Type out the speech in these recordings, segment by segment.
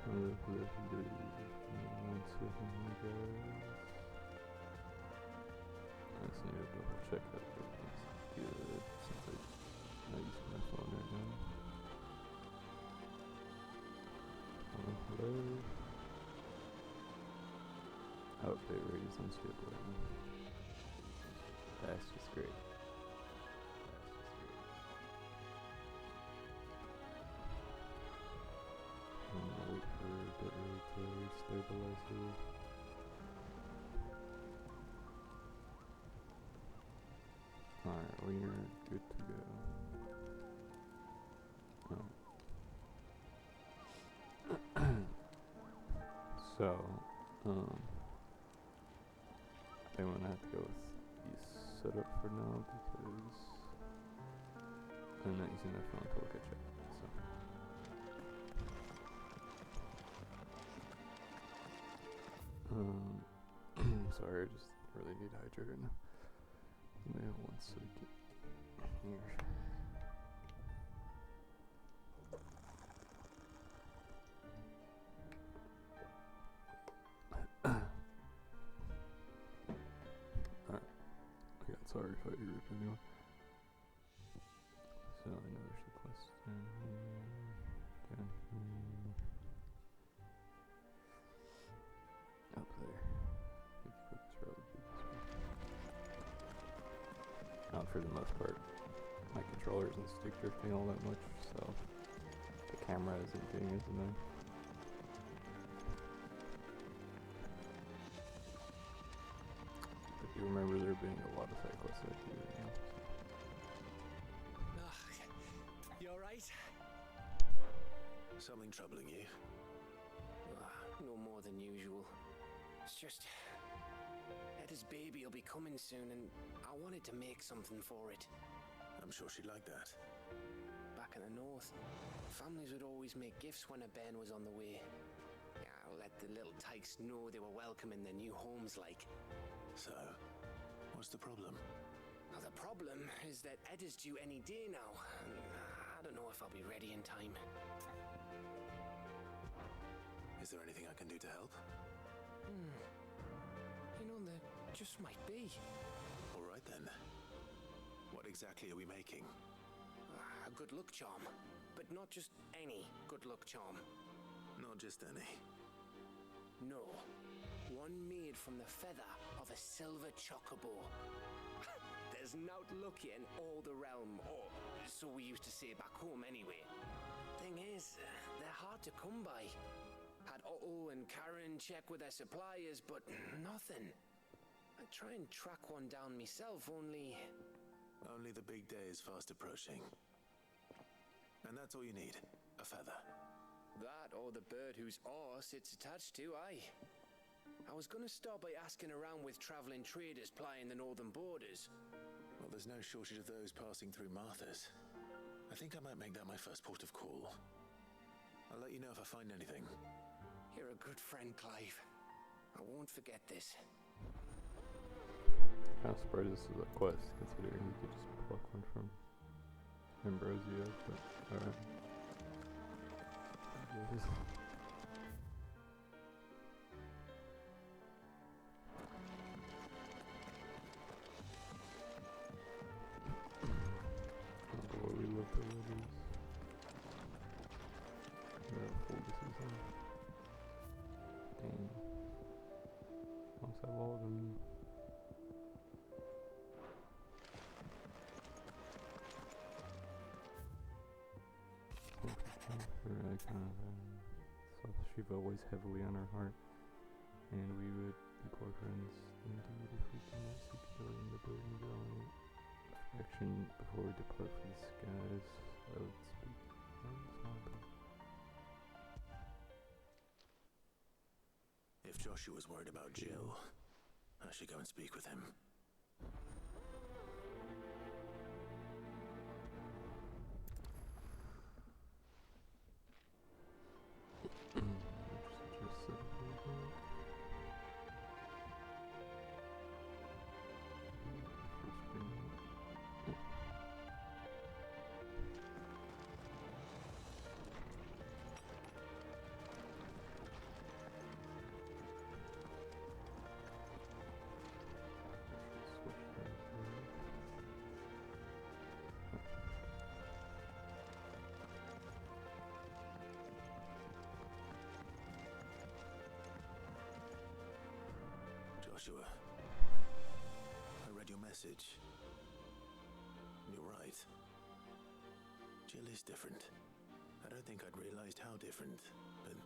One second, guys. I just need to double check that everything's good since I'm not using my phone right now. Hello. Update rate is unstable. That's just great. I'm gonna wait for the rate to stabilize here. Alright, we are good to go. So, I think I'm gonna have to go with the setup for now because I'm not using my phone to look at chat. So, sorry, I just really need hydrate right now. Give me 1 second. Here. Sorry if I group anyway. So I know there's a question down here. Up there. If you click this row, not for the most part. My controller isn't stick drifting all that much, so the camera isn't being as annoying. You remember there being a lot of cyclists out here right now. You alright? Something troubling you? No more than usual. It's just... Etta's baby will be coming soon and I wanted to make something for it. I'm sure she'd like that. Back in the north, families would always make gifts when a bairn was on the way. Yeah, let the little tykes know they were welcome in their new homes like. So, what's the problem? Now, the problem is that Etta's due any day now, and I don't know if I'll be ready in time. Is there anything I can do to help? You know, there just might be. All right then. What exactly are we making? A good luck charm, but not just any good luck charm. Not just any. No. One made from the feather of a silver chocobo. There's naught lucky in all the realm, or so we used to say back home anyway. Thing is, they're hard to come by. Had Otto and Karen check with their suppliers, but nothing. I try and track one down myself, only... Only the big day is fast approaching. And that's all you need, a feather. That or the bird whose arse it's attached to, aye. I was gonna start by asking around with travelling traders plying the northern borders. Well, there's no shortage of those passing through Martha's. I think I might make that my first port of call. I'll let you know if I find anything. You're a good friend, Clive. I won't forget this. I'm surprised this is a quest, considering you could just pluck one from Ambrosia, but alright. We love the lilies. Fulguses on. Dang. Once I log them. So Shiva weighs heavily on our heart, and we would be poor friends indeed if we could not seek joy in the burden of our affection before we depart from the skies. I would speak. If Joshua's worried about Jill, I should go and speak with him. Joshua. I read your message. You're right. Jill is different. I don't think I'd realized how different, but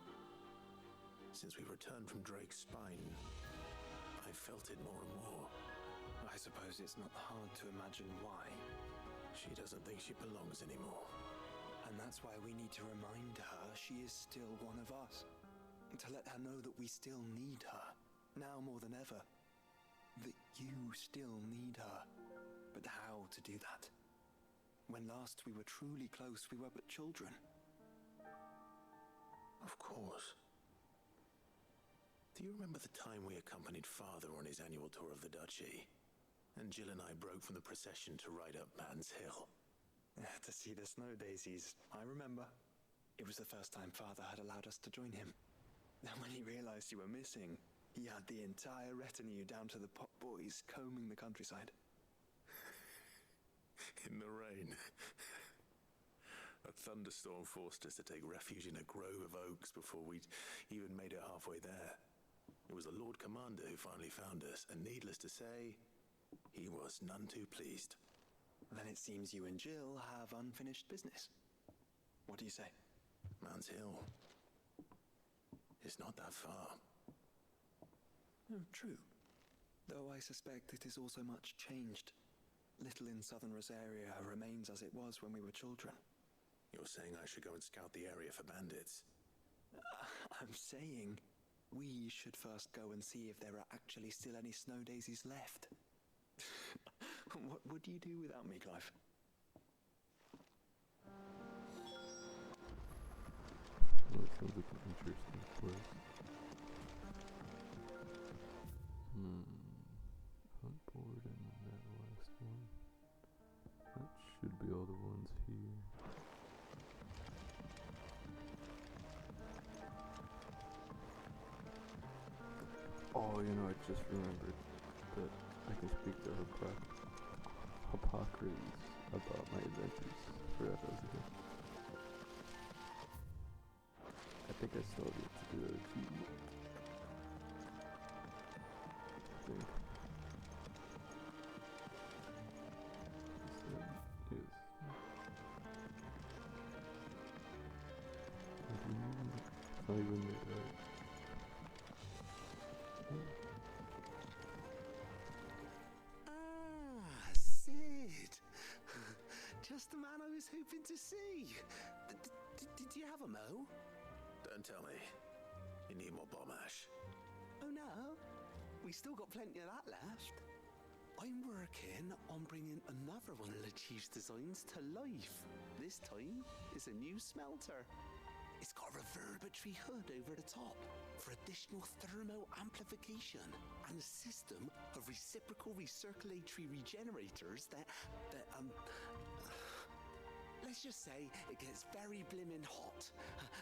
since we returned from Drake's spine, I felt it more and more. I suppose it's not hard to imagine why. She doesn't think she belongs anymore. And that's why we need to remind her she is still one of us. To let her know that we still need her, now more than ever. That you still need her. But how to do that? When last we were truly close, we were but children. Of course. Do you remember the time we accompanied Father on his annual tour of the Duchy? And Jill and I broke from the procession to ride up Man's Hill. To see the snow daisies, I remember. It was the first time Father had allowed us to join him. And when he realized you were missing, he had the entire retinue down to the pot boys combing the countryside. In the rain. A thunderstorm forced us to take refuge in a grove of oaks before we'd even made it halfway there. It was the Lord Commander who finally found us, and needless to say, he was none too pleased. Then it seems you and Jill have unfinished business. What do you say? Man's Hill. It's not that far. Oh, true. Though I suspect it is also much changed. Little in southern Rosaria remains as it was when we were children. You're saying I should go and scout the area for bandits? I'm saying we should first go and see if there are actually still any snow daisies left. What would you do without me, Clive? Well, it sounds like an interesting quest. Hunt board and then that last one. That should be all the ones here. Oh, you know, I just remembered that I can speak to Hippocrates about my adventures. Forgot that was a thing. I think I still have yet to do that achievement. I think. Yes. It's not even made out. Ah, Sid. Just the man I was hoping to see. Did you have a mo? Don't tell me. You need more bomb ash. Oh no, we still got plenty of that left. I'm working on bringing another one of the Chief's designs to life. This time, it's a new smelter. It's got a reverberatory hood over the top for additional thermo amplification and a system of reciprocal recirculatory regenerators that let's just say it gets very blimmin' hot.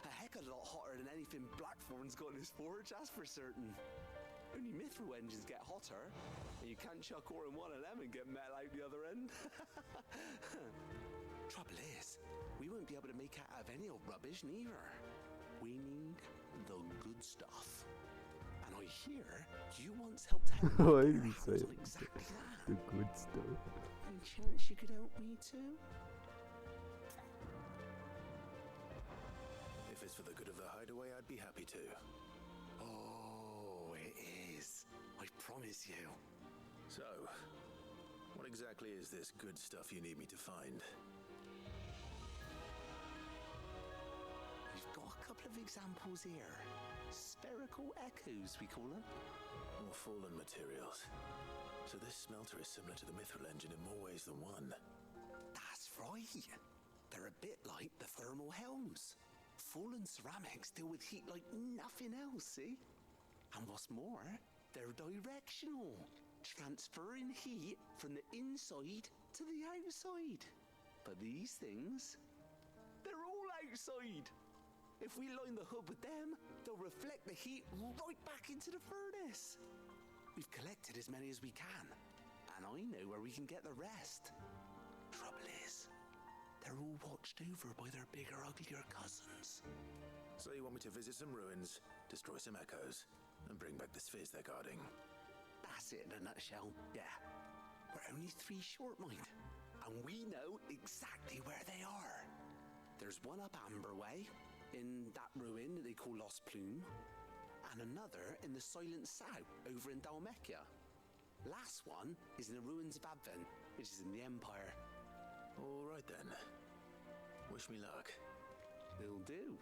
A heck of a lot hotter than anything Blackthorn's got in his forge, that's for certain. Only mithril engines get hotter, and you can't chuck ore in one of them and get metal out the other end. Trouble is, we won't be able to make it out of any old rubbish neither. We need the good stuff. And I hear you once helped out. Oh, I didn't say it. Exactly that. The good stuff. Any chance you could help me too? If it's for the good of the hideaway, I'd be happy to. Oh, it is. I promise you. So, what exactly is this good stuff you need me to find? We've got a couple of examples here. Spherical echoes, we call them. More fallen materials. So this smelter is similar to the mithril engine in more ways than one. That's right. They're a bit like the thermal helms. Fallen ceramics deal with heat like nothing else, see? And what's more, they're directional, transferring heat from the inside to the outside. But these things, they're all outside. If we line the hood with them, they'll reflect the heat right back into the furnace. We've collected as many as we can, and I know where we can get the rest. Trouble is, they're all watched over by their bigger, uglier cousins. So you want me to visit some ruins, destroy some echoes, and bring back the spheres they're guarding? That's it in a nutshell, yeah. We're only 3 short, mind. And we know exactly where they are. There's one up Amber Way, in that ruin that they call Lost Plume, and another in the Silent South, over in Dalmekia. Last one is in the ruins of Advent, which is in the Empire. All right then. Wish me luck. Will do.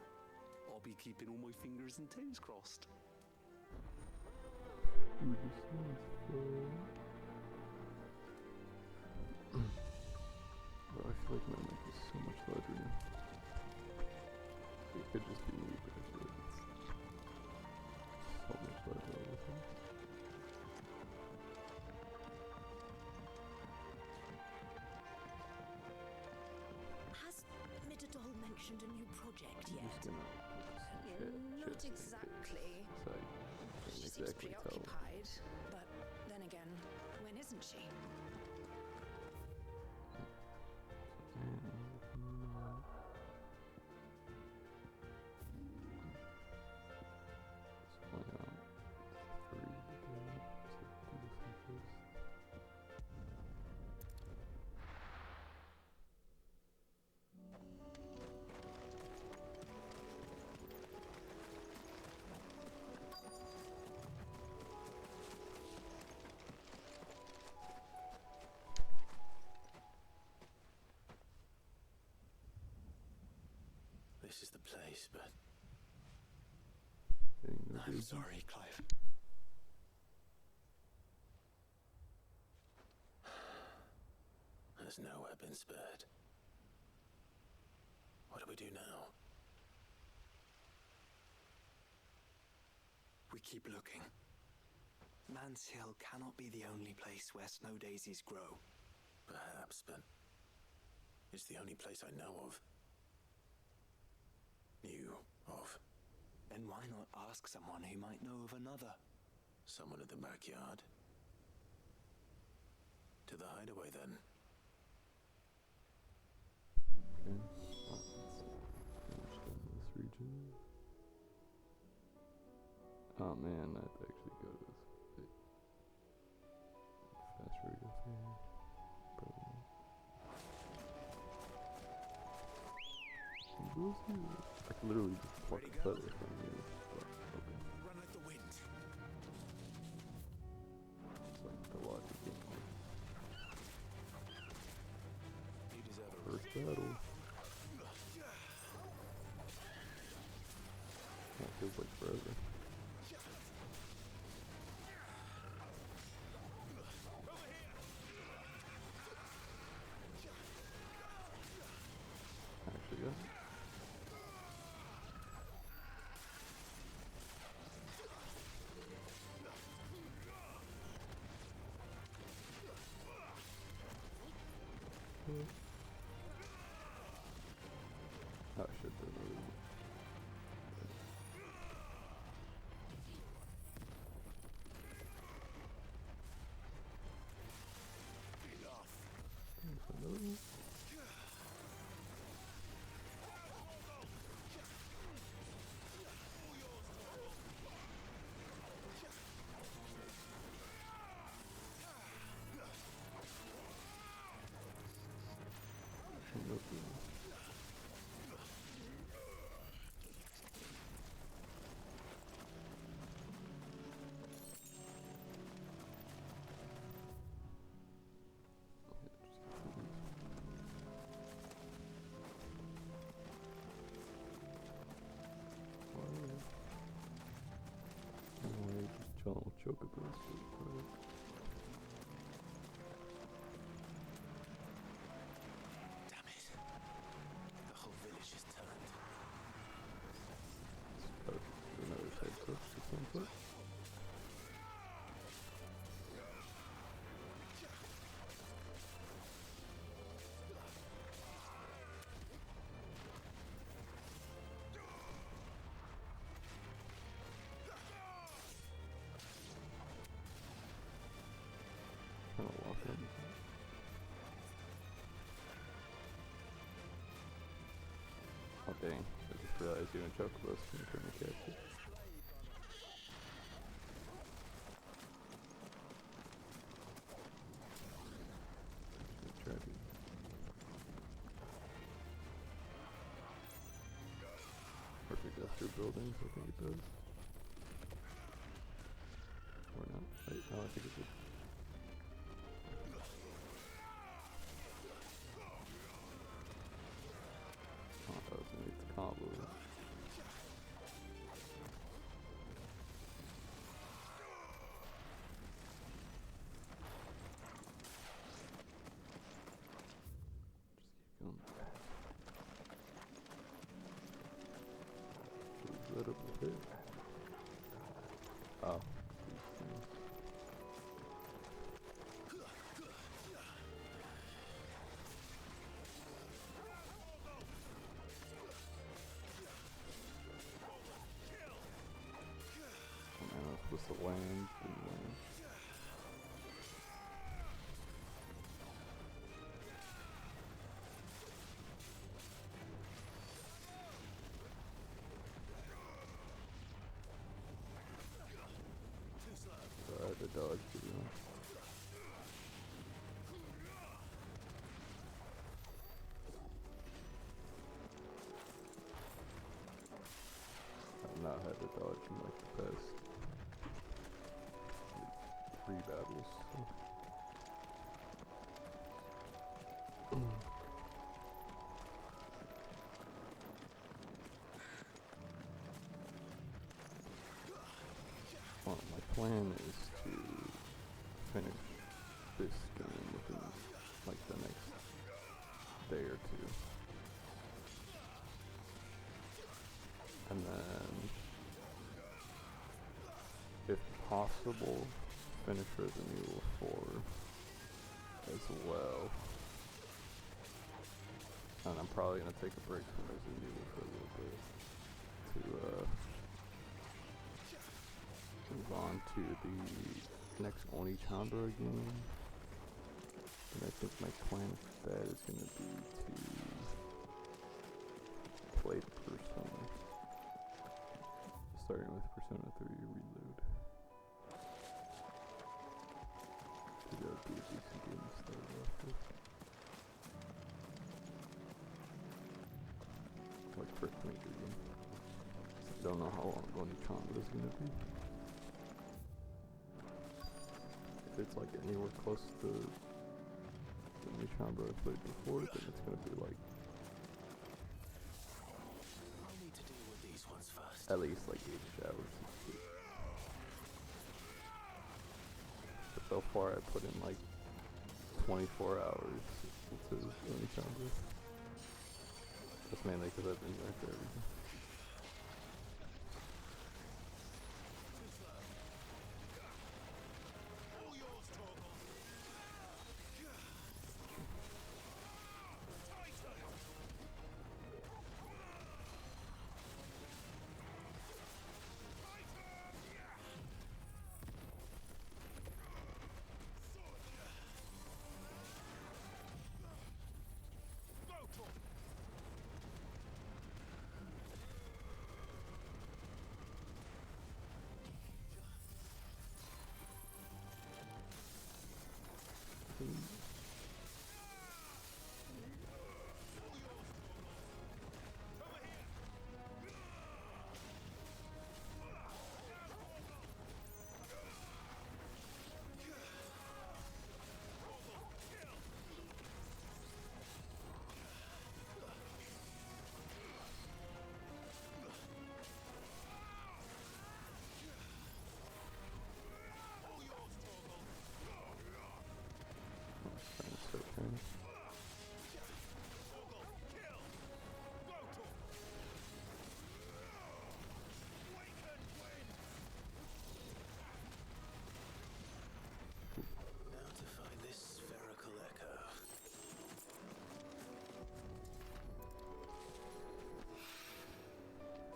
I'll be keeping all my fingers and toes crossed. Ooh, this sounds fun. Bro, I feel like my mic is so much larger now. It could just be me, but I feel like it's so much larger all the time. Has Midadol mentioned a new project I'm yet? just gonna Not exactly. So I She can't seems exactly tell. preoccupied, but then again, when isn't she? This is the place, but No I'm reason. sorry, Clive. Has nowhere been spared. What do we do now? We keep looking. Man's Hill cannot be the only place where snow daisies grow. Perhaps, but it's the only place I know of. Knew of. Then why not ask someone who might know of another? Someone at the backyard. To the hideaway, then. Okay. Let's finish down this region. Oh man, I have to actually go to this. Wait. Fast rate up here. Probably not. Those here. I can literally just pluck a feather from here. But, okay. Run like the wind. It's like the logic of it. You deserve a First battle. That feels like forever. Actually, yeah. Oh, I should have really. Thanks, another one. Nothing. Just chilling with chocobos. Damn it. The whole village is turned. Another side quest at some point. Kind of walk on. Oh dang, I just realized you and chocobos can turn to catch it. buildings, I think it does. Or not. Wait, no, I think it did. Oh, that was gonna need the combo. Oh. Man, I was supposed to land. The dodge, you know. I've not had to dodge in like the past 3 battles. So. Well, my plan is to finish this game within like the next day or 2. And then, if possible, finish Resident Evil 4 as well. And I'm probably going to take a break from Resident Evil for a little bit to move on to the next Oni-Chambara game. And I think my plan for that is going to be to play Persona. Starting with Persona 3 Reload. So that would be a decent game to start off with. Like first major game. I don't know how long Oni-Chambara is going to be. If it's like anywhere close to the Oni-Chambara I played before, then it's going to be like at least like 8 hours. But so far I put in like 24 hours into Oni-Chambara. That's mainly because I've been going for everything.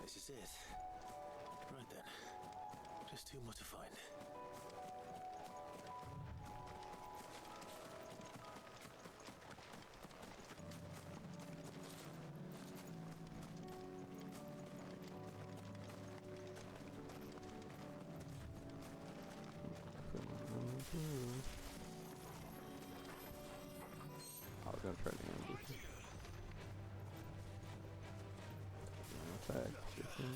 This is it. Right then. Just 2 more to find. I was gonna try to ambush him. Attack, 15.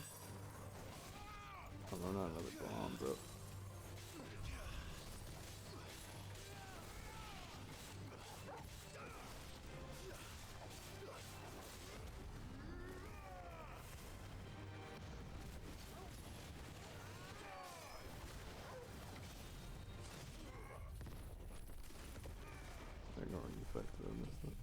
I'm not another bomb, bro. They're going effective in this one.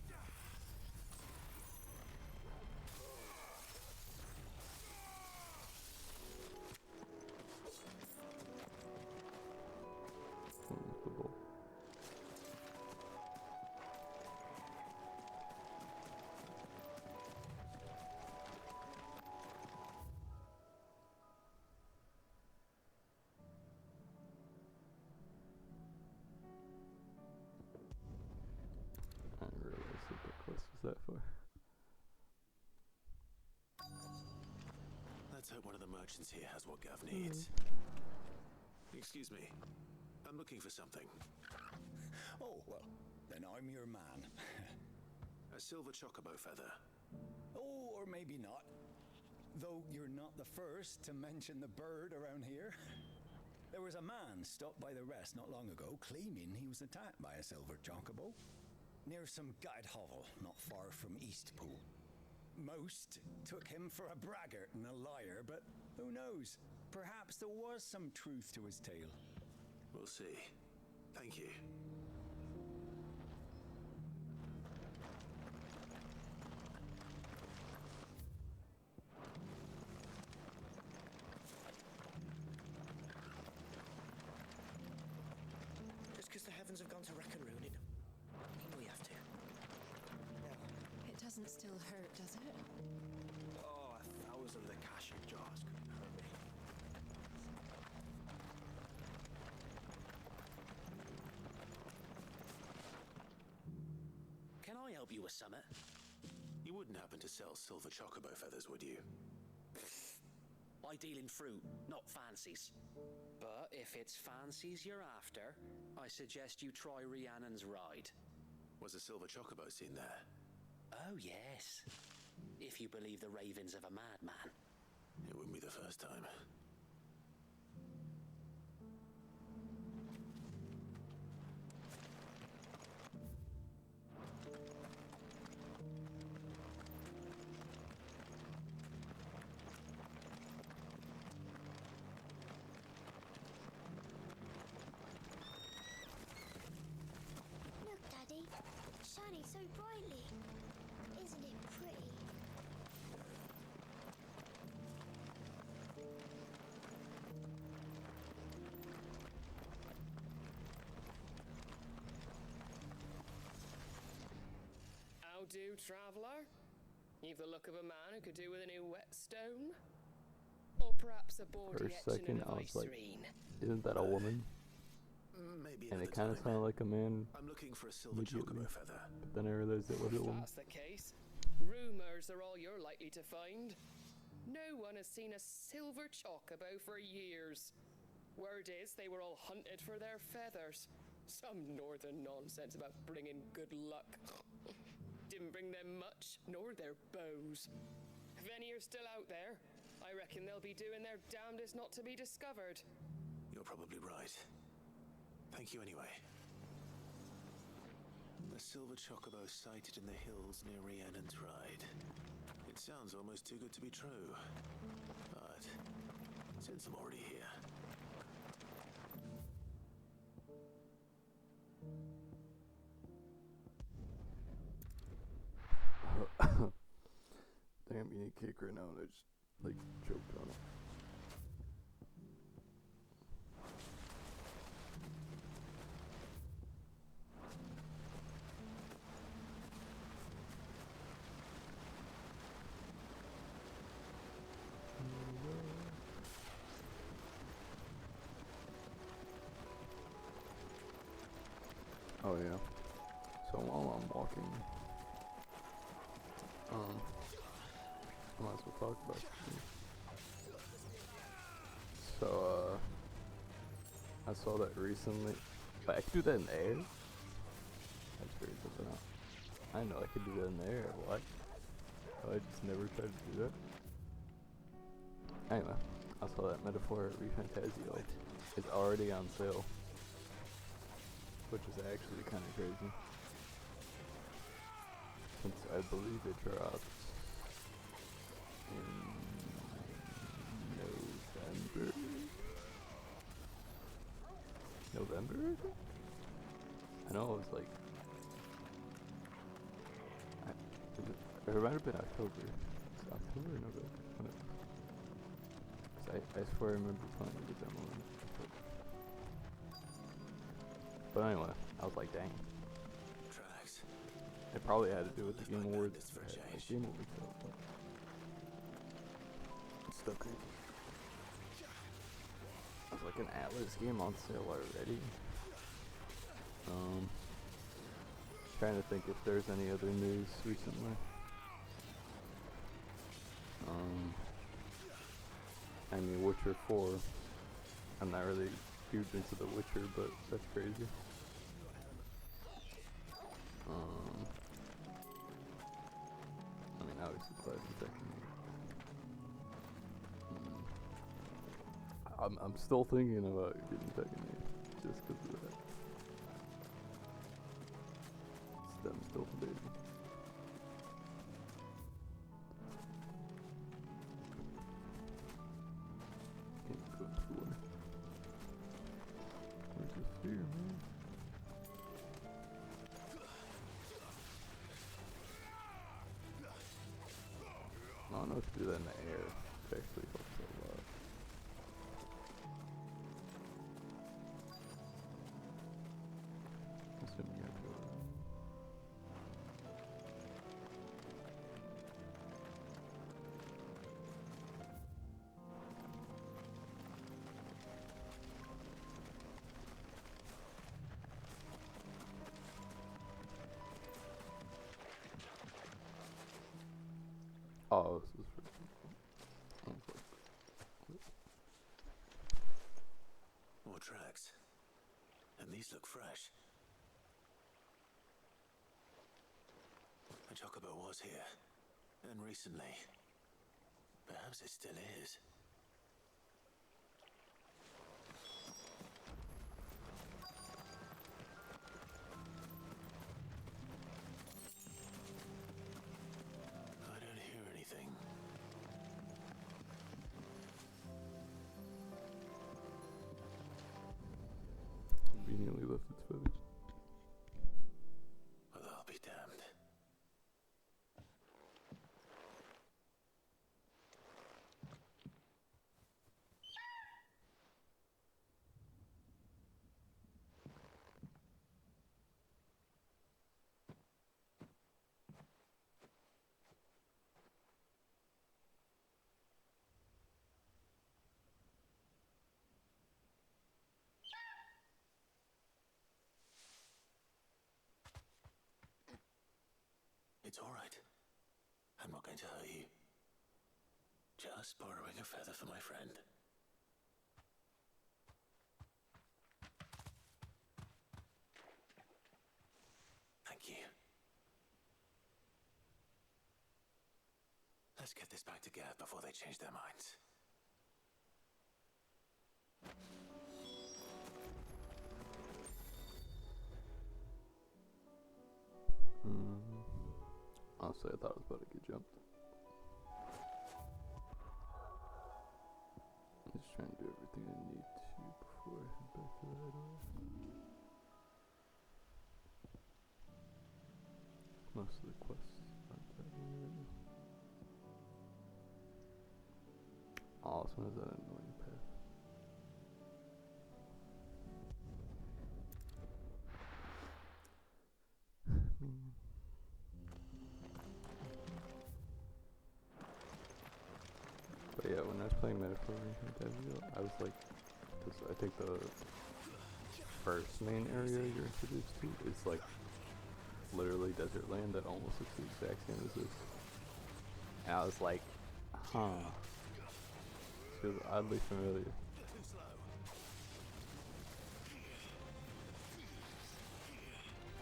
Unbelievable. I didn't realize that the quest was that far. Let's hope one of the merchants here has what Gav needs. Excuse me. I'm looking for something. Oh, well, then I'm your man. A silver chocobo feather. Oh, or maybe not. Though you're not the first to mention the bird around here. There was a man stopped by the rest not long ago claiming he was attacked by a silver chocobo near some gated hovel not far from Eastpool. Most took him for a braggart and a liar, but who knows? Perhaps there was some truth to his tale. We'll see. Thank you. Just because the heavens have gone to rack and ruin, I mean we have to. It doesn't still hurt, does it? Oh, 1,000 of the cashew jars couldn't hurt me. Can I help you with summit? You wouldn't happen to sell silver chocobo feathers, would you? I deal in fruit, not fancies. But if it's fancies you're after, I suggest you try Rhiannon's ride. Was a silver chocobo seen there? Oh, yes. If you believe the ravings of a madman. It wouldn't be the first time. Look, Daddy. Shining so brightly. Isn't it pretty? How do, traveller? You've the look of a man who could do with a new whetstone? Or perhaps a bawdy For a etching second, in a I was like, vicerine? isn't that a woman? Maybe And another it kind of time. sounded like a man, I'm looking for a silver immediately. chocobo feather. but then I realized it was a If woman. that's the case, rumours are all you're likely to find. No one has seen a silver chocobo for years. Word is they were all hunted for their feathers. Some northern nonsense about bringing good luck. Didn't bring them much, nor their bows. If any are still out there, I reckon they'll be doing their damnedest not to be discovered. You're probably right. Thank you anyway. A silver chocobo sighted in the hills near Rhiannon's Ride. It sounds almost too good to be true. But since I'm already here, Damn, you need cake right now, and I just, like, choked on it. Oh yeah. So while I'm walking, I might as well talk about it. So I saw that recently. But I could do that in the air. That's very something out. I didn't know I could do that in the air. What? Oh, I just never tried to do that. Anyway, I'll also that Metaphor Refantasio is already on sale, which is actually kind of crazy, since I believe it dropped in November, I think? I know it was like, it might have been October. It's October or November? Whatever. 'Cause I swear I remember playing the demo. But anyway, I was like, dang. Tracks. It probably had to do with the Game Awards. This for a Like change. Game Awards sale, but it's still crazy. It's like an Atlas game on sale already. Trying to think if there's any other news recently. I mean, Witcher 4. I'm not really huge into The Witcher, but that's crazy. I mean, obviously, Classic Tekken. I'm still thinking about getting Tekken 8 just because of that. I'm still debating. Can't go for. Where's the spear, man? I don't know if to do that in the air. It actually helps a lot. Assuming you have to. Oh, this is pretty cool. More tracks. And these look fresh. A chocobo was here. And recently. Perhaps it still is. I don't hear anything. Conveniently left its feathers. Well, I'll be damned. It's all right. I'm not going to hurt you. Just borrowing a feather for my friend. Thank you. Let's get this back to Gad before they change their minds. Honestly, I thought I was about to get jumped. I'm just trying to do everything I need to before I head back to the hideaway. Most of the quests aren't that way right now. Oh, this one has that annoying path. But yeah, when I was playing Metaphor Refantasio, I was like, because I think the first main area you're introduced to is like literally desert land that almost looks the exact same as this. And I was like, huh. This feels oddly familiar.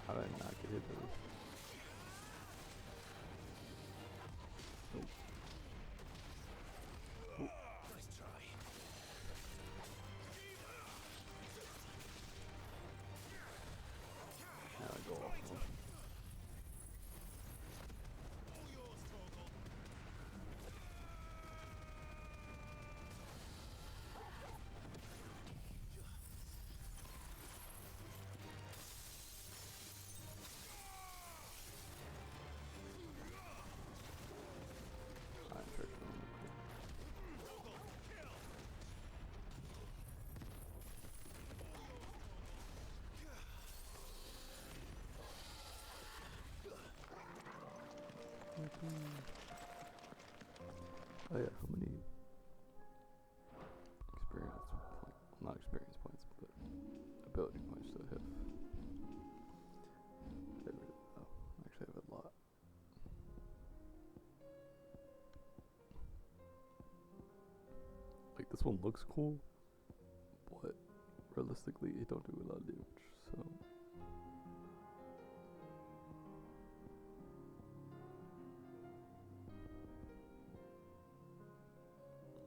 How did I not get hit by this? Nice try. one looks cool, but realistically it don't do a lot of damage, so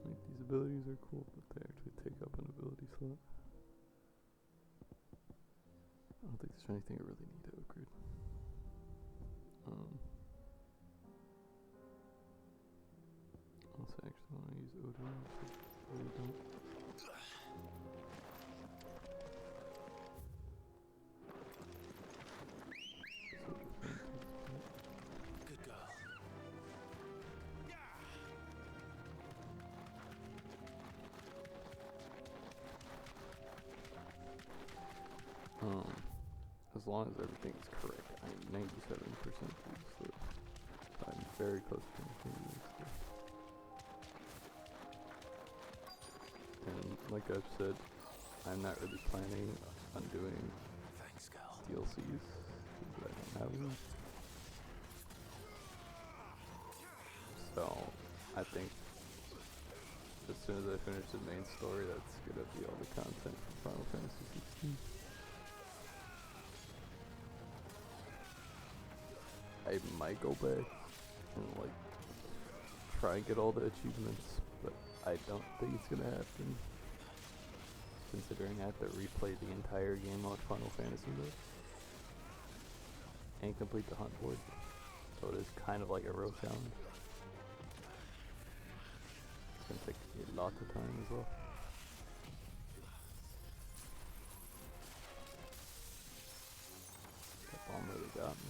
like these abilities are cool, but they actually take up an ability slot. I don't think there's anything I really need to upgrade. Unless I actually want to use Odin, which I really don't. Good girl. As long as everything is correct, I'm 97% through this. I'm very close to finishing this stuff. And like I've said, I'm not really planning on doing Thanks, girl. DLCs because I don't have them. So I think as soon as I finish the main story, that's gonna be all the content for Final Fantasy XVI. I might go back and like try and get all the achievements, but I don't think it's gonna happen, considering I have to replay the entire game on Final Fantasy mode and complete the hunt board, so it is kind of like a real challenge. It's gonna take a lot of time as well. That bomb really got me.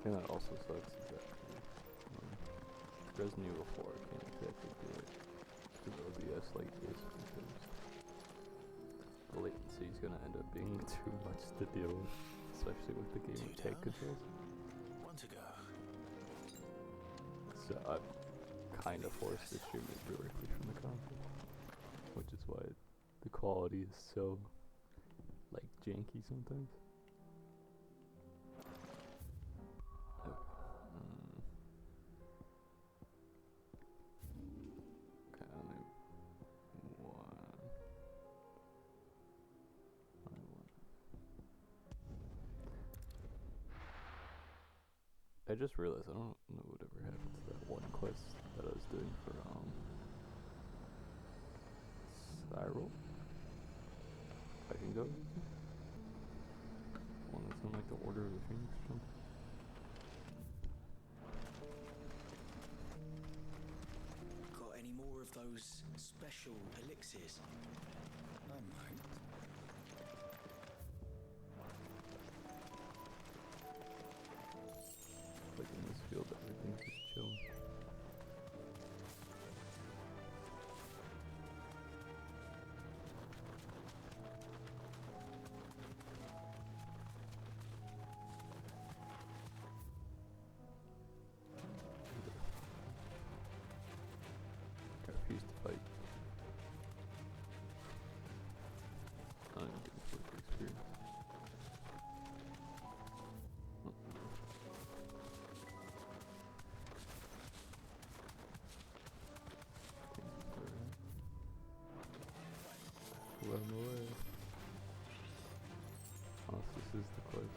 And that also sucks is that Resident Evil 4 can't exactly do it to OBS like this because the latency is gonna end up being too much to deal with, especially with the game with tank controls. One to go. So I'm kind of forced to stream it directly from the console, which is why the quality is so like janky sometimes. I just realized I don't know whatever happened to that one quest that I was doing for Cyril. I can go. One that's in like the Order of the Phoenix or something. Got any more of those special elixirs? I might. Like in this field, everything's just chilling. I refuse to fight. I'm getting for the experience. Run away. Oh, so this is the quest.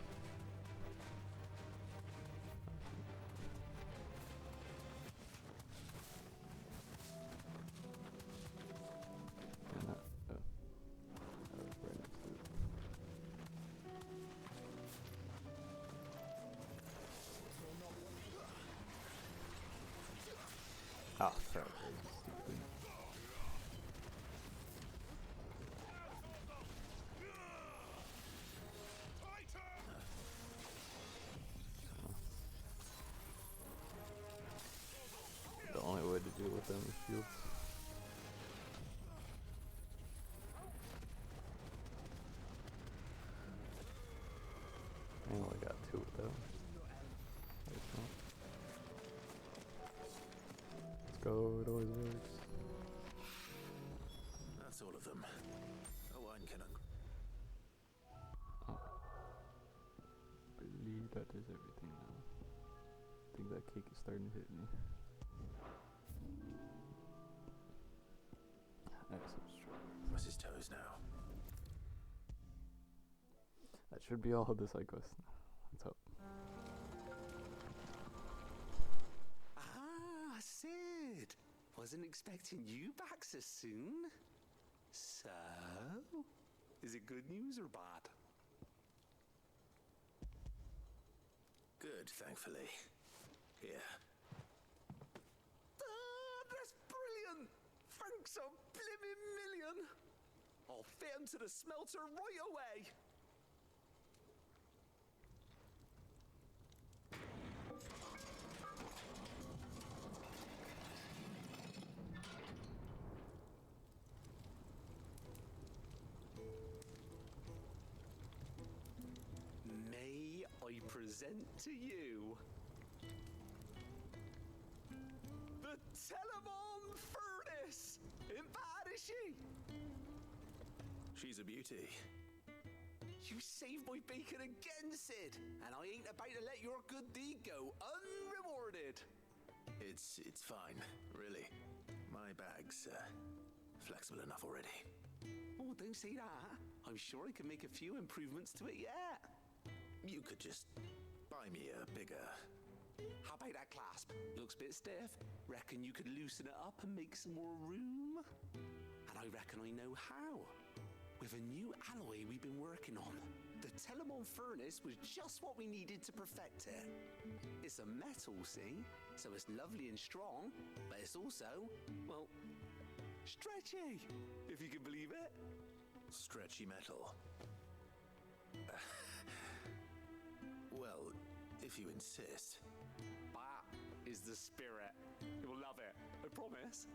And that, that was right next to it. Ah, sorry, stupid. The only way to deal with them is shields. go, it always works. That's all of them. A wine can. Oh. I believe that is everything now. I think that cake is starting to hit me. I have some strawberries. Where's his toes now? That should be all of the side quests now. Let's hope. Ah, Sid! Wasn't expecting you back so soon. So, is it good news or bad? Good, thankfully. Here. Ah, that's brilliant! Thanks a blimmin' million! I'll fit 'em to the smelter right away! May I present to you the Telemon Furnace! Ain't bad, is she? She's a beauty. You saved my bacon again, Sid, and I ain't about to let your good deed go unrewarded. It's fine, really. My bag's flexible enough already. Oh, don't say that. I'm sure I can make a few improvements to it yet. You could just buy me a bigger. How about that clasp? Looks a bit stiff. Reckon you could loosen it up and make some more room? And I reckon I know how. With a new alloy we've been working on. The Telemon Furnace was just what we needed to perfect it. It's a metal, see? So it's lovely and strong, but it's also, well, stretchy, if you can believe it. Stretchy metal. Well, if you insist. That is the spirit. You'll love it, I promise.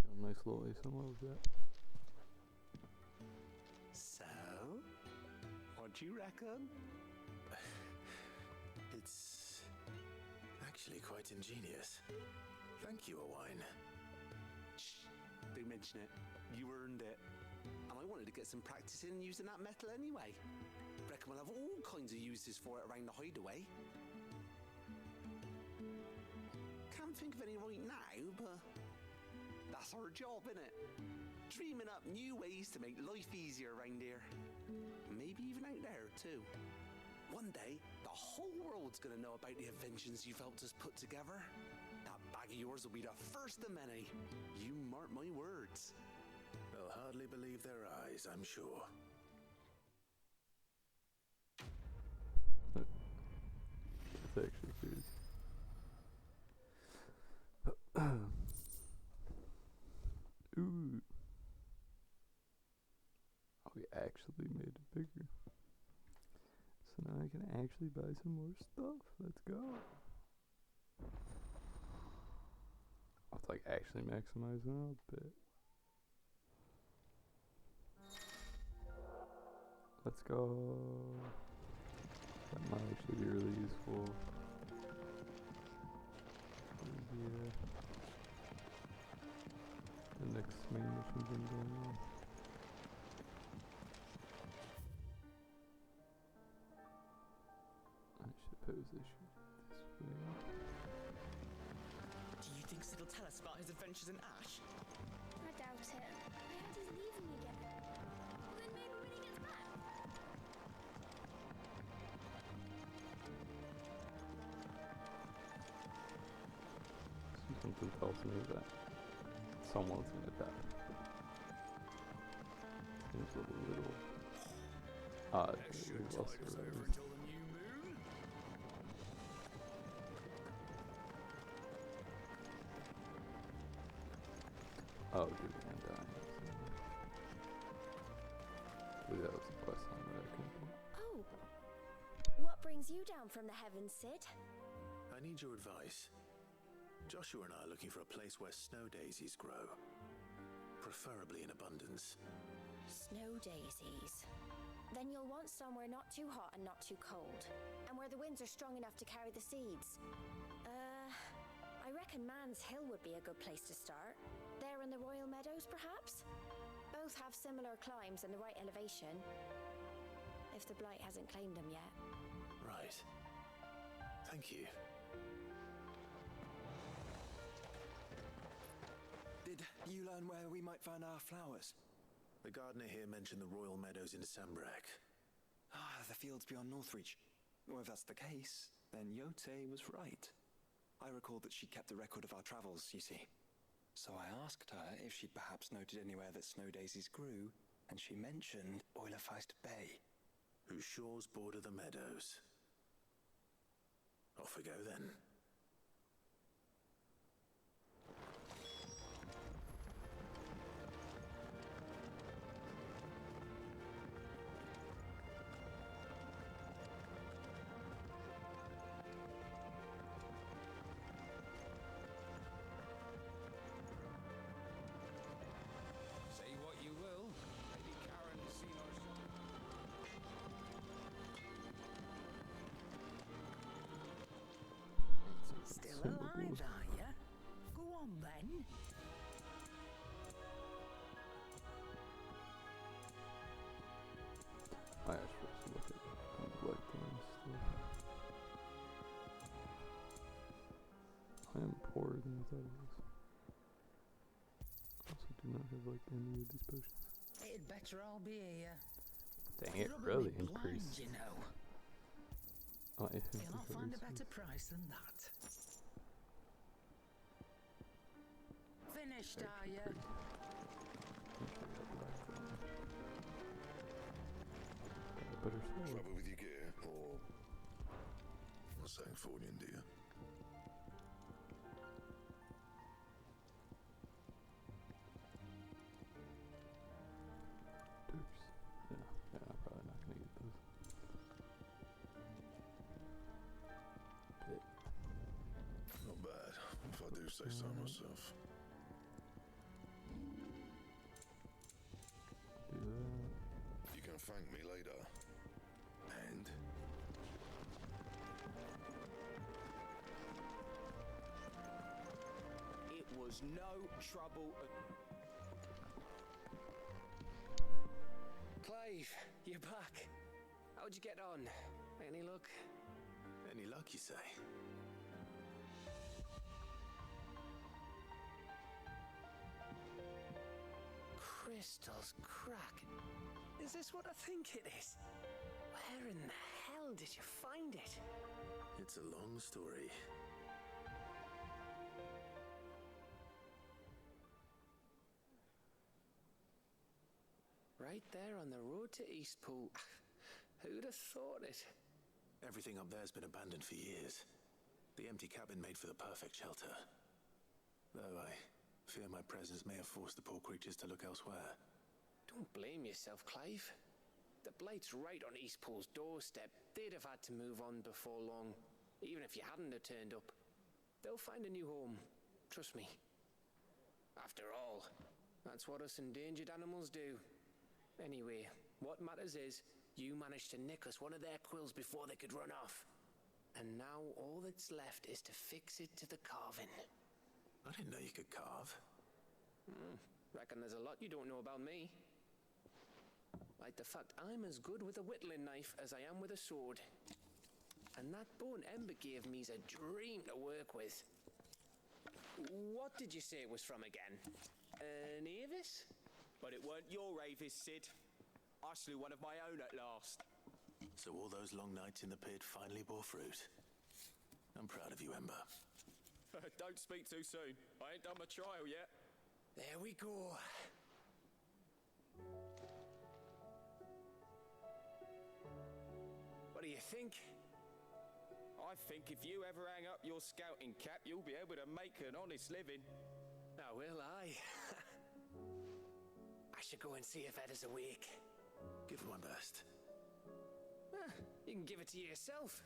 Got a nice little ASMR with that. So, what do you reckon? It's actually quite ingenious. Thank you, Owine. Shh, don't mention it. You earned it. And I wanted to get some practice in using that metal anyway. Reckon we'll have all kinds of uses for it around the hideaway. Can't think of any right now, but that's our job, innit? Dreaming up new ways to make life easier around here. Maybe even out there, too. One day, the whole world's gonna know about the inventions you've helped us put together. That bag of yours will be the first of many. You mark my words. They'll hardly believe their eyes, I'm sure. That's actually crazy. Ooh. Oh, we actually made it bigger. So now I can actually buy some more stuff. Let's go. It's like actually maximizing out a bit. Let's go. That might actually be really useful. Yeah. The next main mission thing going on. I suppose I should this way. Do you think Sid will tell us about his adventures in Ash? I doubt it. I heard he's leaving again. Well, then maybe when he gets back. Something tells me that someone's gonna die. Seems a little odd. We've lost the river. Until the new moon. Oh, dude, I'm dying. I believe that was a quest line that I couldn't do. Oh. What brings you down from the heavens, Sid? I need your advice. Joshua and I are looking for a place where snow daisies grow. Preferably in abundance. Snow daisies. Then you'll want somewhere not too hot and not too cold, and where the winds are strong enough to carry the seeds. I reckon Man's Hill would be a good place to start. There in the Royal Meadows, perhaps? Both have similar climbs and the right elevation. If the Blight hasn't claimed them yet. Right. Thank you. Did you learn where we might find our flowers? The gardener here mentioned the Royal Meadows in Sambrak. The fields beyond Northreach. Well, if that's the case, then Yote was right. I recalled that she kept a record of our travels, you see. So I asked her if she'd perhaps noted anywhere that snow daisies grew, and she mentioned Oilerfeist Bay. Whose shores border the meadows. Off we go then. Say what you will, Lady Karen has seen our Still alive, are you? Go on then. I actually should look at Black Diamond stuff. I am poorer than I thought I was. Also do not have like any of these potions. It'd better all be here. Dang, it Rubbing really me blind, increased. you know. I have You'll not find a different better price than that. Finished, are you? Better sword. Trouble with your gear, or what's saying Fornian, do you? Oops. Yeah, I'm probably not gonna get those. Not bad, if I do say so myself. Do that. You can thank me later. And It was no trouble at... Clive, you're back. How'd you get on? Any luck? Any luck, you say? Crystals crack. Is this what I think it is? Where in the hell did you find it? It's a long story. Right there on the road to Eastpool. Who'd have thought it? Everything up there's been abandoned for years. The empty cabin made for the perfect shelter. Though I fear my presence may have forced the poor creatures to look elsewhere. Don't blame yourself, Clive. The Blight's right on Eastpool's doorstep. They'd have had to move on before long, even if you hadn't have turned up. They'll find a new home. Trust me. After all, that's what us endangered animals do. Anyway, what matters is, you managed to nick us one of their quills before they could run off. And now all that's left is to fix it to the carving. I didn't know you could carve. Reckon there's a lot you don't know about me. Like the fact I'm as good with a whittling knife as I am with a sword. And that bone Ember gave me's a dream to work with. What did you say it was from again? An Avis? But it weren't your Avis, Sid. I slew one of my own at last. So all those long nights in the pit finally bore fruit. I'm proud of you, Ember. Don't speak too soon. I ain't done my trial yet. There we go. What do you think? I think if you ever hang up your scouting cap, you'll be able to make an honest living. Now will I? I should go and see if Ed is awake. Give it my best. You can give it to yourself.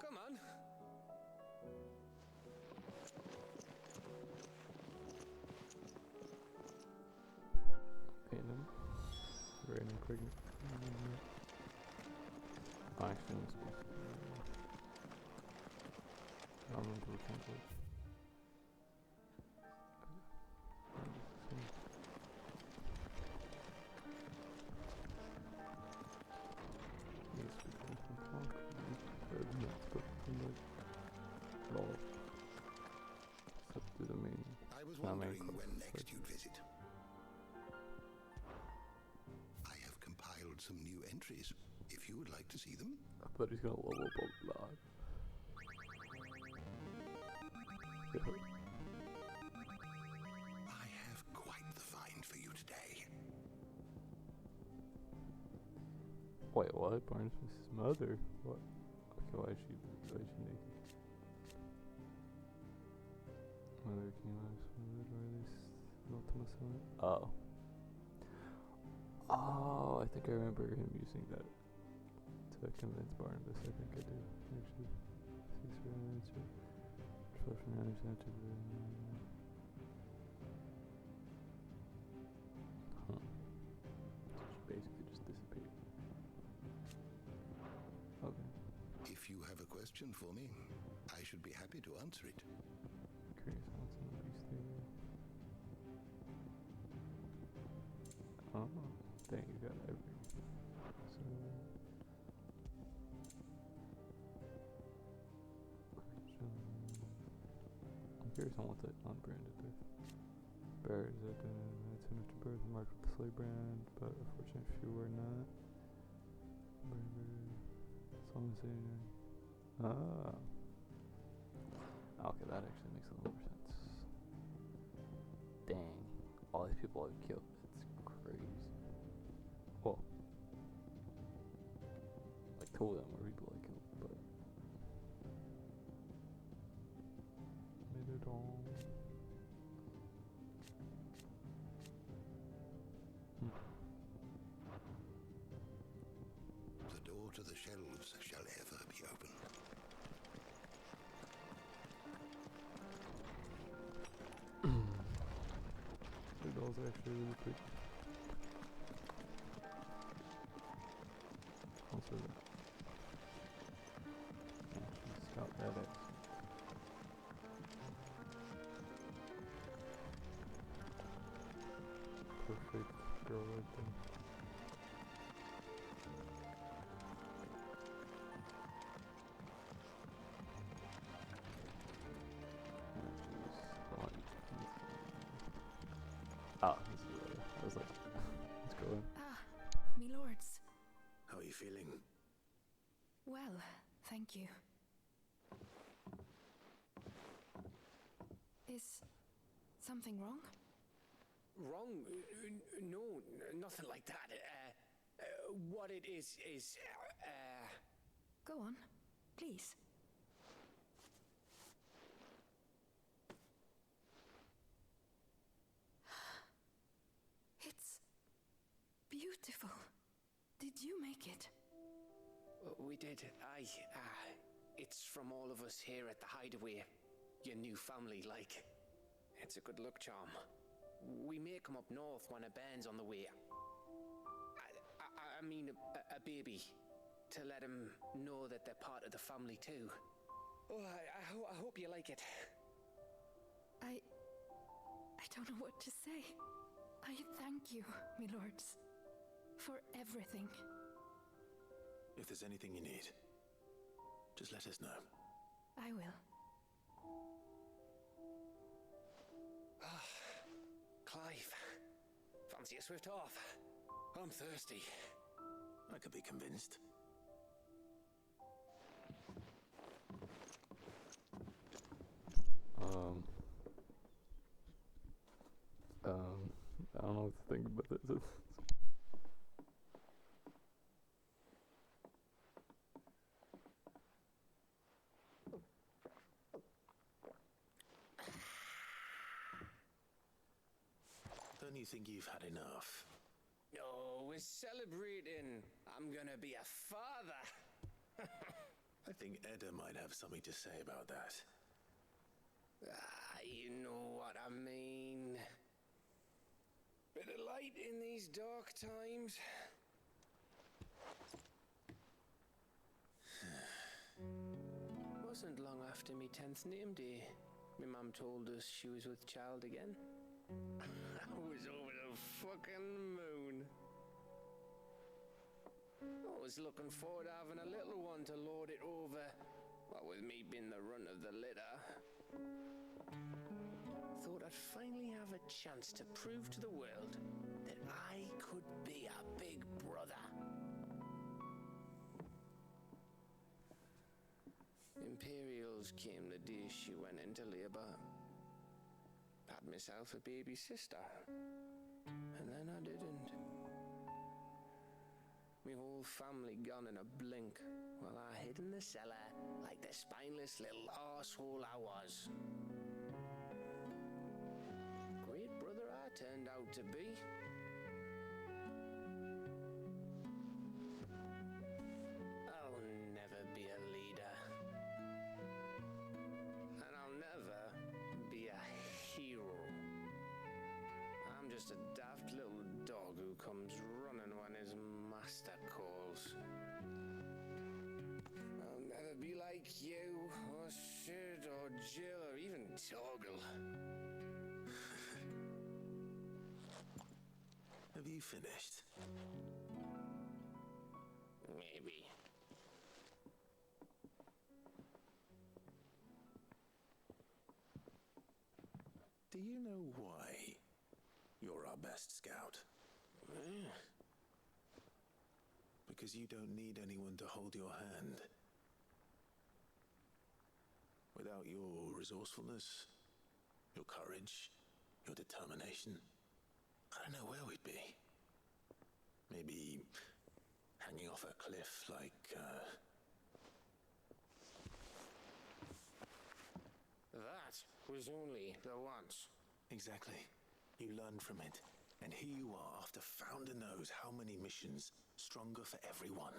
Come on. Okay, no. Random pregnant. Actually, I'm supposed to. I don't remember what template. I was wondering when next you'd visit. I have compiled some new entries, if you would like to see them. I bet he's gonna level up a lot. I have quite the find for you today. Wait, what? Barnes was his mother? What? Okay, why is she naked? Mother came out of smothered, or at least Ultima Summit. Oh. Oh, I think I remember him using that to convince Barnabas. I think I do, actually. 6 for an answer. 12 for an answer. Huh. So she basically just disappeared. Okay. If you have a question for me, I should be happy to answer it. Curious what's in the beast theory. Oh, dang, you got everything. So, I'm curious on what that unbranded is. Bears that it's Mr. Bird marked with the sleigh brand, but unfortunately few were not. Someone saying, ah. Okay, that actually makes a little more sense. Dang, all these people I've killed. It's crazy. Well, like 2 of them were people I killed, but made it all. The door to the shelves shall ever be open. The doll's actually really pretty. Also, stop that X. Perfect girl right there. Ah, this is what I was like, let's go in. Ah, me lords. How are you feeling? Well, thank you. Is something wrong? Wrong? No, nothing like that. What it is, Go on, please. It's beautiful. Did you make it? We did. It's from all of us here at the Hideaway. Your new family, like. It's a good luck charm. We may come up north when a band's on the way. I mean, a baby. To let him know that they're part of the family too. Oh, I hope you like it. I don't know what to say. I thank you, my lords, for everything. If there's anything you need, just let us know. I will. Clive, fancy a swift off? I'm thirsty. I could be convinced. I don't know what to think about this. Don't you think you've had enough? No, we're celebrating. I'm gonna be a father. I think Edda might have something to say about that. You know what I mean. Bit of light in these dark times. wasn't long after me 10th name day. My mum told us she was with child again. I was over the fucking moon. I was looking forward to having a little one to lord it over. What with me being the runt of the litter. Thought I'd finally have a chance to prove to the world that I could be a big brother. Imperials came the day she went into labour. Had myself a baby sister. And then I didn't. My whole family gone in a blink, while I hid in the cellar like the spineless little arsehole I was. Great brother I turned out to be. I'll never be a leader. And I'll never be a hero. I'm just a daft little dog who comes running when his master calls. I'll never be like you, or Sid, or Jill, or even Toggle. Have you finished? Maybe. Do you know why you're our best scout? Because you don't need anyone to hold your hand. Without your resourcefulness, your courage, your determination, I don't know where we'd be. Maybe hanging off a cliff like, That was only the once. Exactly. You learned from it. And here you are after Founder knows how many missions, stronger for everyone.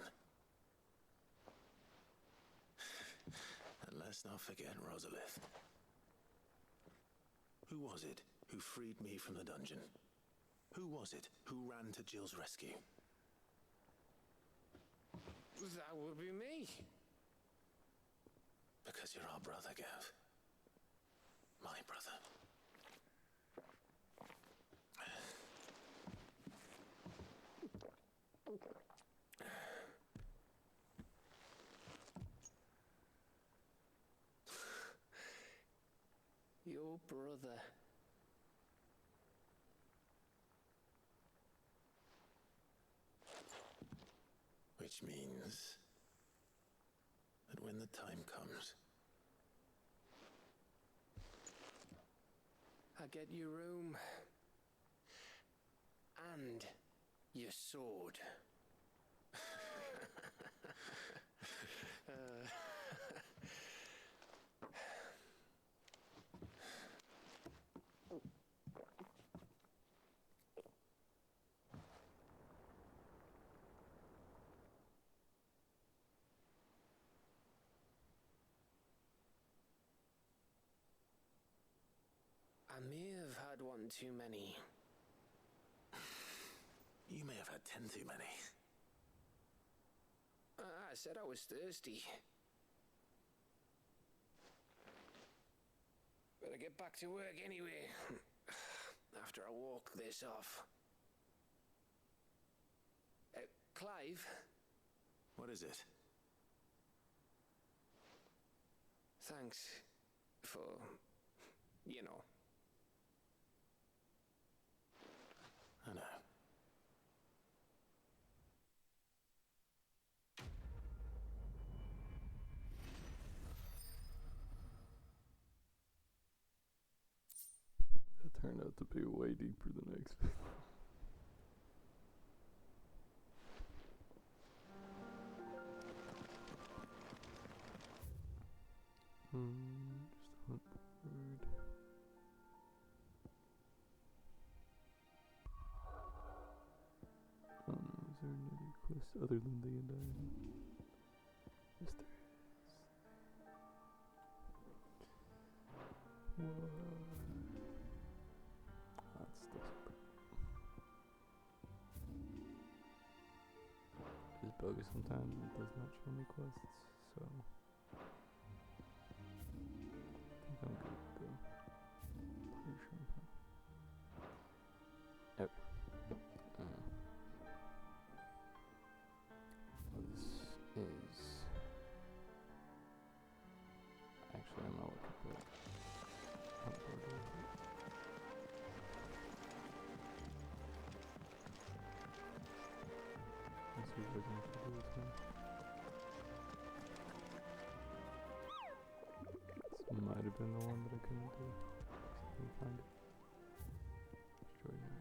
And let's not forget Rosalith. Who was it who freed me from the dungeon? Who was it who ran to Jill's rescue? That would be me. Because you're our brother, Gav. My brother. Your brother. Which means that when the time comes, I get your room. And your sword. I may have had one too many. you may have had 10 too many. I said I was thirsty. Better get back to work anyway. After I walk this off. Clive? What is it? Thanks for, you know. I know. It turned out to be way deeper than I expected. Just hunt the bird. Oh no, is there another quest other than the Undying? Yes, there is. What? That's still super. It's bogus sometimes, it does not show me quests, so but I'm bored of it. Let's see what I can do this now. This might have been the one that I couldn't do. Let me find it. Destroy that.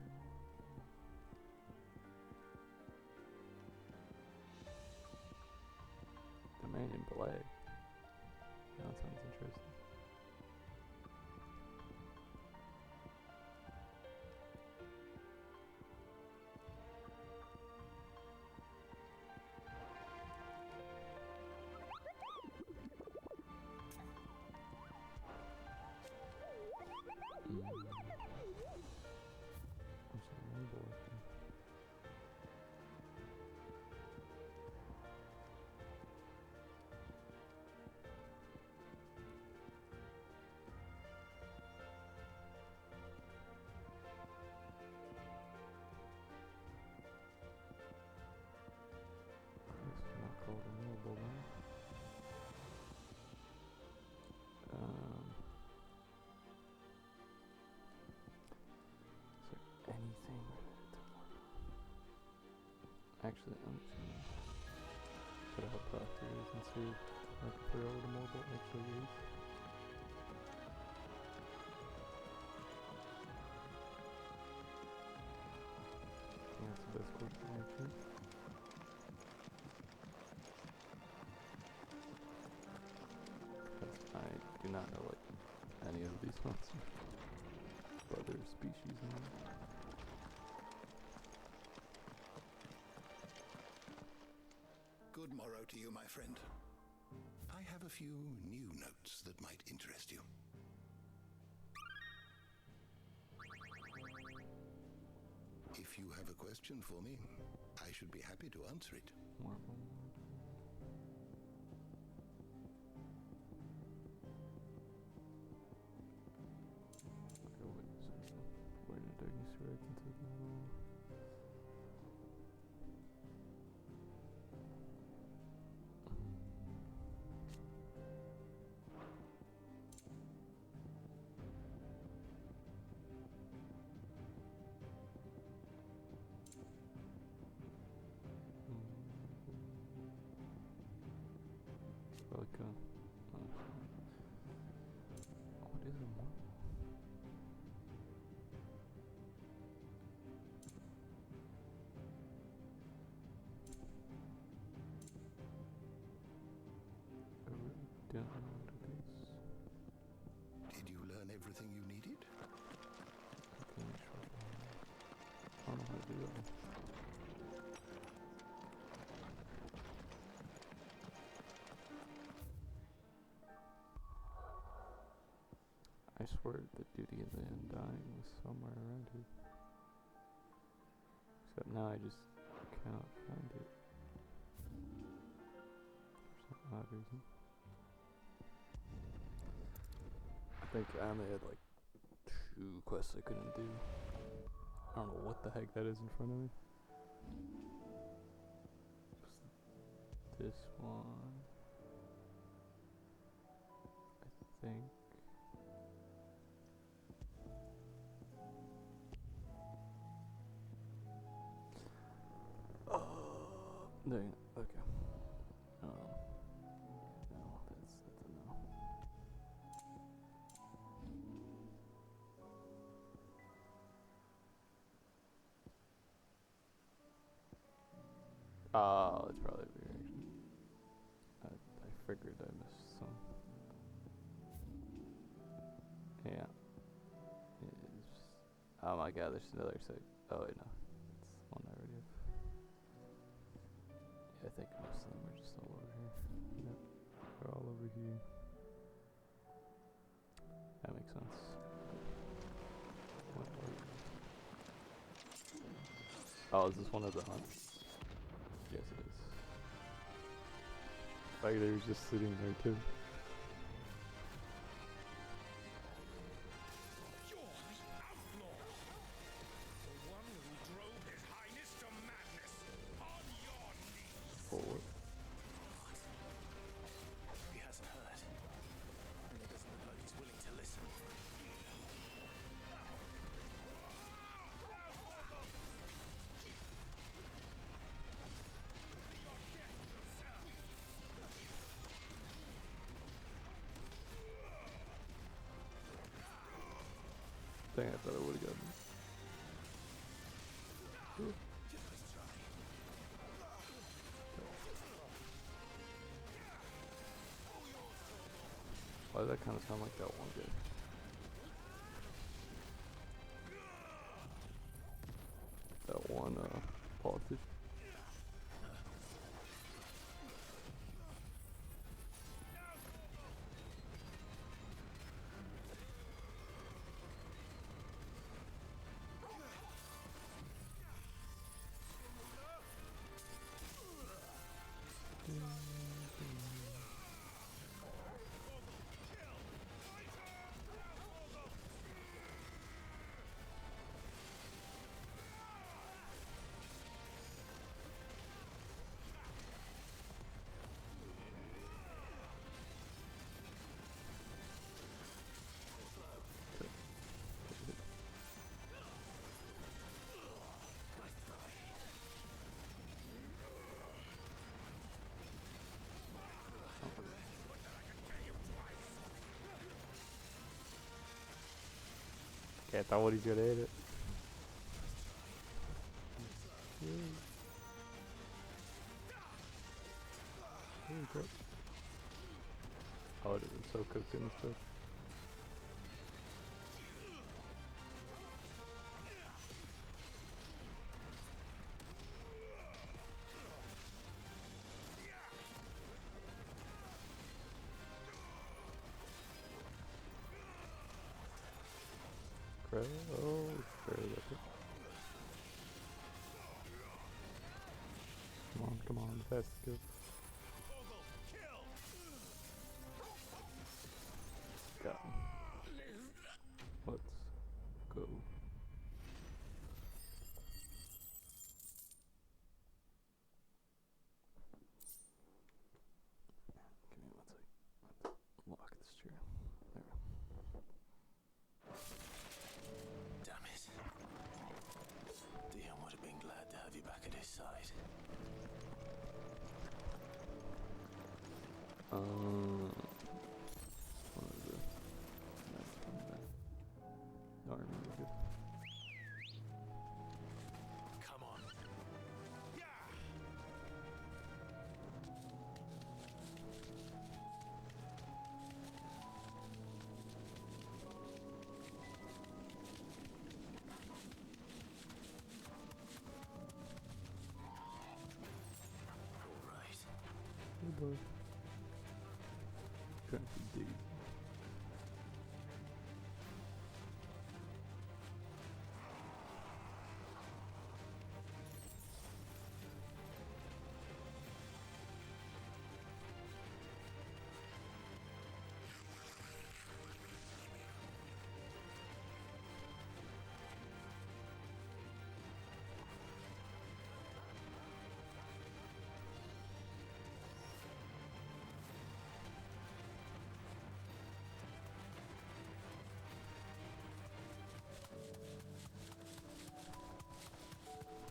The man in black. That sounds interesting. Actually, I'm just gonna put out properties and see if I can figure out what a mobile actually is. Yeah, that's the best question actually. Because I do not know like any of these monsters. But there's species in them. Good morrow to you, my friend. I have a few new notes that might interest you. If you have a question for me, I should be happy to answer it. We're gonna dig this right into the middle. Like what is a marble? I really don't know what it is. Did you learn everything you needed? Okay, sure. I don't know how to do that. I swear the duty of the undying was somewhere around here. Except now I just cannot find it. For some odd reason. I think I only had like 2 quests I couldn't do. I don't know what the heck that is in front of me. This one. I think. There, okay. No, that's a no. Oh, it's probably a reaction. I figured I missed some. Yeah. Oh my god, there's another sec. Oh wait, no. It's one I already have. I think most of them are just all over here. Yep, they're all over here. That makes sense. Oh, is this one of the hunts? Yes, it is. Like they were just sitting there too. Forward. He hasn't heard. And it doesn't look like he's Dang, I thought I would've gotten it. Why does that kind of sound like that one guy? That one, politician. Okay, I thought what he's gonna hit it. Okay. I would have been so cooked in this stuff. Oh, very epic. Come on, fast go. Got him. Let's go. Give me 1 second. Let's lock this chair. There. Damn it. Dion would have been glad to have you back at his side. What is it? No, I remember good. Come on. All right. Hey boy. Trying to dig.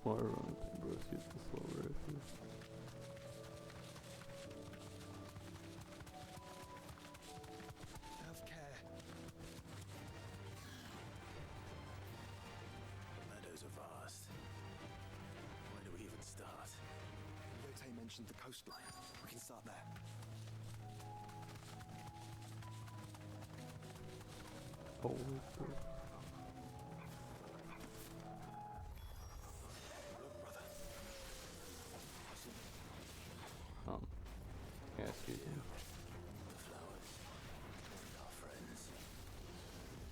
More run, bro, shoot the slow rifle. Have care. Meadows are vast. Where do we even start? Yote mentioned the coastline. We can start there. Holy bro. Yeah, excuse me. The flowers. Our friends.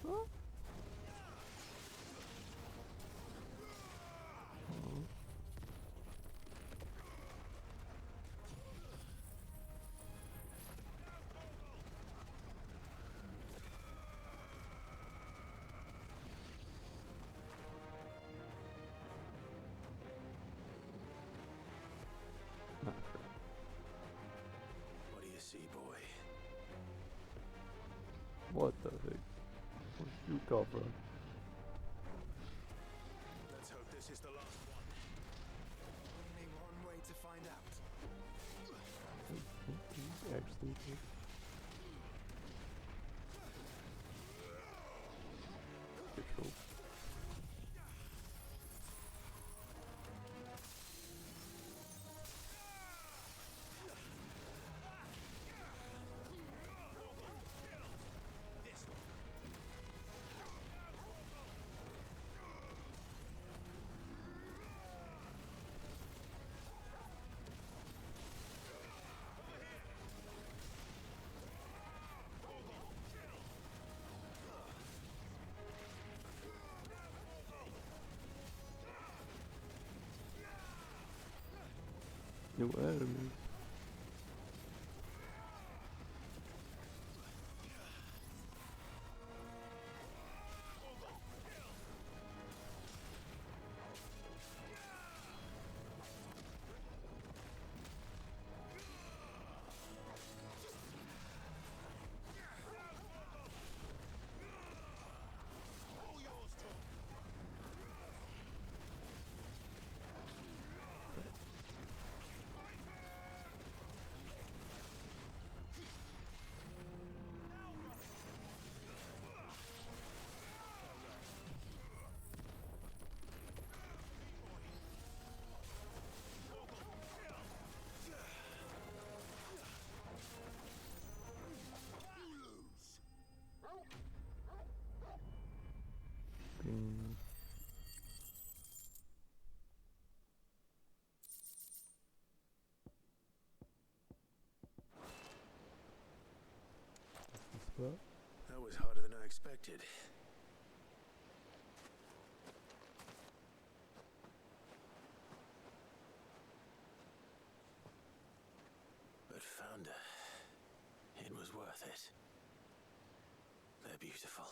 Huh? What do you see, boy? What the heck? Where'd you come from? Let's hope this is the last one. Only one way to find out. Actually, control. New enemies. Bing. That's the spot. That was harder than I expected. But found her. It was worth it. They're beautiful.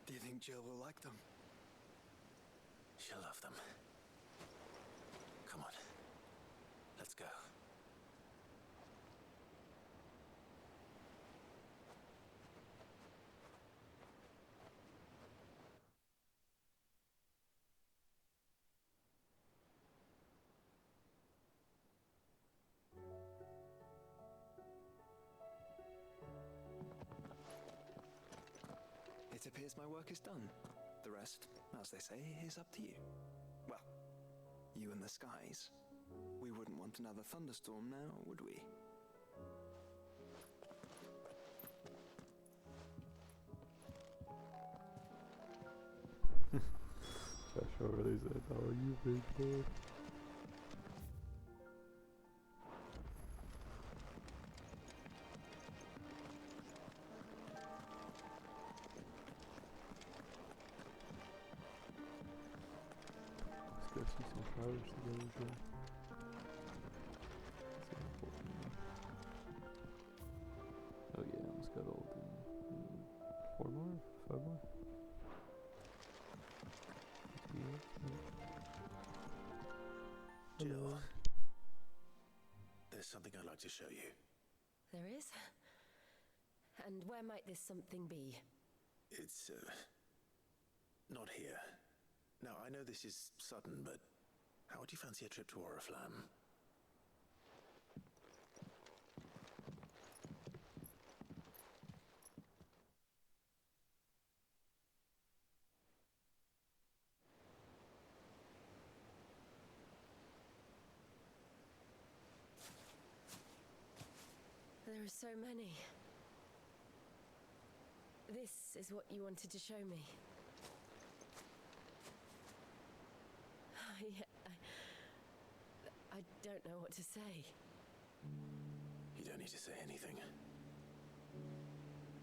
Do you think Jill will like them? She'll love them. Come on. Let's go. It appears my work is done. The rest, as they say, is up to you. Well, you and the skies. We wouldn't want another thunderstorm now, would we? Joshua really said, "How are you, big boy?" Let's go see some flowers together, Joe. Oh yeah, almost got all of them. 4 more? 5 more? Jill, there's something I'd like to show you. There is? And where might this something be? It's, not here. Now, I know this is sudden, but how would you fancy a trip to Oriflamme? There are so many. This is what you wanted to show me. I don't know what to say. You don't need to say anything.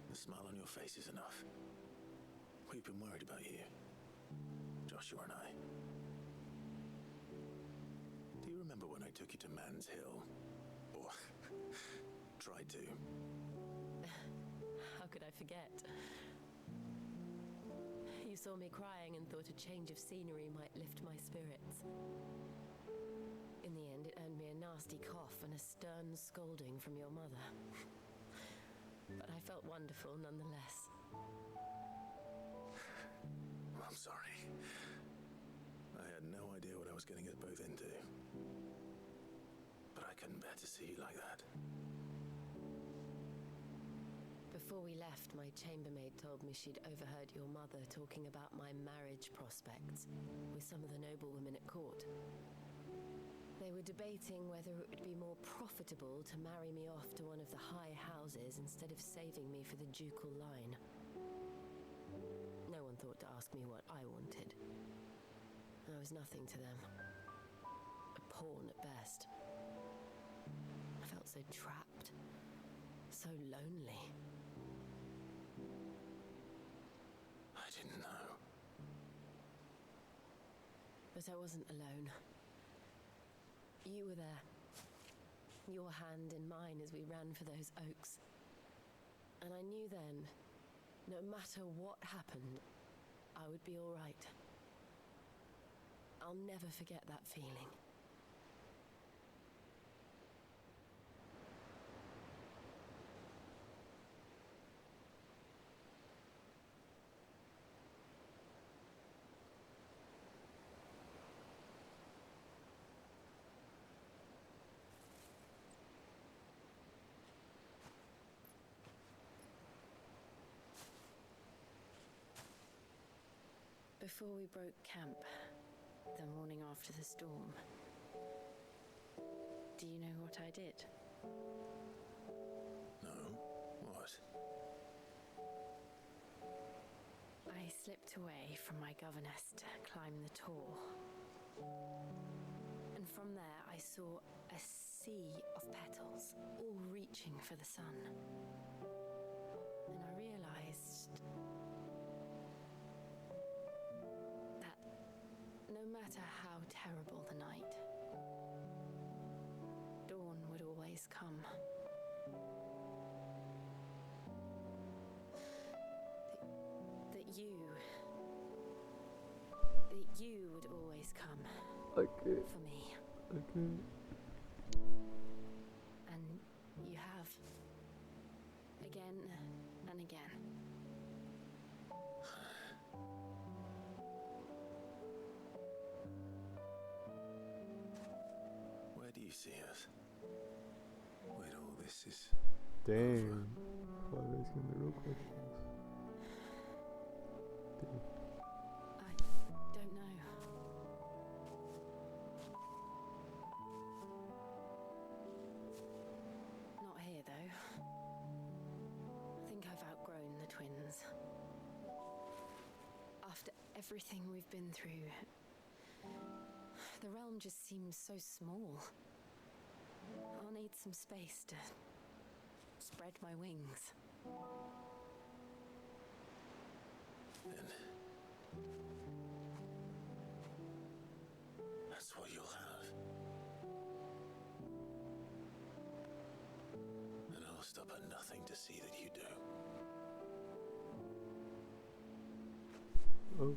The smile on your face is enough. We've been worried about you, Joshua and I. Do you remember when I took you to Man's Hill? Or tried to? How could I forget? You saw me crying and thought a change of scenery might lift my spirits. In the end, it earned me a nasty cough and a stern scolding from your mother. But I felt wonderful nonetheless. I'm sorry. I had no idea what I was getting us both into. But I couldn't bear to see you like that. Before we left, my chambermaid told me she'd overheard your mother talking about my marriage prospects with some of the noblewomen at court. They were debating whether it would be more profitable to marry me off to one of the high houses instead of saving me for the ducal line. No one thought to ask me what I wanted. I was nothing to them. A pawn at best. I felt so trapped, so lonely. I didn't know. But I wasn't alone. You were there. Your hand in mine as we ran for those oaks. And I knew then, no matter what happened, I would be all right. I'll never forget that feeling. Before we broke camp, the morning after the storm, do you know what I did? No? What? I slipped away from my governess to climb the tor. And from there I saw a sea of petals, all reaching for the sun. And I realized that no matter how terrible the night, dawn would always come. That you would always come. Okay. For me. Okay. And you have. Again and again. Where do you see us? When all this is... Dang. Five asking the real questions. Dang. I don't know. Not here, though. I think I've outgrown the twins. After everything we've been through, the realm just seems so small. I'll need some space to spread my wings. Then... that's what you'll have. And I'll stop at nothing to see that you do. Oh.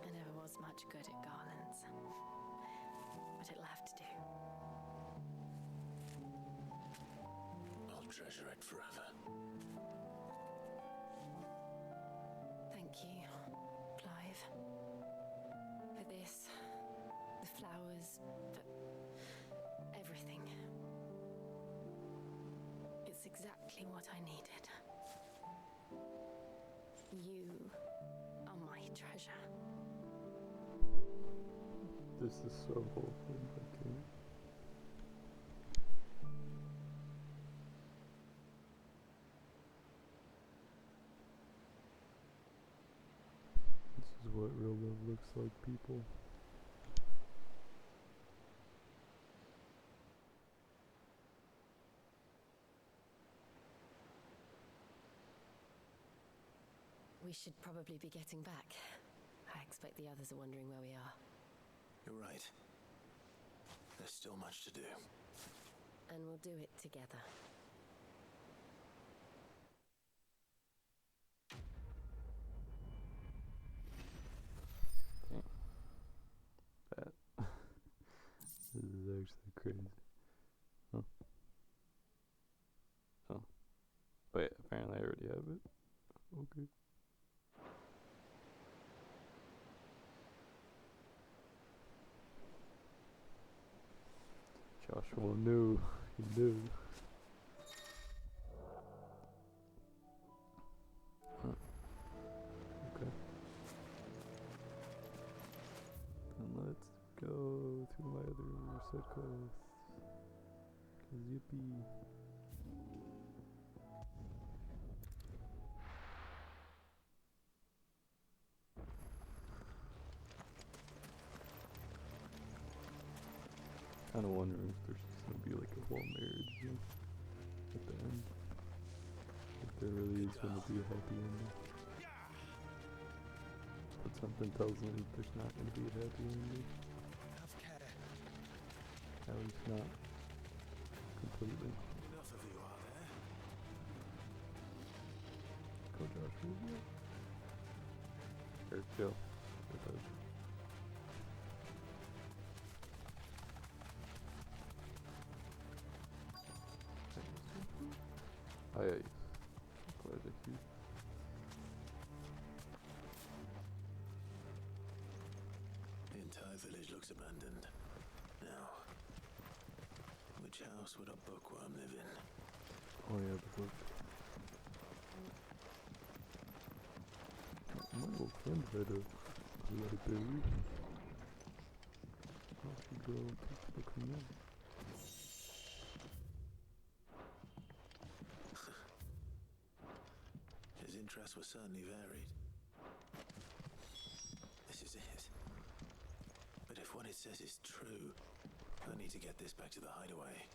I never was much good at garlands, but it'll have to do. I'll treasure it forever. Thank you, Clive. For this, the flowers, for everything. It's exactly what I needed. You are my treasure. This is so awful. I can't. This is what real love looks like, people. We should probably be getting back. I expect the others are wondering where we are. You're right. There's still much to do. And we'll do it together. That. This is actually crazy. Huh? Oh. Wait, apparently I already have it. Okay. Joshua knew. He knew. Huh. Okay. Then let's go to my other side quests. 'Cause yippee. Kind of wondering if there's just gonna be like a whole marriage at the end. there really is gonna be a happy ending. But something tells me there's not gonna be a happy ending. Have care. At least not completely. Enough of you are there. Go Josh, move it. Or kill. Oh yeah, glad that you. The entire village looks abandoned. Now, which house would a bookworm live in? Oh yeah, the book. My old friend had a library. I should go pick the book from there. His interests were certainly varied. This is it. But if what it says is true, I need to get this back to the hideaway.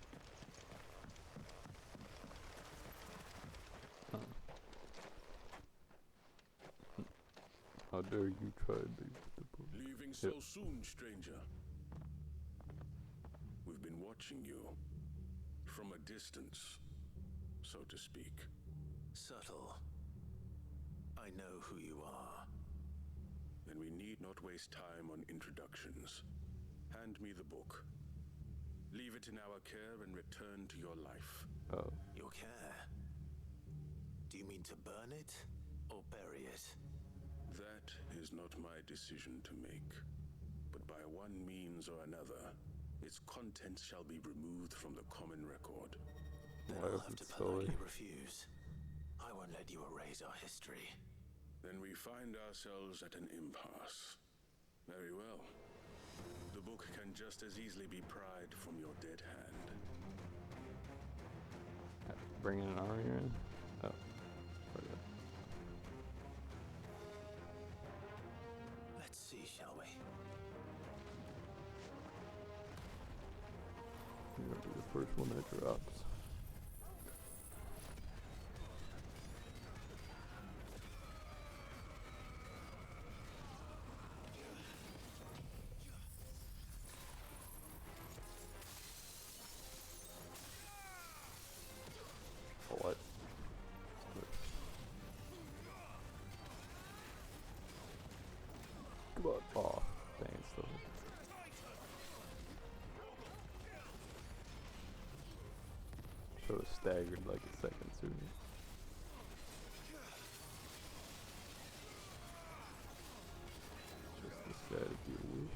How dare you try to leave the book? Leaving so soon, stranger. We've been watching you. From a distance, so to speak. Subtle. I know who you are. Then we need not waste time on introductions. Hand me the book. Leave it in our care and return to your life. Oh. Your care? Do you mean to burn it or bury it? That is not my decision to make. But by one means or another, its contents shall be removed from the common record. Then I'll have to politely refuse. I won't let you erase our history. Then we find ourselves at an impasse. Very well. The book can just as easily be pried from your dead hand. Bringing an army in? Oh. Okay. Let's see, shall we? You're gonna be the first one that drops. What? Come on. Oh, dang, it's still. Should have staggered like a second sooner. Just this guy to deal with.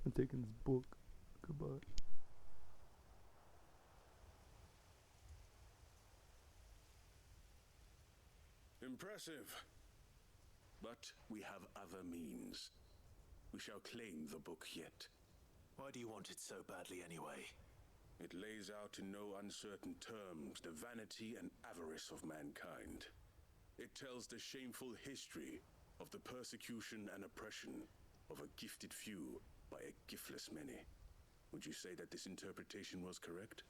I'm taking this book. Goodbye. Impressive. But we have other means. We shall claim the book yet. Why do you want it so badly anyway? It lays out in no uncertain terms the vanity and avarice of mankind. It tells the shameful history of the persecution and oppression of a gifted few by a giftless many. Would you say that this interpretation was correct?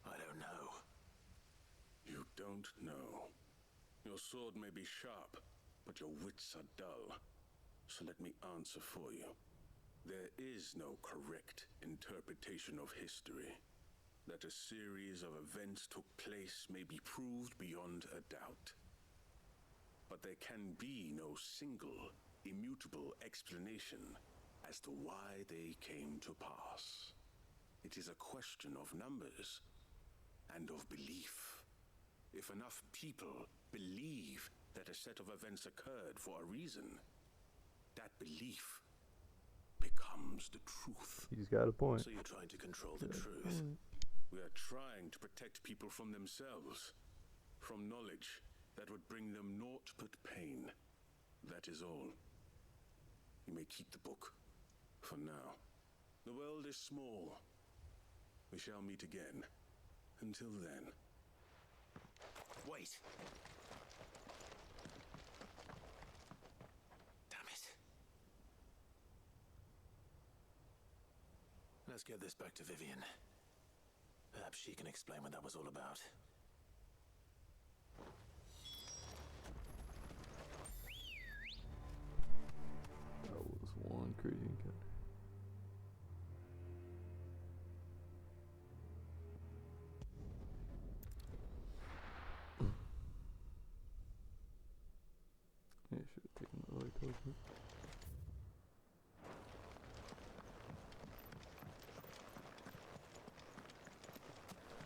I don't know. You don't know. Your sword may be sharp, but your wits are dull. So let me answer for you. There is no correct interpretation of history. That a series of events took place may be proved beyond a doubt. But there can be no single, immutable explanation as to why they came to pass. It is a question of numbers and of belief. If enough people believe that a set of events occurred for a reason, that belief becomes the truth. He's got a point. So you're trying to control the truth? We are trying to protect people from themselves, from knowledge that would bring them naught but pain. That is all. You may keep the book, for now. The world is small. We shall meet again. Until then. Wait. Damn it. Let's get this back to Vivian. Perhaps she can explain what that was all about. That was one crazy encounter. Yeah, I should have taken the light over.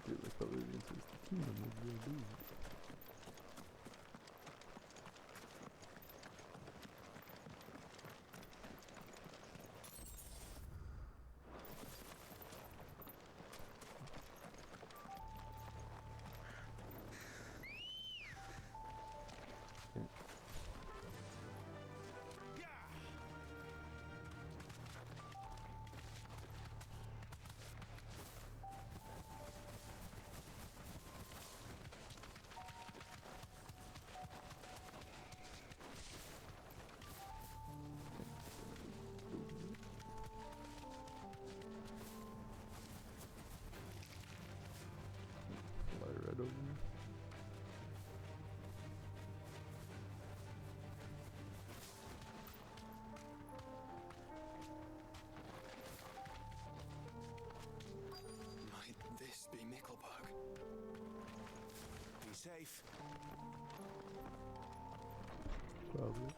Dude, like how Vivian says the kingdom of your dude. Fly right over me. Might this be Mickelberg? Be safe. Probably.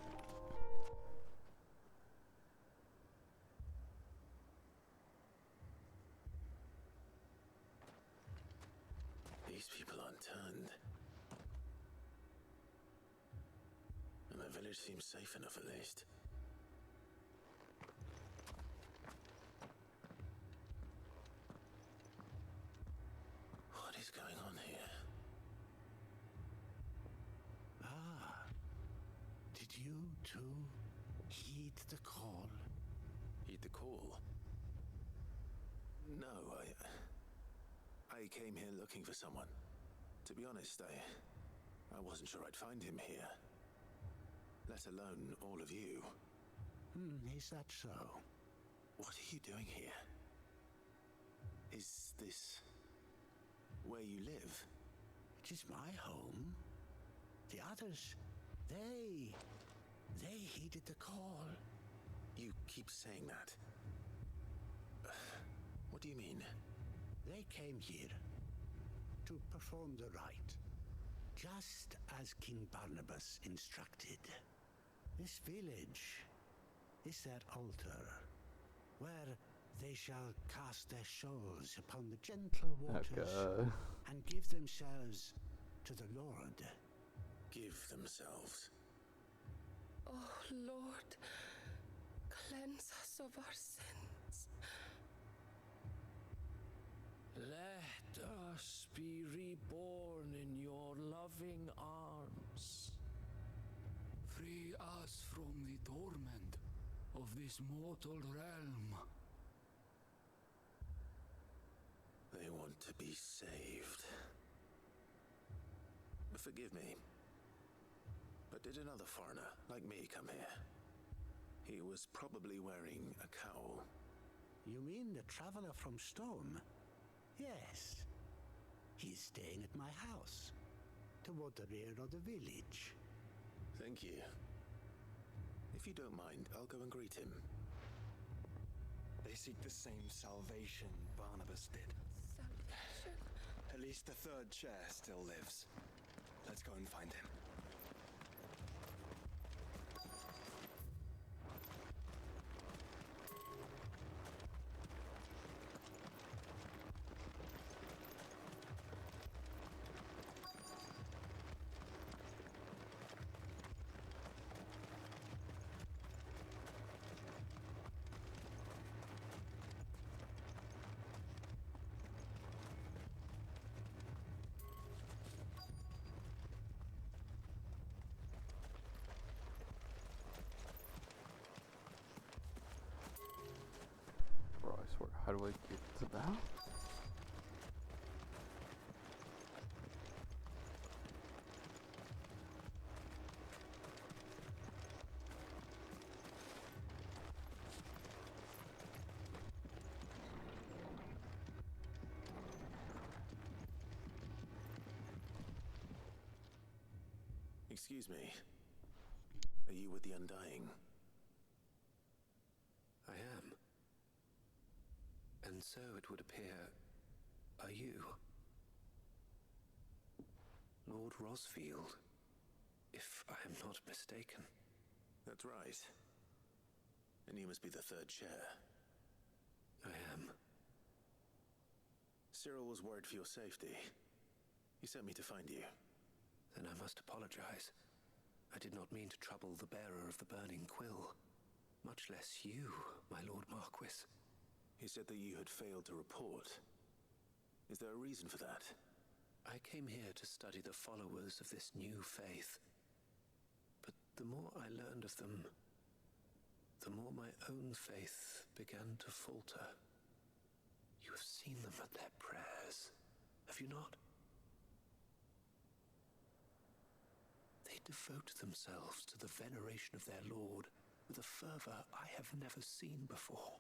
These people aren't turned. And the village seems safe enough at least. What is going on here? Ah, did you too heed the call? Heed the call? No, I came here looking for someone. To be honest, I wasn't sure I'd find him here. Let alone all of you. Is that so? What are you doing here? Is this where you live? It is my home. The others, they heeded the call. You keep saying that. What do you mean? They came here to perform the rite, just as King Barnabas instructed. This village is their altar, where they shall cast their souls upon the gentle waters and give themselves to the Lord. Give themselves? Oh, Lord, cleanse us of our sins. Let us be reborn in your loving arms. Free us from the torment of this mortal realm. They want to be saved. Forgive me, but did another foreigner like me come here? He was probably wearing a cowl. You mean the traveler from Storm? Yes. He's staying at my house, toward the rear of the village. Thank you. If you don't mind, I'll go and greet him. They seek the same salvation Barnabas did. Salvation? At least the third chair still lives. Let's go and find him. How do I get to that? Excuse me. Are you with the Undying? I am. And so it would appear, are you? Lord Rosfield, if I am not mistaken. That's right. And you must be the third chair. I am. Cyril was worried for your safety. He sent me to find you. Then I must apologize. I did not mean to trouble the bearer of the burning quill. Much less you, my Lord Marquis. He said that you had failed to report. Is there a reason for that? I came here to study the followers of this new faith. But the more I learned of them, the more my own faith began to falter. You have seen them at their prayers, have you not? They devote themselves to the veneration of their Lord with a fervor I have never seen before.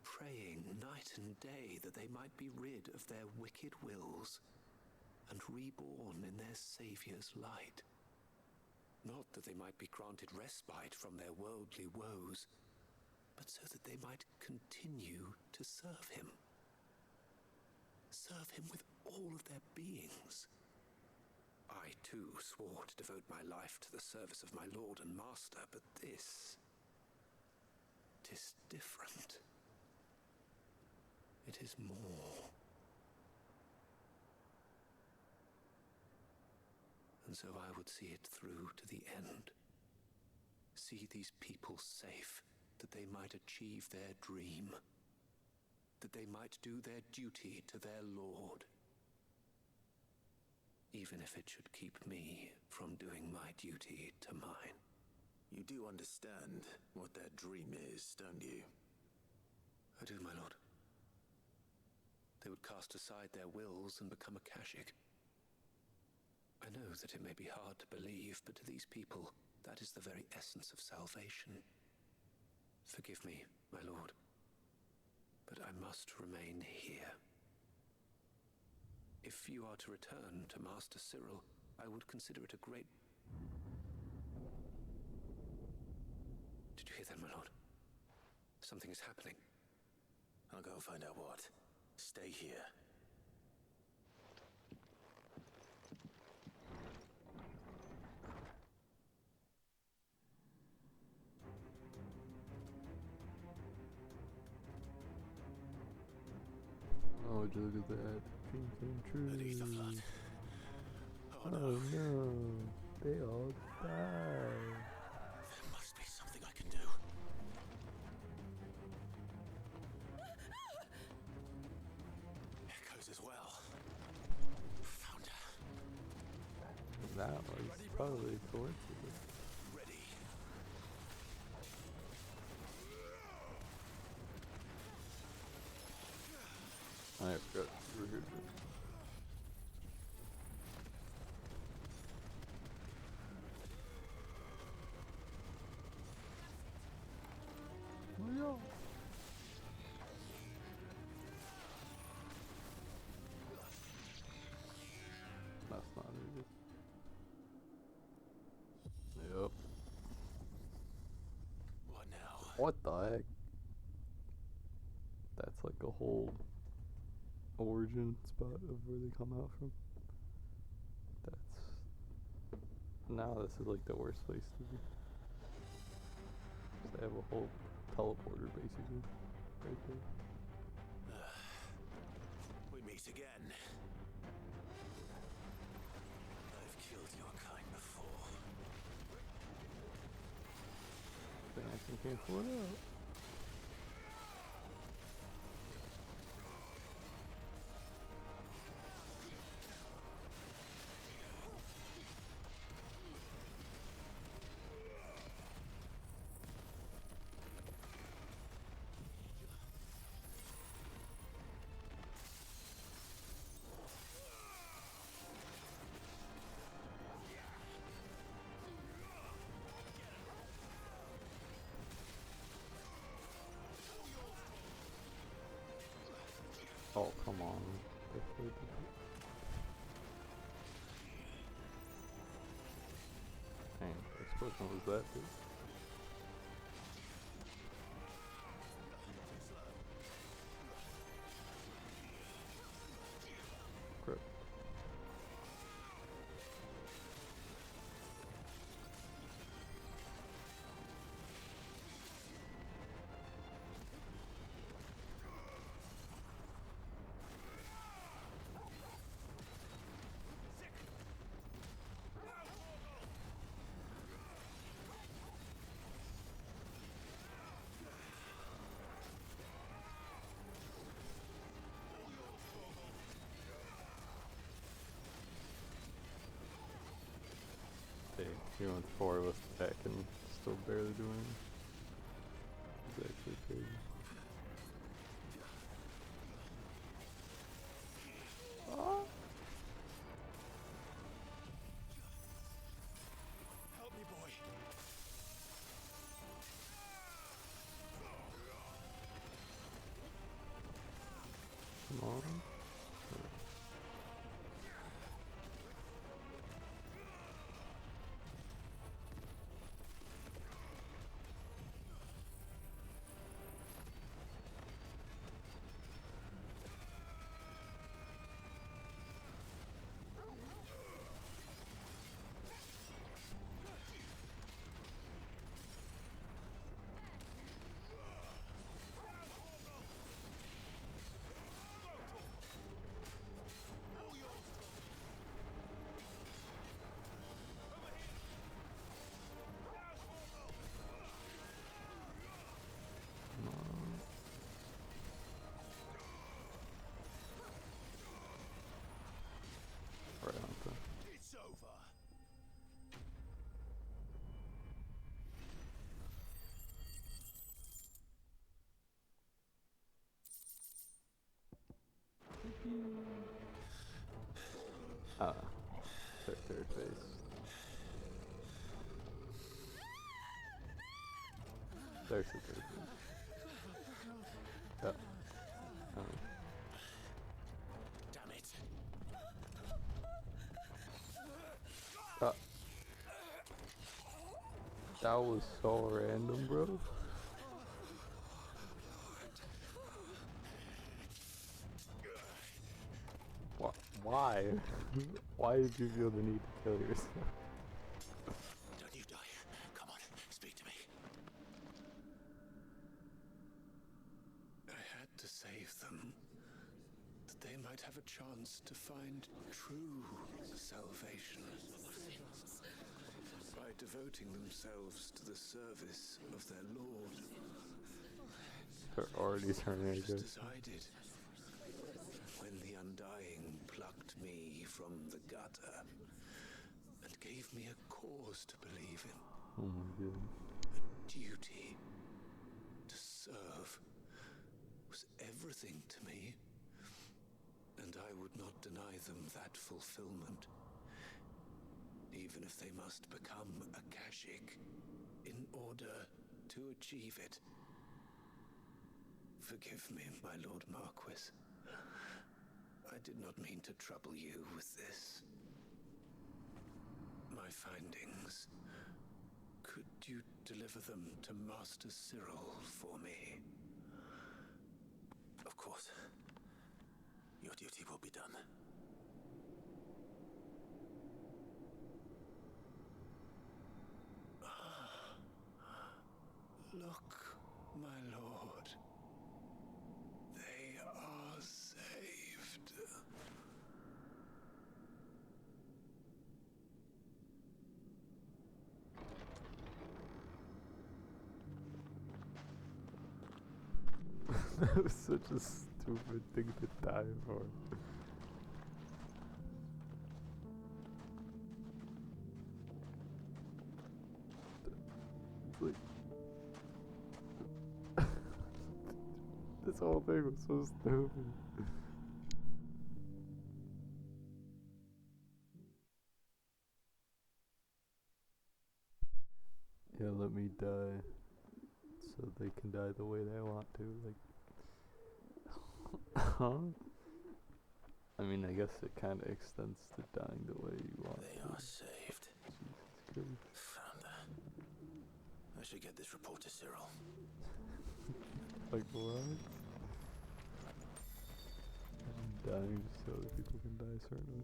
Praying night and day that they might be rid of their wicked wills and reborn in their Saviour's light. Not that they might be granted respite from their worldly woes, but so that they might continue to serve him. Serve him with all of their beings. I too swore to devote my life to the service of my Lord and Master, but this... 'tis different. It is more. And so I would see it through to the end. See these people safe, that they might achieve their dream. That they might do their duty to their Lord. Even if it should keep me from doing my duty to mine. You do understand what their dream is, don't you? I do, my lord. They would cast aside their wills and become a Kashik. I know that it may be hard to believe, but to these people, that is the very essence of salvation. Forgive me, my lord, but I must remain here. If you are to return to Master Cyril, I would consider it a great... Did you hear that, my lord? Something is happening. I'll go and find out what. Stay here. Oh, would you look at that? Dream came true. Beneath the flood. Oh no. They all died. There must be something I can do. Echoes as well. Found her. That was probably coincidence. Ready. I forgot you were here. No. That's not it. Yep. What now? What the heck? That's like a whole origin spot of where they come out from. That's... Now this is like the worst place to be. 'Cause they have a whole teleporter basically right there. We meet again. I've killed your kind before. Then I can cancel it out. with it. Dang, the explosion was that big. Crap. Even with 4 of us attacking, still barely doing it. It's actually crazy. Ah. Help me, boy. Come on. Right on time. It's over. Third base. There's the third base. Damn it. That was so random, bro. Why? Why did you feel the need to kill yourself? Don't you die. Come on, speak to me. I had to save them, that they might have a chance to find true salvation by devoting themselves to the service of their Lord. They're already turning Just against as I did when the Undying plucked me from the gutter and gave me a cause to believe in. Oh my god. A duty to serve was everything to me, and I would not deny them that fulfillment, even if they must become a Kashik in order to achieve it. Forgive me, my Lord Marquis. I did not mean to trouble you with this. My findings. Could you deliver them to Master Cyril for me? Of course. Your duty will be done. Look, my lord. They are saved. That was such a stupid thing to die for. It's like this whole thing was so stupid. Yeah, let me die so they can die the way they want to. Like, huh? I mean, I guess it kind of extends to dying the way you want. They are saved. Jesus Christ. Found her. I should get this report to Cyril. Like what? Dying just so other people can die, certainly.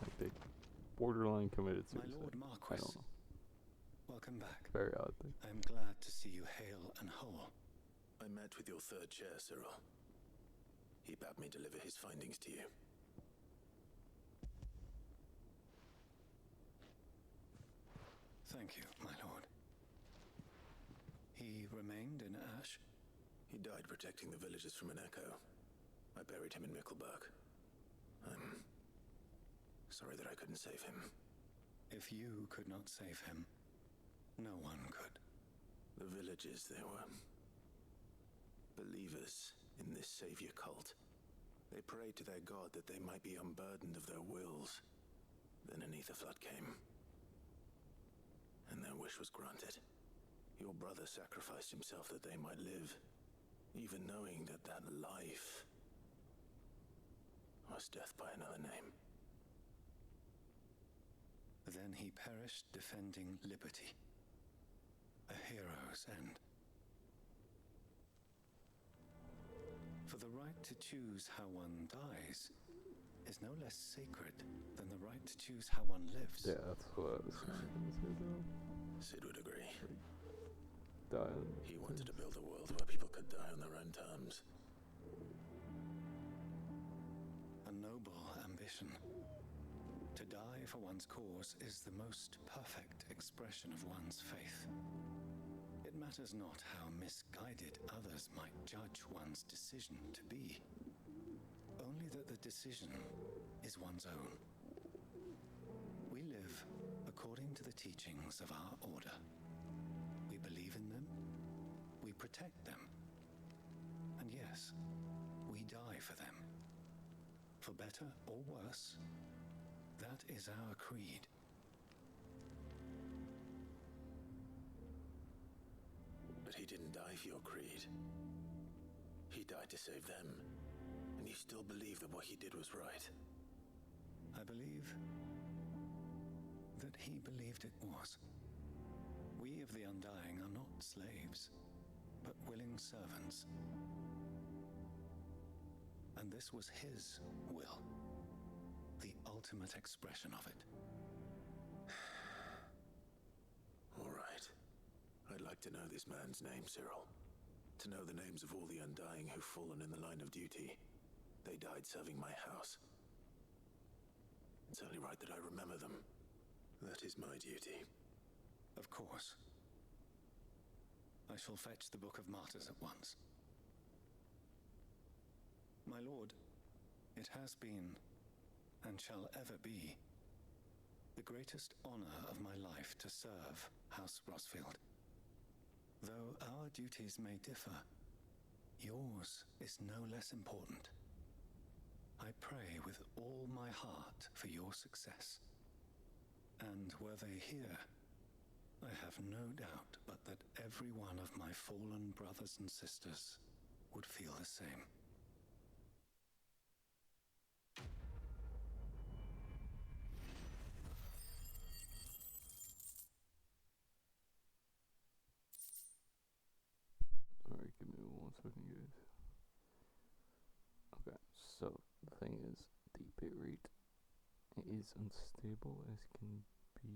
Like they borderline committed suicide. My Lord Marquis, I don't know. welcome back. Very odd thing. I am glad to see you hale and whole. I met with your third chair, Cyril. He bade me deliver his findings to you. Thank you, my lord. He remained in Ash? He died protecting the villagers from an echo. I buried him in Mickleburg. I'm sorry that I couldn't save him. If you could not save him, no one could. The villagers, they were believers in this savior cult. They prayed to their god that they might be unburdened of their wills. Then an ether flood came, and their wish was granted. Your brother sacrificed himself that they might live, even knowing that that life was death by another name. Then he perished defending liberty. A hero's end. For the right to choose how one dies is no less sacred than the right to choose how one lives. Yeah, that's what I was going to say though. Sid would agree. Die. He wanted to build a world where people could die on their own terms. A noble ambition. To die for one's cause is the most perfect expression of one's faith. It matters not how misguided others might judge one's decision to be. Only that the decision is one's own. We live according to the teachings of our order. We believe in them, we protect them, and yes, we die for them. For better or worse, that is our creed. But he didn't die for your creed. He died to save them. And you still believe that what he did was right? I believe that he believed it was. We of the Undying are not slaves, but willing servants. And this was his will, the ultimate expression of it. All right. I'd like to know this man's name, Cyril. To know the names of all the Undying who've fallen in the line of duty. They died serving my house. It's only right that I remember them. That is my duty. Of course. I shall fetch the Book of Martyrs at once. My lord, it has been, and shall ever be, the greatest honor of my life to serve House Rosfield. Though our duties may differ, yours is no less important. I pray with all my heart for your success. And were they here, I have no doubt but that every one of my fallen brothers and sisters would feel the same. Alright, give me 1 second, guys. Okay, so the thing is, the bitrate is unstable as can be,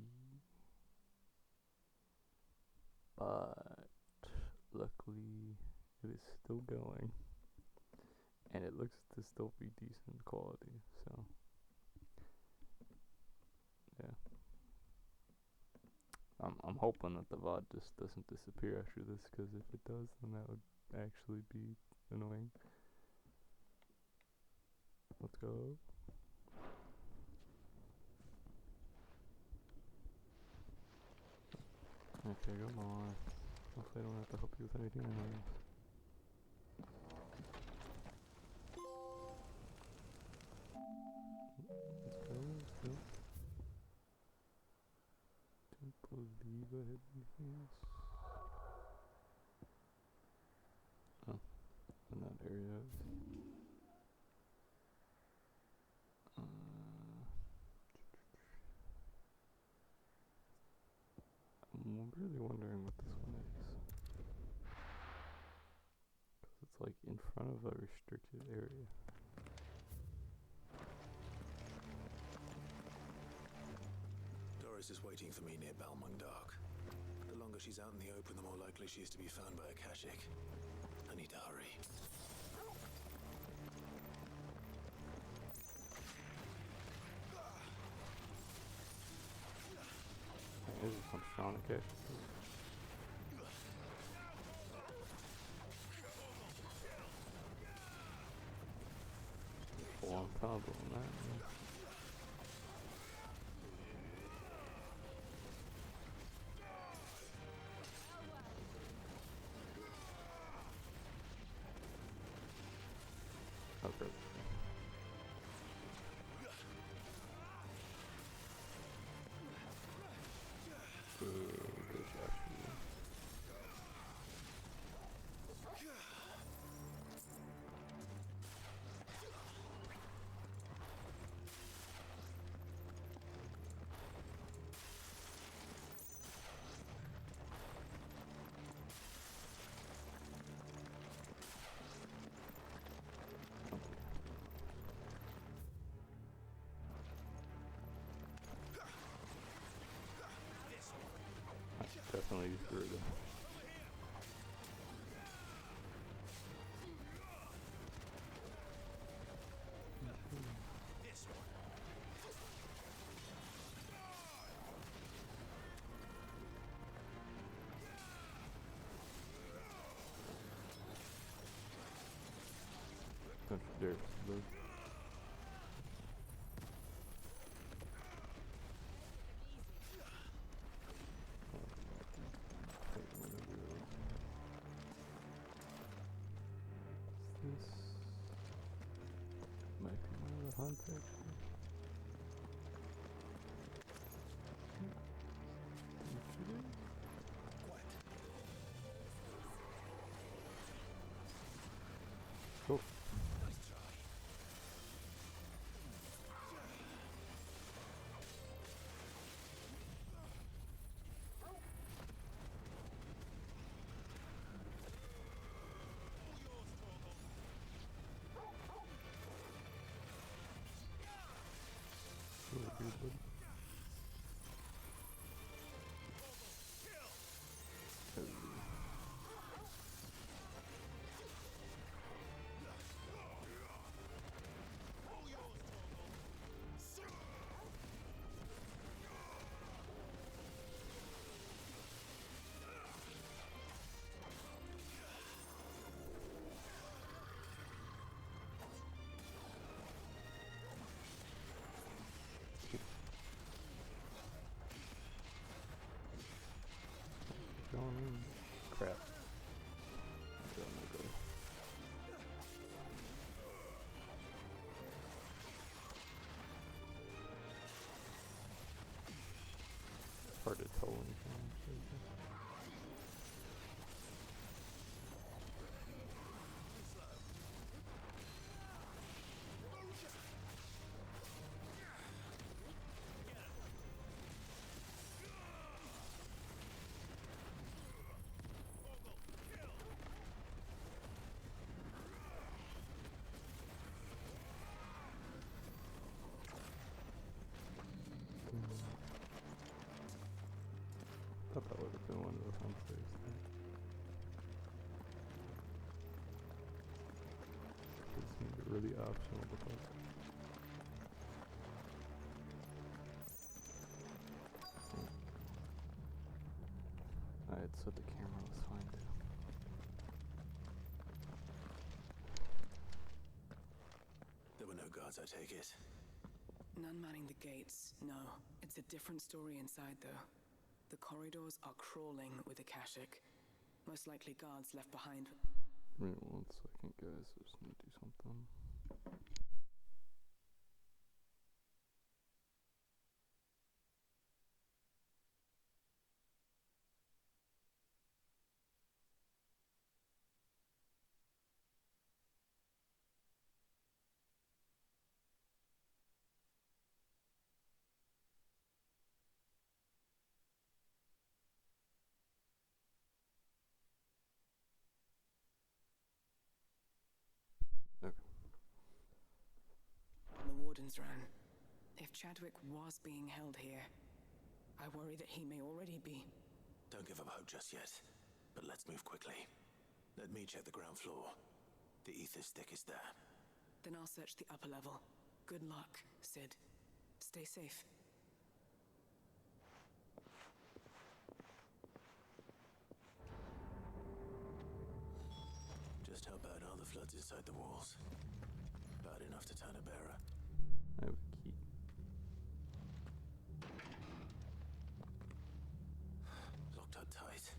but luckily it is still going, and it looks to still be decent quality, so yeah. I'm hoping that the VOD just doesn't disappear after this, because if it does, then that would actually be annoying. Let's go. Okay, come on. Hopefully I don't have to help you with anything annoying. Let's go, let's go. Don't believe I had anything else. areas. I'm really wondering what this one is. Because it's like in front of a restricted area. Doris is waiting for me near Balmung Dark. The longer she's out in the open, the more likely she is to be found by a Kashik. I need to hurry. This is some strong kick. Full on combo on that, man. Okay. Good shot. Definitely through them. There's Luke. This might be one of the hunts actually. Cool. Really good, buddy. Crap. Hard to tell anything. Thought that would have been one of the fun things. This seems really optional to play. Alright, so the camera was fine too. There were no guards, I take it. None manning the gates, no. It's a different story inside, though. The corridors are crawling with Akashic. Most likely guards left behind. Wait 1 second, guys. I just need to do something. legends ran. If Chadwick was being held here, I worry that he may already be. Don't give up hope just yet, but let's move quickly. Let me check the ground floor. The ether stick is there. Then I'll search the upper level. Good luck, Sid. Stay safe. Just how bad are the floods inside the walls? Bad enough to turn a bearer. I have a key. Locked up tight.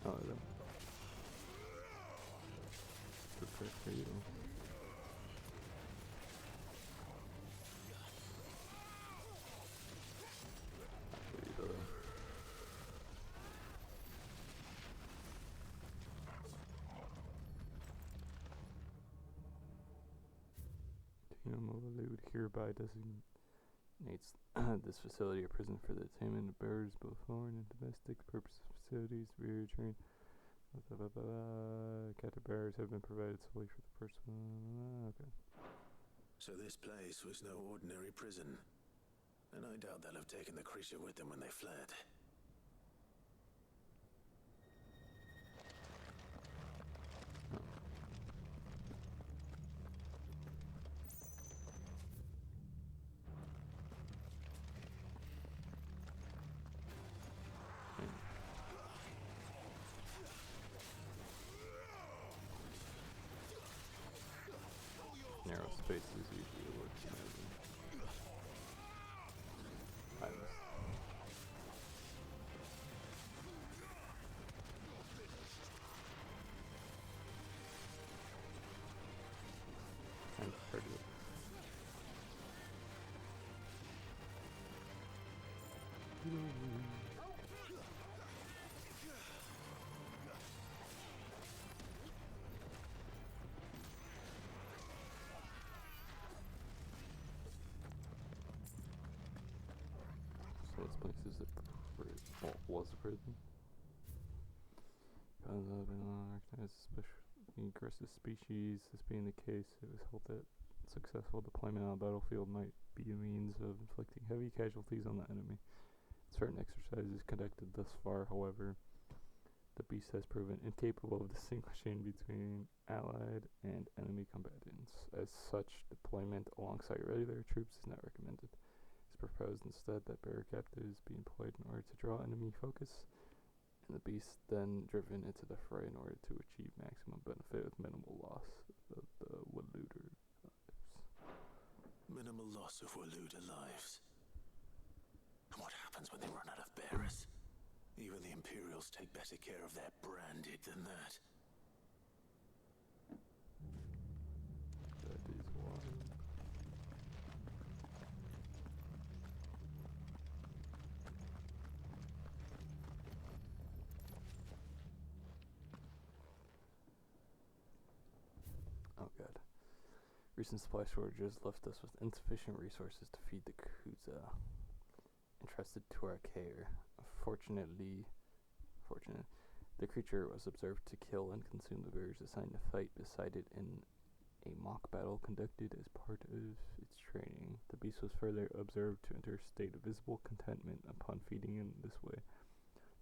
Oh, no. Prepare for you. Elude hereby designates this facility a prison for the attainment of bearers, both foreign and domestic. Purpose of facilities, return. Captive bearers have been provided solely for the person. Okay. So this place was no ordinary prison. And I doubt they'll have taken the creature with them when they fled. Narrow spaces usually look amazing. I'm prepared to. So this place is was a prison. Because of an recognized especially aggressive species. This being the case, it was held that successful deployment on the battlefield might be a means of inflicting heavy casualties on the enemy. Certain exercises conducted thus far, however, the beast has proven incapable of distinguishing between allied and enemy combatants. As such, deployment alongside regular troops is not recommended. It's proposed instead that bearer captives be employed in order to draw enemy focus, and the beast then driven into the fray in order to achieve maximum benefit with minimal loss of the Waluder lives. Minimal loss of Waluder lives. And what happens when they run out of bearers? Even the Imperials take better care of their branded than that. That is wild. Oh god. Recent supply shortages left us with insufficient resources to feed the Kuza entrusted to our care. The creature was observed to kill and consume the bearers assigned to fight beside it in a mock battle conducted as part of its training. The beast was further observed to enter a state of visible contentment upon feeding in this way,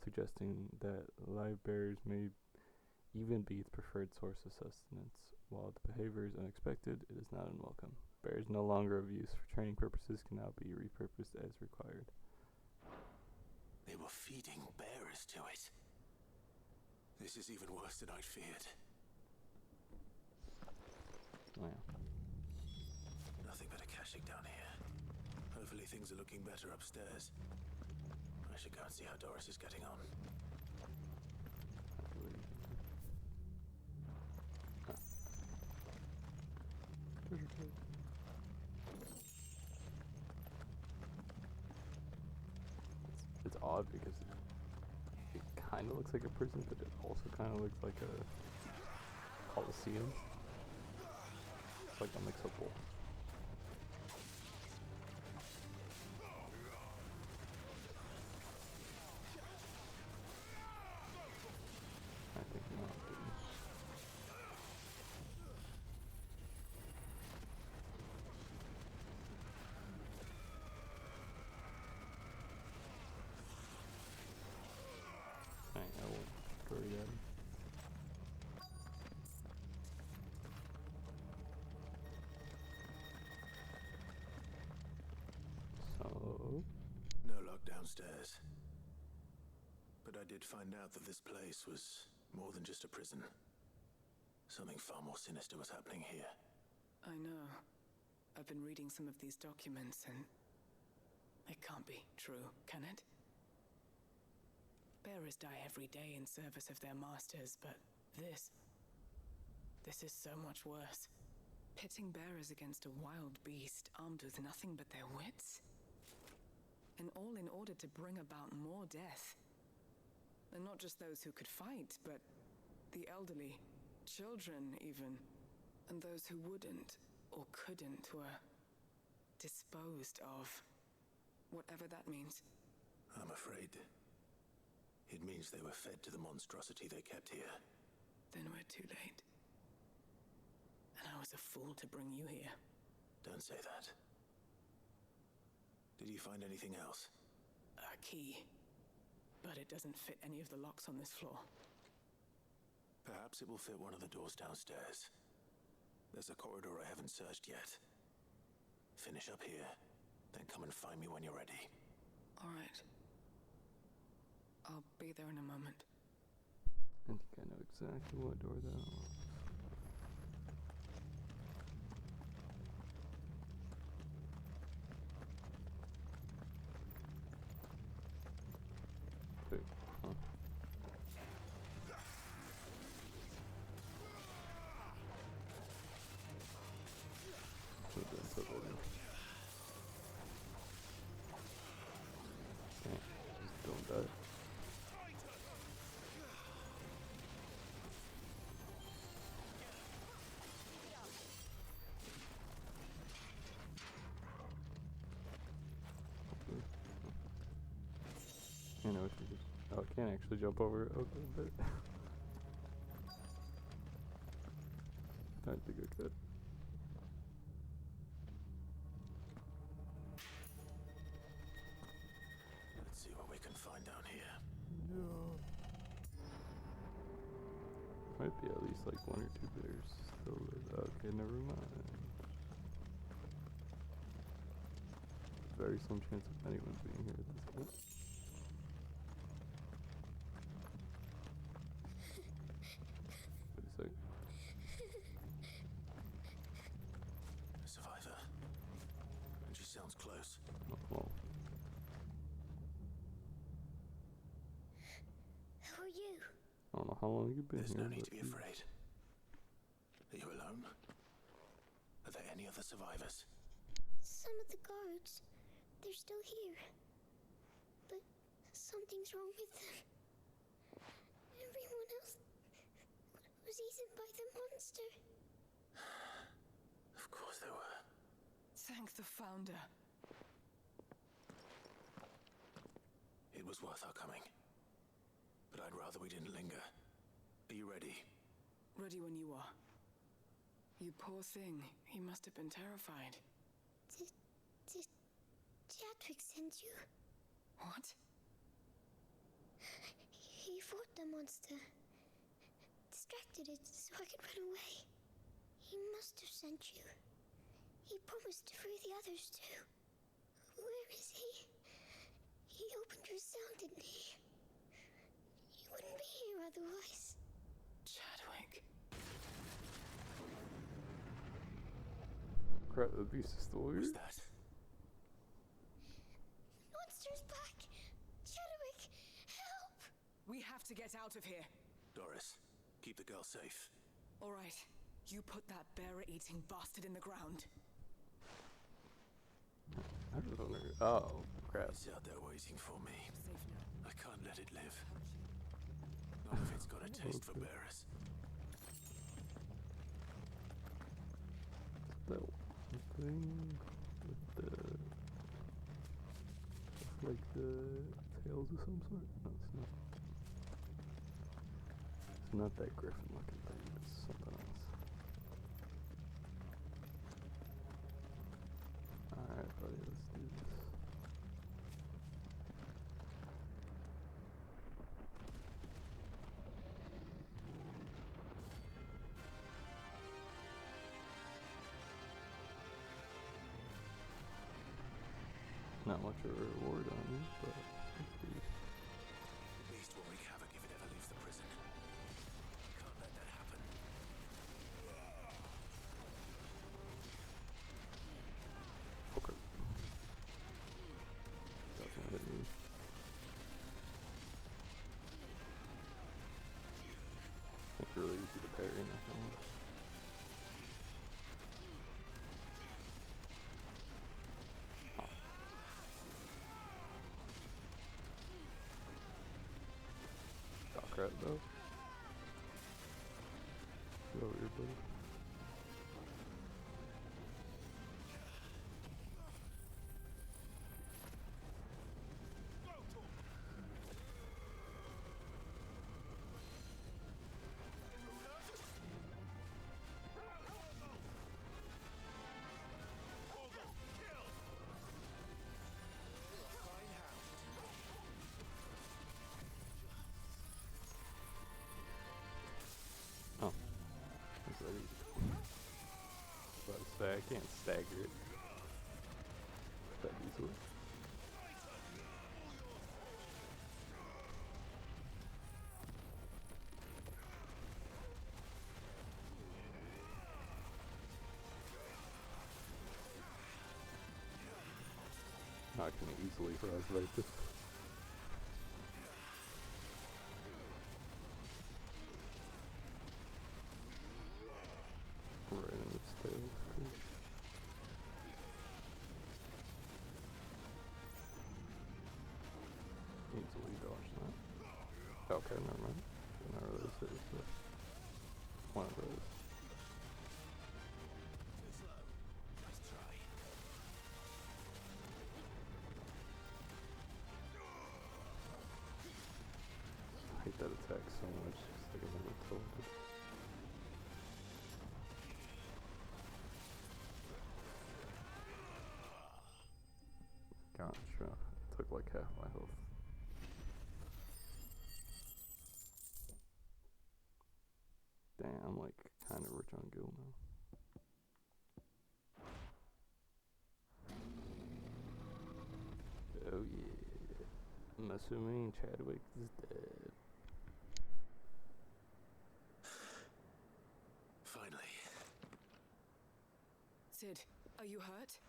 suggesting that live bearers may even be its preferred source of sustenance. While the behavior is unexpected, it is not unwelcome. Bears no longer of use for training purposes can now be repurposed as required. They were feeding bearers to it. This is even worse than I'd feared. Oh, yeah. Nothing but a Kashyyyk down here. Hopefully things are looking better upstairs. I should go and see how Doris is getting on. It's odd because it kind of looks like a prison, but it also kind of looks like a coliseum. It's like a mix of both. downstairs. But I did find out that this place was more than just a prison. Something far more sinister was happening here. I know. I've been reading some of these documents, and it can't be true, can it? Bearers die every day in service of their masters, but this is so much worse. Pitting bearers against a wild beast armed with nothing but their wits? And all in order to bring about more death. And not just those who could fight, but the elderly, children even, and those who wouldn't or couldn't were disposed of. Whatever that means. I'm afraid it means they were fed to the monstrosity they kept here. Then we're too late. And I was a fool to bring you here. Don't say that. Did you find anything else? A key. But it doesn't fit any of the locks on this floor. Perhaps it will fit one of the doors downstairs. There's a corridor I haven't searched yet. Finish up here, then come and find me when you're ready. All right. I'll be there in a moment. I think I know exactly what door that was. Wait, huh? Just don't die. I know what you did. Oh, I can't actually jump over it. Okay, but I think I could. Let's see what we can find down here. No. Might be at least like one or two bears still live. Okay, never mind. Very slim chance of anyone being here at this point. Wait a sec. A survivor. And she sounds close. Oh, well. Who are you? I don't know how long you've been There's here. no need to be afraid. Are you alone? Are there any other survivors? Some of the guards. They're still here. But something's wrong with them. Everyone else was eaten by the monster. Of course they were. Thank the Founder. It was worth our coming. But I'd rather we didn't linger. Are you ready? Ready when you are. You poor thing. He must have been terrified. Did Chadwick send you? What? He fought the monster. Distracted it so I could run away. He must have sent you. He promised to free the others too. Where is he? He opened your cell, didn't he? You wouldn't be here otherwise. Chadwick. Crap, the beast is still here. Who's that? Monster's back! Chadwick, help! We have to get out of here. Doris, keep the girl safe. All right. You put that bear-eating bastard in the ground. I don't know. Oh, crap. It's out there waiting for me. Safe now. I can't let it live. Not if it's got a taste for bearers. That thing with the... It's like the tails of some sort? No, it's not. It's not that griffin looking thing, it's something else. Alright, buddy, let's do this. No. much of a reward on me, but let's see. The beast will wreak havoc if it ever leaves the prison. Can't let that happen. Okay. That's not hit me. It's really easy to parry in that one. Crap though. Go over here, buddy. Oh. That's what I was about to say, I can't stagger it that easily. I can easily frostbite this. Right in its tail. Easily dodge that. Okay, never mind. Not really serious, but one of those. I hate that attack so much, it's like I'm never told it. Gotcha. It took like half my health. Damn, I'm like kind of rich on gil now. Oh yeah. I'm assuming Chadwick is dead. Finally. Sid, are you hurt?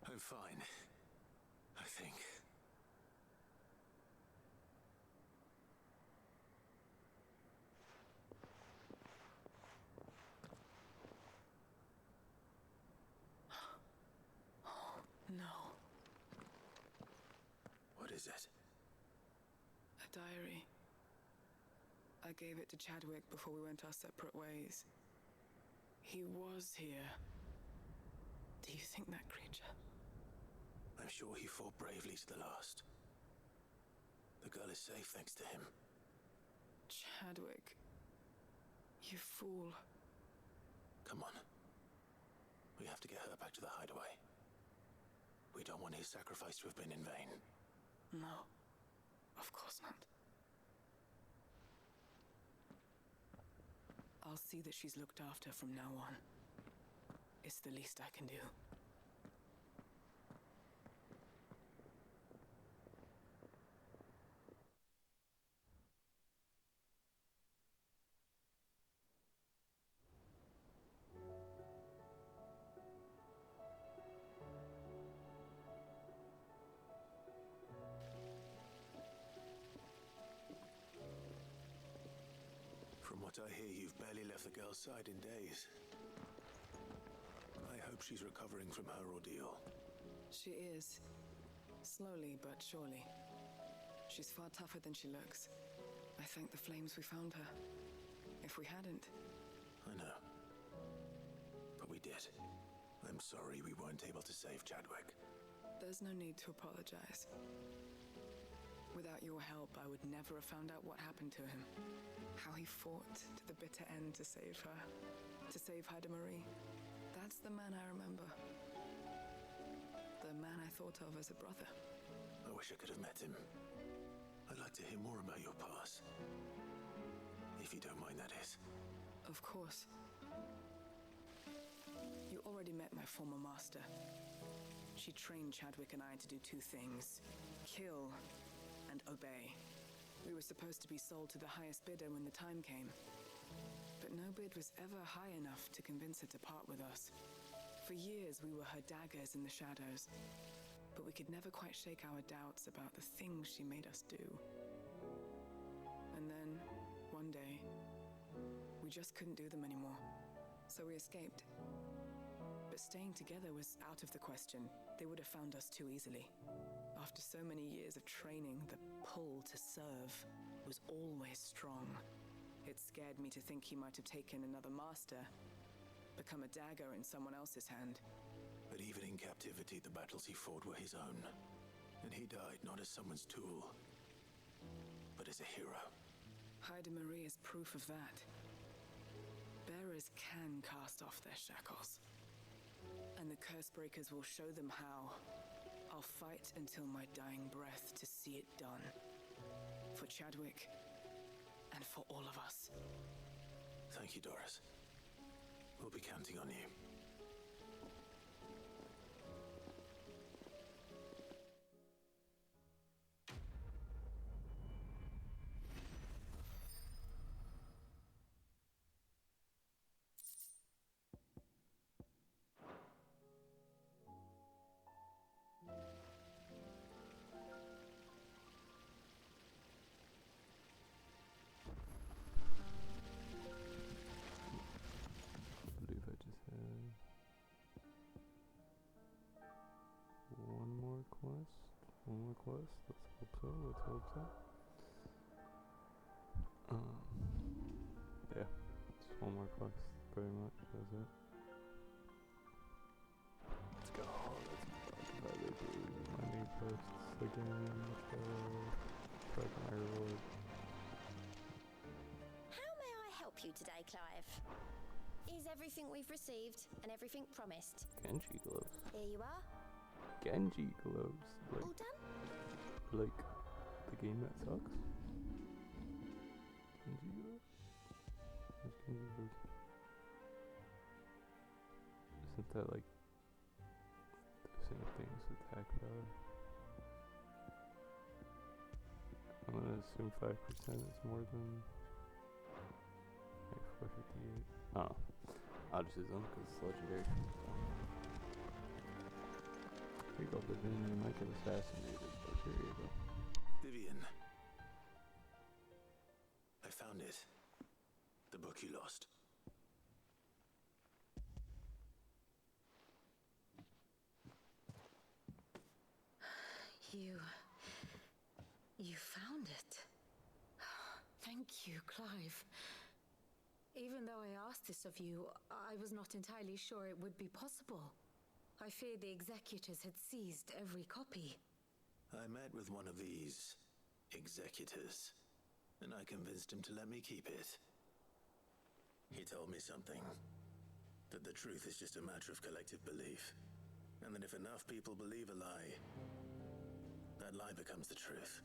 I'm fine. I think. No. What is it? A diary. I gave it to Chadwick before we went our separate ways. He was here. Do you think that creature? I'm sure he fought bravely to the last. The girl is safe thanks to him. Chadwick. You fool. Come on. We have to get her back to the hideaway. We don't want his sacrifice to have been in vain. No. Of course not. I'll see that she's looked after from now on. It's the least I can do. From what I hear, you've barely left the girl's side in days. I hope she's recovering from her ordeal. She is. Slowly but surely. She's far tougher than she looks. I thank the flames we found her. If we hadn't... I know. But we did. I'm sorry we weren't able to save Chadwick. There's no need to apologize. Without your help, I would never have found out what happened to him. How he fought to the bitter end to save her. To save Haida Marie. That's the man I remember. The man I thought of as a brother. I wish I could have met him. I'd like to hear more about your past. If you don't mind, that is. Of course. You already met my former master. She trained Chadwick and I to do two things: kill and obey. We were supposed to be sold to the highest bidder when the time came. But no bid was ever high enough to convince her to part with us. For years, we were her daggers in the shadows. But we could never quite shake our doubts about the things she made us do. And then, one day, we just couldn't do them anymore. So we escaped. But staying together was out of the question. They would have found us too easily. After so many years of training, the pull to serve was always strong. It scared me to think he might have taken another master, become a dagger in someone else's hand. But even in captivity, the battles he fought were his own. And he died not as someone's tool, but as a hero. Haida Marie is proof of that. Bearers can cast off their shackles. And the Cursebreakers will show them how. I'll fight until my dying breath to see it done. For Chadwick, and for all of us. Thank you, Doris. We'll be counting on you. I believe I just had one more quest. Let's hope so. Yeah, just one more quest, pretty much. That's it. Let's go. Let's do my new quests again. Let's go. Try my reward. How may I help you today, Clive? Is everything we've received and everything promised? Genji gloves. Here you are. Genji gloves. All done? Like the game that sucks. Genji gloves. Where's Genji gloves? Isn't that like the same thing as attack power? I'm gonna assume 5% is more than like 458. Oh, I'll just use them because it's legendary. Here you go, Vivian. You might get assassinated, but here you go. Vivian. I found it. The book you lost. You found it. Thank you, Clive. Even though I asked this of you, I was not entirely sure it would be possible. I feared the executors had seized every copy. I met with one of these executors, and I convinced him to let me keep it. He told me something. That the truth is just a matter of collective belief. And that if enough people believe a lie, that lie becomes the truth.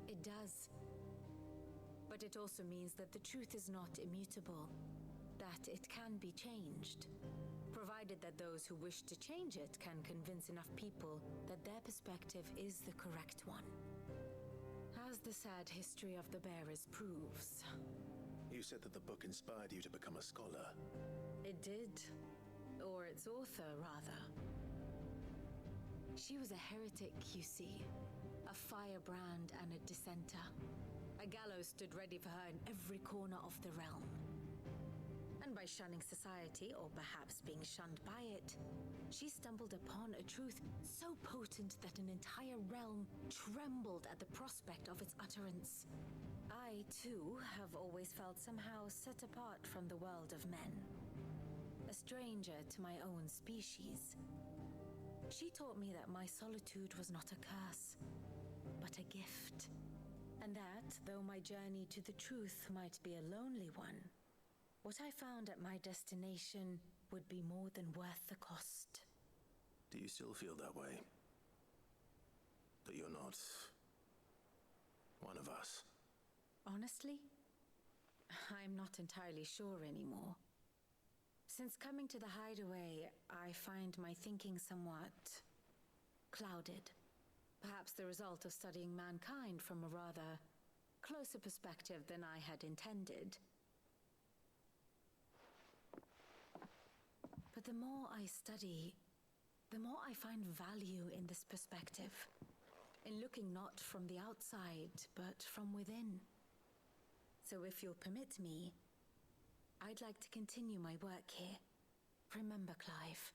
It does. But it also means that the truth is not immutable. That it can be changed. Provided that those who wish to change it can convince enough people that their perspective is the correct one. As the sad history of the Bearers proves. You said that the book inspired you to become a scholar. It did. Or its author, rather. She was a heretic, you see. A firebrand and a dissenter. A gallows stood ready for her in every corner of the realm. And by shunning society, or perhaps being shunned by it, she stumbled upon a truth so potent that an entire realm trembled at the prospect of its utterance. I, too, have always felt somehow set apart from the world of men. A stranger to my own species. She taught me that my solitude was not a curse, but a gift. And that, though my journey to the truth might be a lonely one, what I found at my destination would be more than worth the cost. Do you still feel that way? That you're not one of us? Honestly, I'm not entirely sure anymore. Since coming to the hideaway, I find my thinking somewhat clouded. Perhaps the result of studying mankind from a rather closer perspective than I had intended. But the more I study, the more I find value in this perspective, in looking not from the outside, but from within. So if you'll permit me, I'd like to continue my work here. Remember, Clive,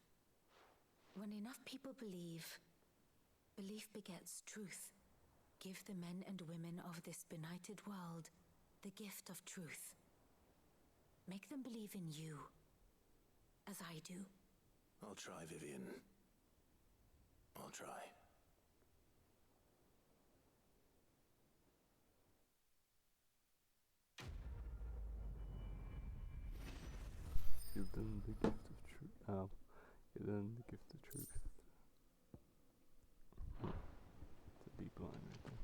when enough people believe, belief begets truth. Give the men and women of this benighted world the gift of truth. Make them believe in you, as I do. I'll try, Vivian. I'll try. Give them the gift of truth. Oh, give them the gift of truth. It's a deep line right there.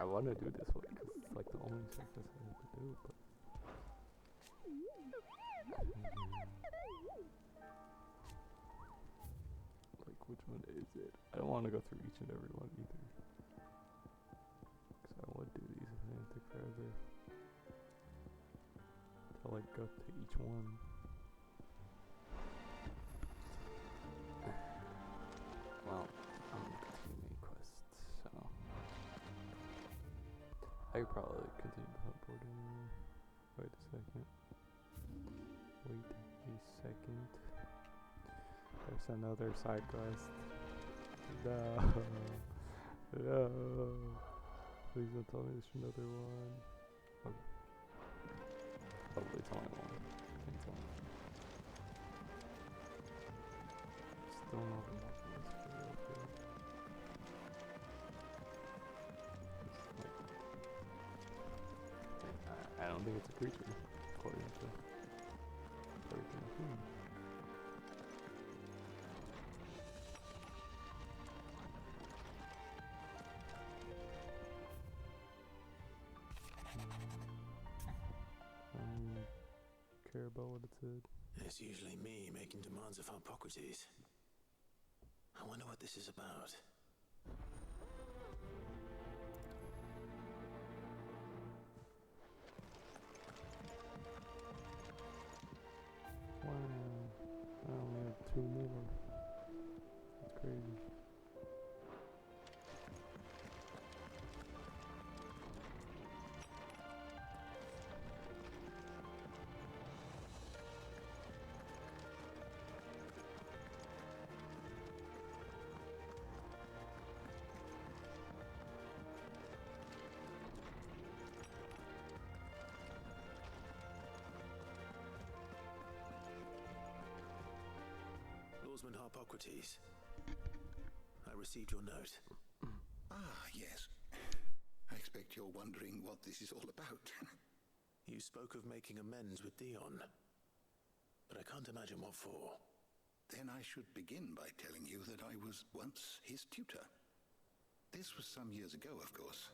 I want to do this one because it's like the only surface I have to do, but like, which one is it? I don't want to go through each and every one either, because I would do these if they didn't take forever. To like go to each one. Well, I'm gonna continue main quests, so I could probably continue the hunt board anyway. Wait a second. There's another side quest. No. No. Please don't tell me there's another one. Okay. Hopefully it's only one. Can't tell me. Still not enough for this video, but I don't think it's a creature, according to everything I've seen. Care about what it said. It's usually me making demands of Hippocrates. I wonder what this is about. Wow, I only have 2 more. That's crazy. Lawsman Hippocrates. I received your note. Ah, yes. I expect you're wondering what this is all about. You spoke of making amends with Dion, but I can't imagine what for. Then I should begin by telling you that I was once his tutor. This was some years ago, of course,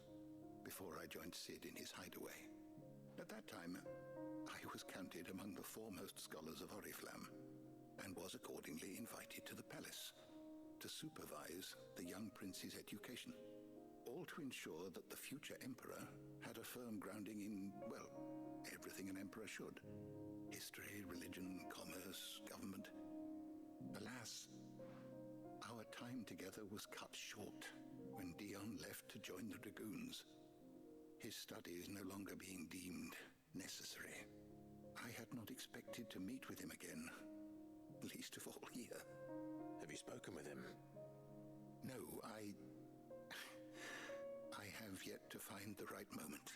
before I joined Sid in his hideaway. At that time, I was counted among the foremost scholars of Oriflamme, and was accordingly invited to the palace to supervise the young prince's education, all to ensure that the future emperor had a firm grounding in, well, everything an emperor should. History, religion, commerce, government. Alas, our time together was cut short when Dion left to join the dragoons, his studies no longer being deemed necessary. I had not expected to meet with him again, least of all here. Have you spoken with him? No, I have yet to find the right moment.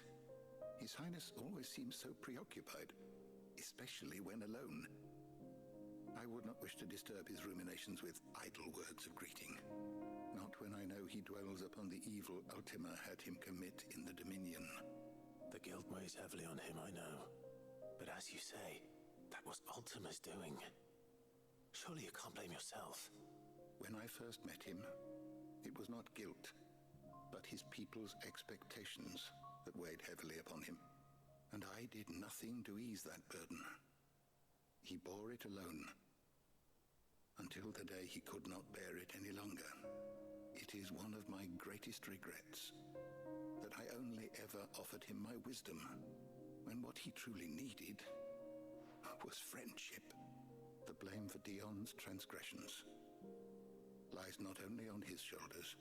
His Highness always seems so preoccupied, especially when alone. I would not wish to disturb his ruminations with idle words of greeting, not when I know he dwells upon the evil Ultima had him commit in the Dominion. The guilt weighs heavily on him, I know. But as you say, that was Ultima's doing. Surely you can't blame yourself. When I first met him, it was not guilt, but his people's expectations. that weighed heavily upon him, and I did nothing to ease that burden. He bore it alone, until the day he could not bear it any longer. It is one of my greatest regrets that I only ever offered him my wisdom, when what he truly needed was friendship. The blame for Dion's transgressions lies not only on his shoulders,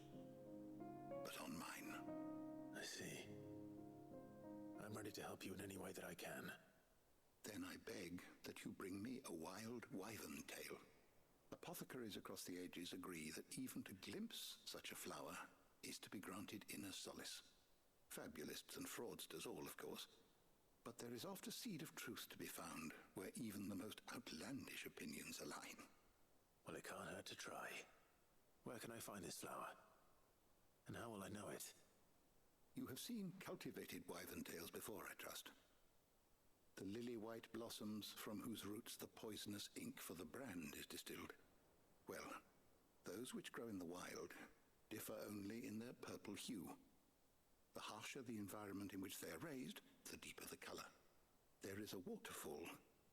but on mine. I see. I'm ready to help you in any way that I can. Then I beg that you bring me a wild wyvern tail. Apothecaries across the ages agree that even to glimpse such a flower is to be granted inner solace. Fabulists and fraudsters all, of course. But there is oft a seed of truth to be found where even the most outlandish opinions align. Well, it can't hurt to try. Where can I find this flower? And how will I know it? You have seen cultivated wyvern tails before, I trust. The lily-white blossoms from whose roots the poisonous ink for the brand is distilled. Well, those which grow in the wild differ only in their purple hue. The harsher the environment in which they are raised, the deeper the color. There is a waterfall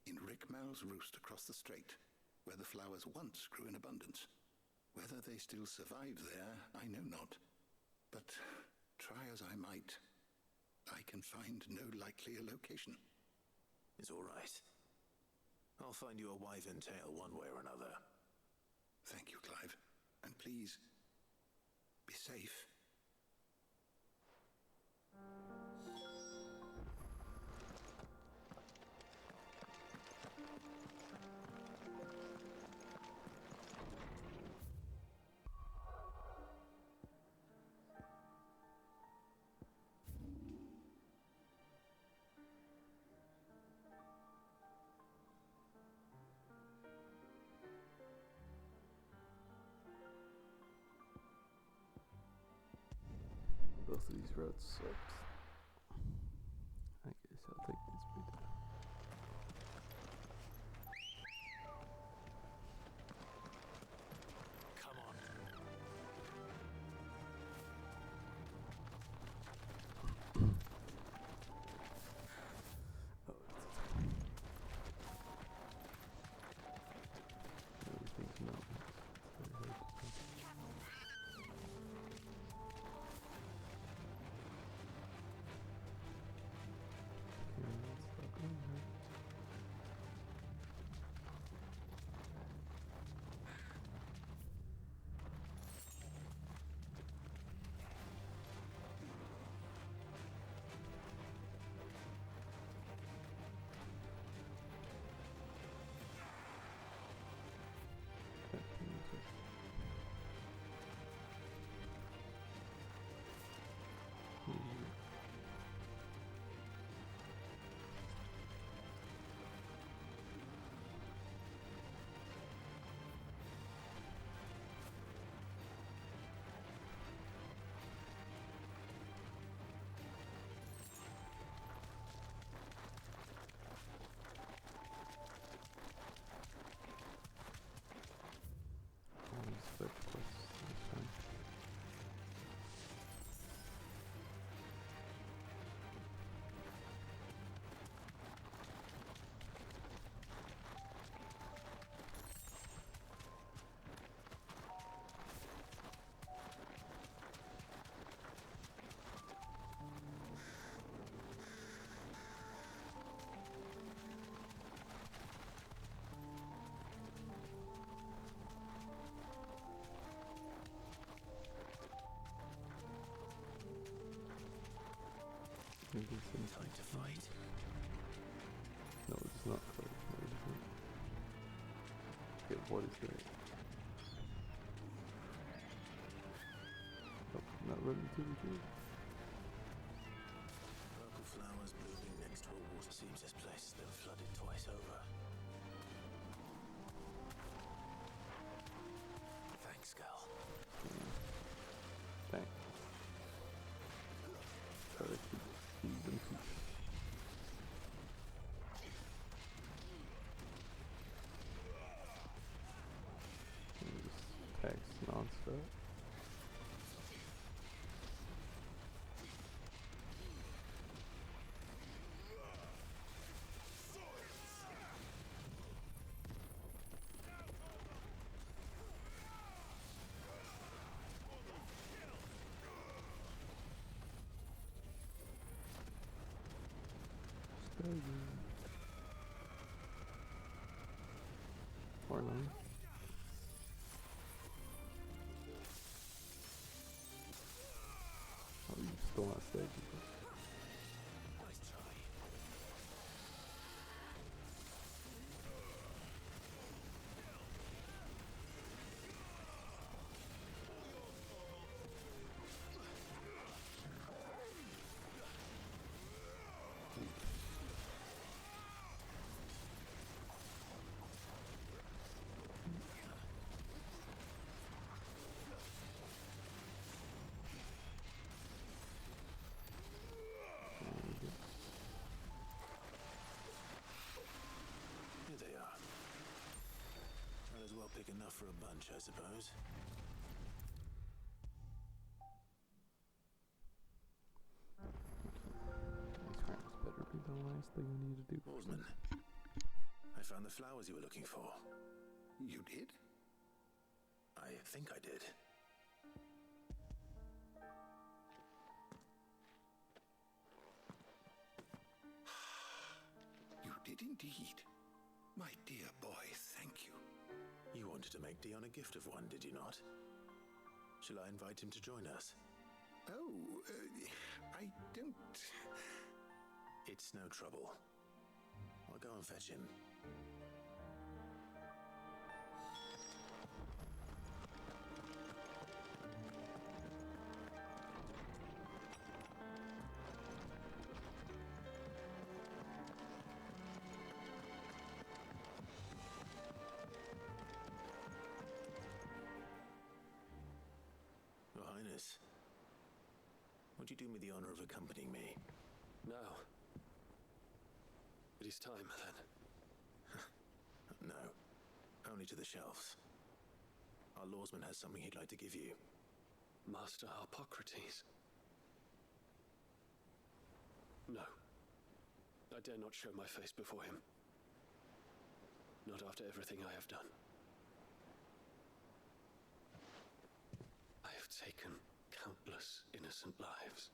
in Rickmal's Roost across the strait, where the flowers once grew in abundance. Whether they still survive there, I know not. But try as I might, I can find no likelier location. It's all right. I'll find you a wyvern tail one way or another. Thank you, Clive. And please, be safe. Both of these roads sucked. I guess I'll take this bit. Come on. Everything's mountains. It's very hard to see. Time to fight. No, it's not close. No, it isn't. Okay, what is it? Oh, not running to the tree. Purple flowers blooming next to a water. Seems this place has been flooded twice over. Thanks, girl. Thanks. Try to keep them peace. Just text non-stop. Orlon. Oh, you still not stayed. Nice try. Here they are. Might as well pick enough for a bunch, I suppose. These crimes better be the last thing I need to do. Oarsman, I found the flowers you were looking for. You did? I think I did. You did indeed. My dear boy, thank you. You wanted to make Dion a gift of one, did you not? Shall I invite him to join us? Oh, I don't... It's no trouble. I'll go and fetch him. Your Highness, would you do me the honor of accompanying me? Now. It is time, then. No, only to the shelves. Our lawsman has something he'd like to give you. Master Harpocrates. No. I dare not show my face before him. Not after everything I have done. I have taken countless innocent lives.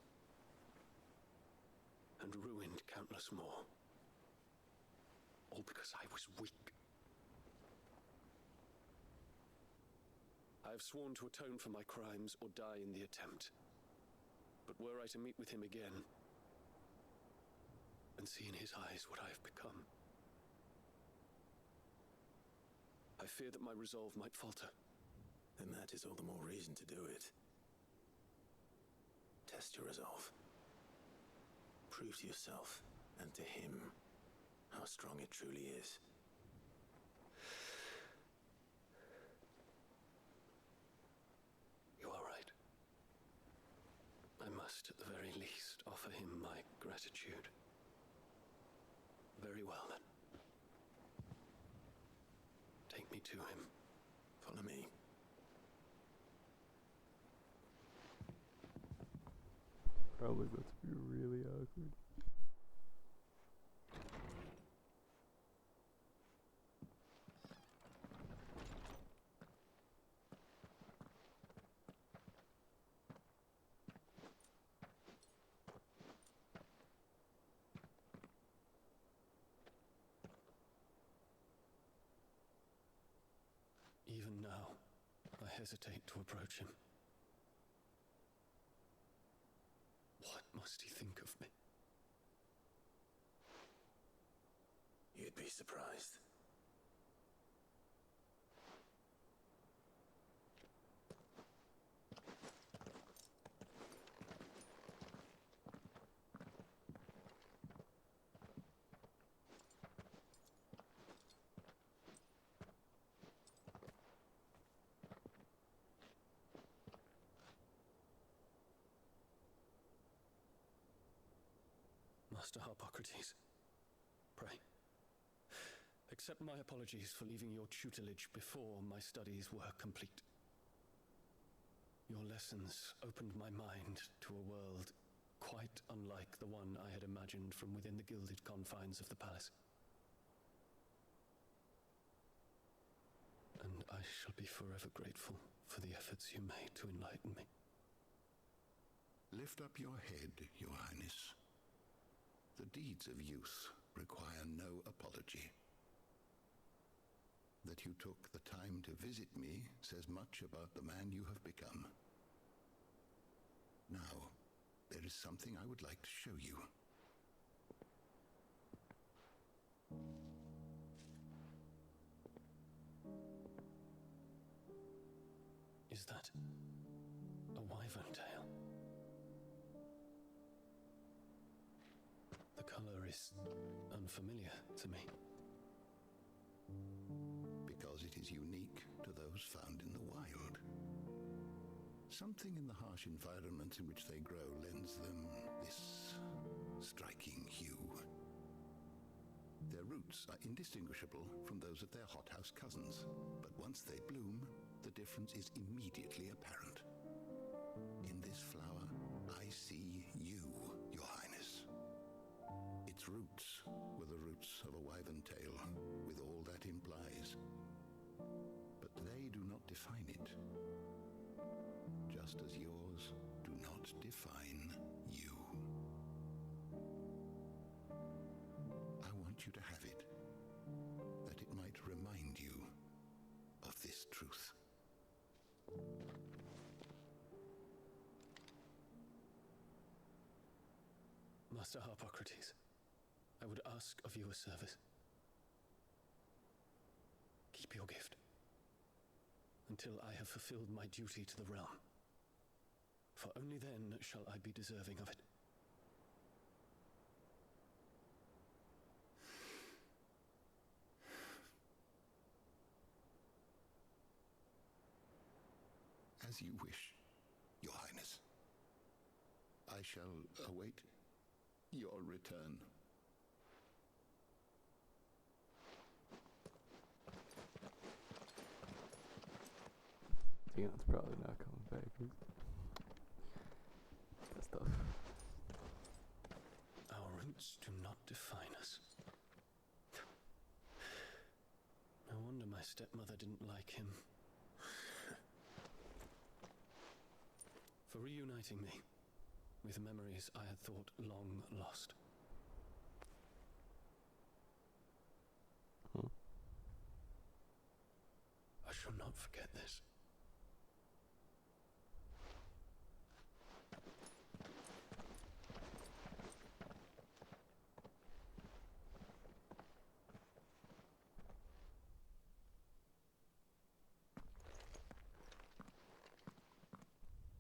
And ruined countless more. All because I was weak. I have sworn to atone for my crimes or die in the attempt. But were I to meet with him again, and see in his eyes what I have become, I fear that my resolve might falter. Then that is all the more reason to do it. Test your resolve. Prove to yourself and to him how strong it truly is. You are right. I must, at the very least, offer him my gratitude. Very well, then. Take me to him. Follow me. Probably about to be really awkward. Even now, I hesitate to approach him. What must he think of me? You'd be surprised. Master Harpocrates, pray, accept my apologies for leaving your tutelage before my studies were complete. Your lessons opened my mind to a world quite unlike the one I had imagined from within the gilded confines of the palace. And I shall be forever grateful for the efforts you made to enlighten me. Lift up your head, Your Highness. The deeds of youth require no apology. That you took the time to visit me says much about the man you have become. Now, there is something I would like to show you. Is that a wyvern tail? The color is unfamiliar to me. Because it is unique to those found in the wild. Something in the harsh environment in which they grow lends them this striking hue. Their roots are indistinguishable from those of their hothouse cousins, but once they bloom, the difference is immediately apparent. In this flower, I see you, Your Highness. Its roots were the roots of a wyvern tail, with all that implies. But they do not define it, just as yours do not define you. I want you to have it, that it might remind you of this truth. Master Harpocrates, I would ask of you a service. Keep your gift until I have fulfilled my duty to the realm, for only then shall I be deserving of it. As you wish, Your Highness. I shall await your return. Tion's probably not coming back. That stuff. Our roots do not define us. No wonder my stepmother didn't like him. For reuniting me with memories I had thought long lost. I shall not forget this.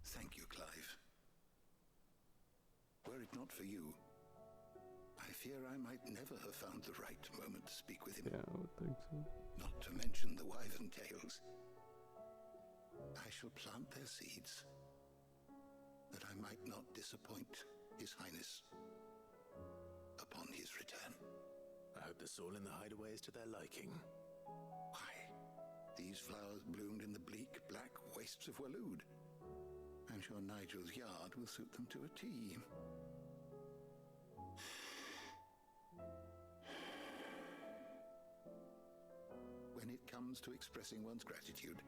Thank you, Clive. Were it not for you, I fear I might never have found the right moment to speak with him. Yeah, I would think so. Not to mention the wyvern tails. I shall plant their seeds, that I might not disappoint His Highness upon his return. I hope the soil in the hideaway is to their liking. Why, these flowers bloomed in the bleak, black wastes of Waloed. I'm sure Nigel's yard will suit them to a T. When it comes to expressing one's gratitude,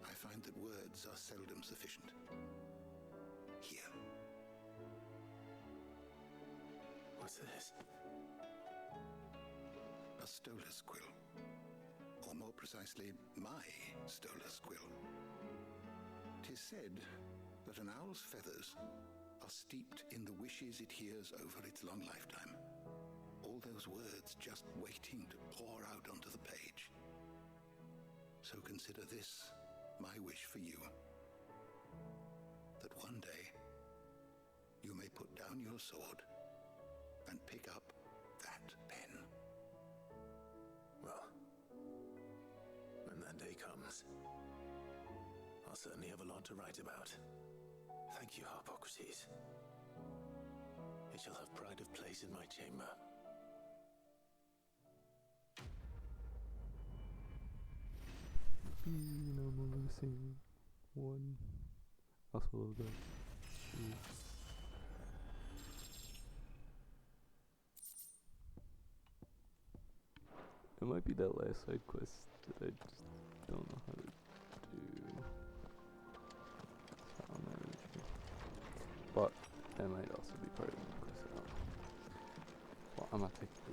I find that words are seldom sufficient. Here. What's this? A stolas quill. Or more precisely, my stolas quill. 'Tis said that an owl's feathers are steeped in the wishes it hears over its long lifetime. All those words just waiting to pour out onto the page. So consider this my wish for you. That one day you may put down your sword and pick up that pen. Well, when that day comes, I'll certainly have a lot to write about. Thank you, Harpocrates. It shall have pride of place in my chamber. I'm losing one. Also a little bit. It might be that last side quest that I just don't know how to do. I'm not really sure. But that might also be part of the quest. I don't know. I'm gonna take a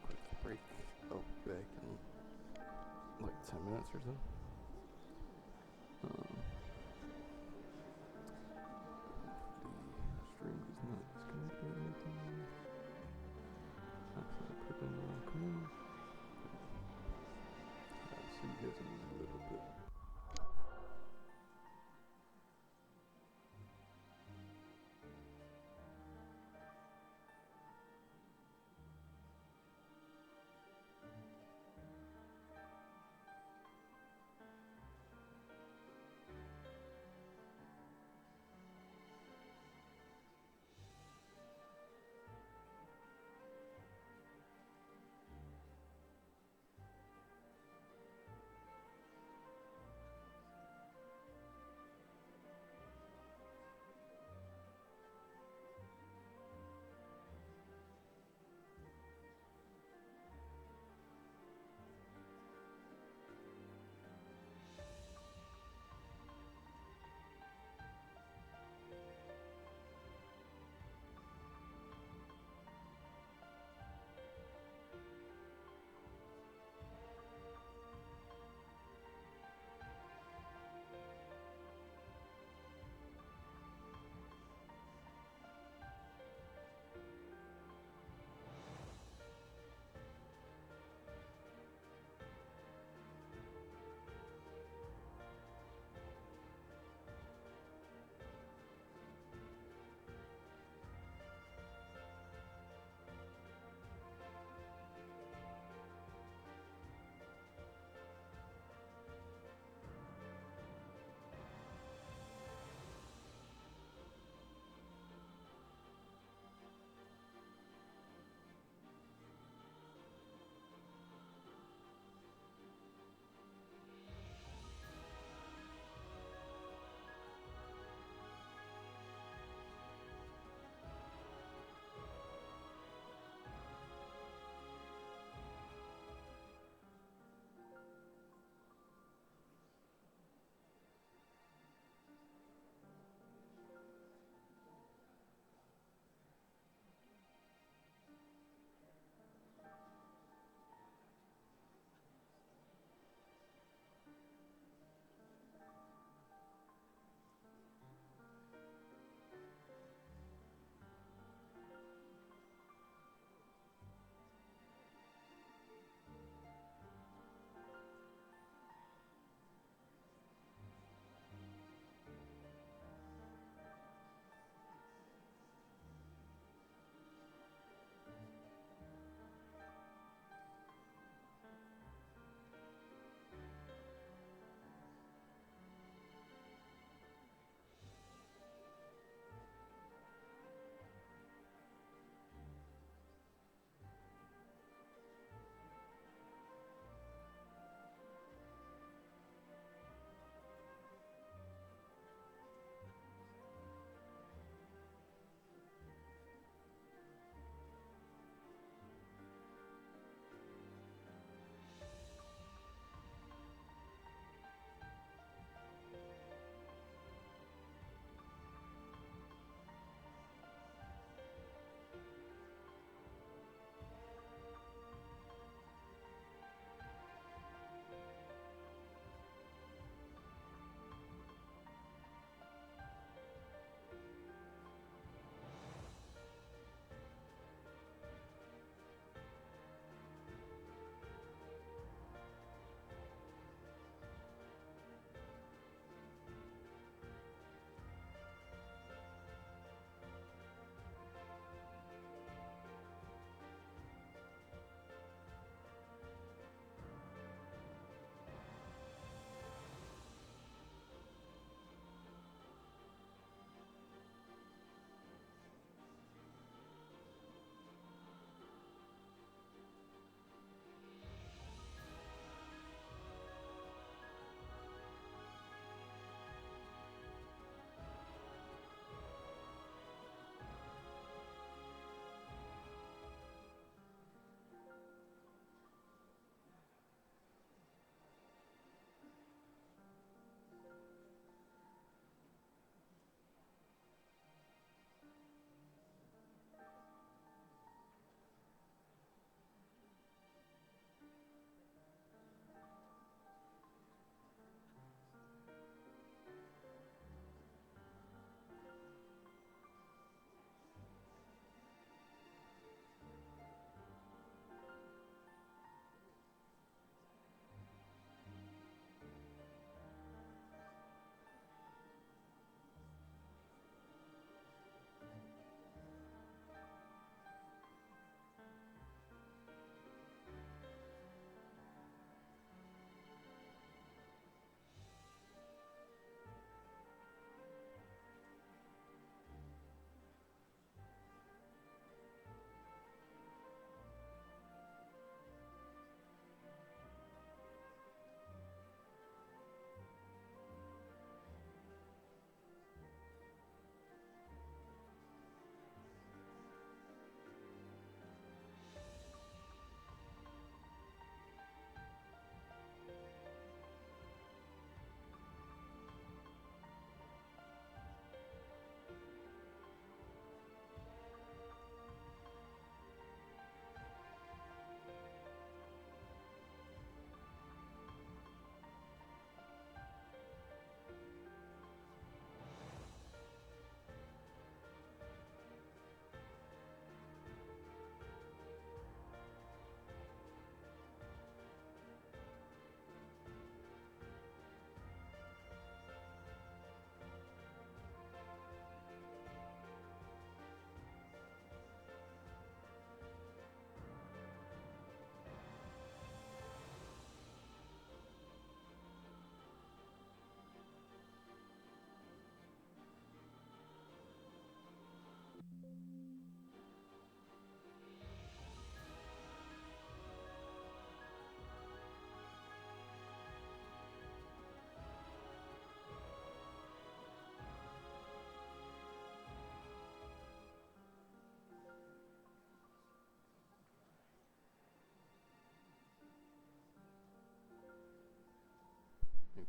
quick break. I'll be back in like 10 minutes or so. The stream is not disconnecting or anything. Actually, I put in the wrong command. I'll see you guys in a little bit.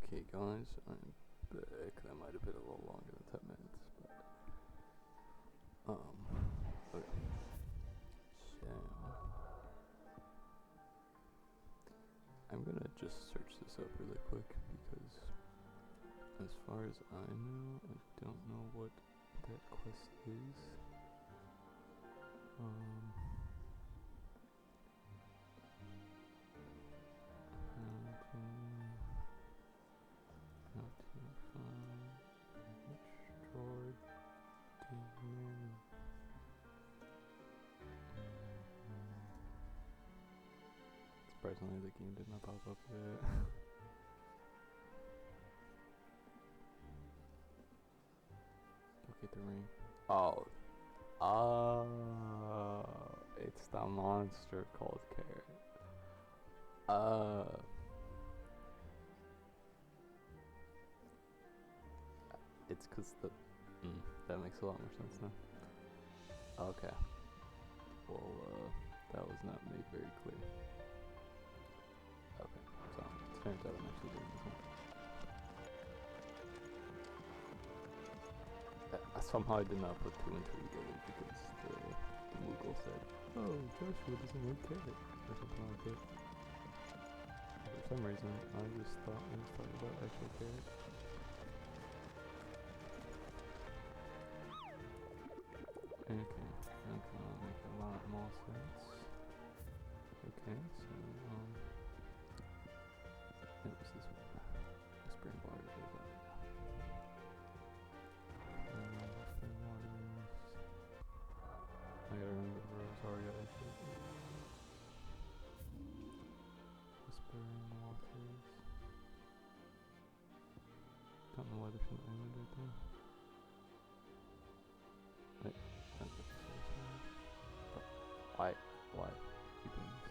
Okay, guys, I'm back. That might have been a little longer than 10 minutes, but okay. So I'm gonna just search this up really quick because, as far as I know, I don't know what that quest is. How to find destroyed demon. Surprisingly, the game did not pop up yet. Locate the ring. Oh. It's the monster called Carrot. It's cause that makes a lot more sense now. Okay. Well, that was not made very clear. Okay, so it turns out I'm actually doing this one. Somehow I did not put 2 and 3 together because the Moogle said, "Oh, Joshua doesn't like carrot," or something like that. For some reason, I just thought I was talking about actual carrot. Okay, that will make a lot more sense. Okay, so, it was this one. Whispering Waters is on it. Whispering Waters. I gotta remember the Rosaria exit. Whispering Waters. Don't know why there's an island right there. Wait, that's the first one. Why? Why? Keep doing this.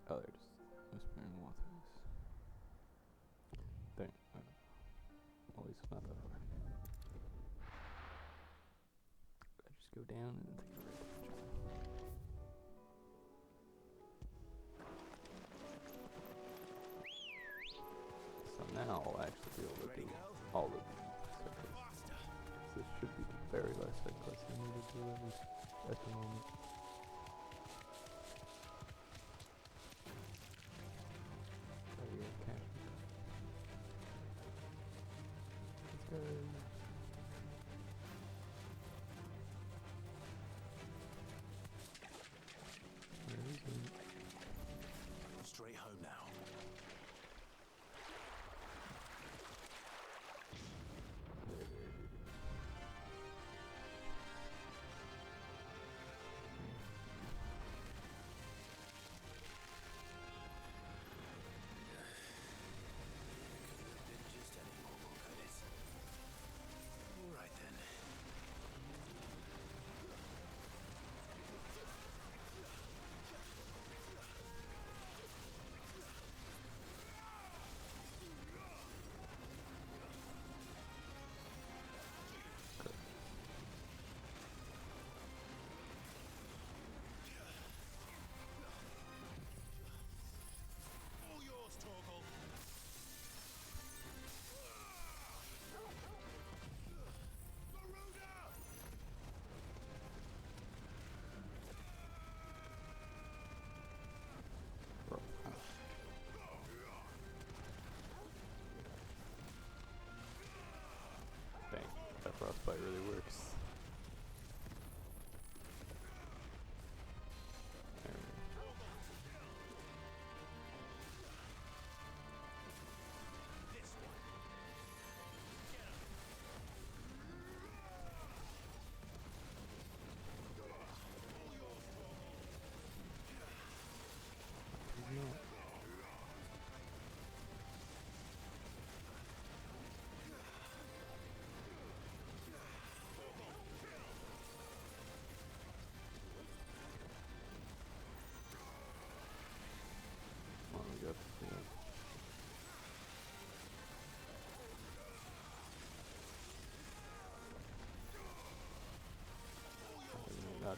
Oh, there's Whispering Waters. Dang. At least it's not that far. I just go down and then take a right picture. So now I'll actually be able to do all of these side quests. This should be the very last side quest I need to do, at least at the moment. Let's go. Where is it? Straight home now.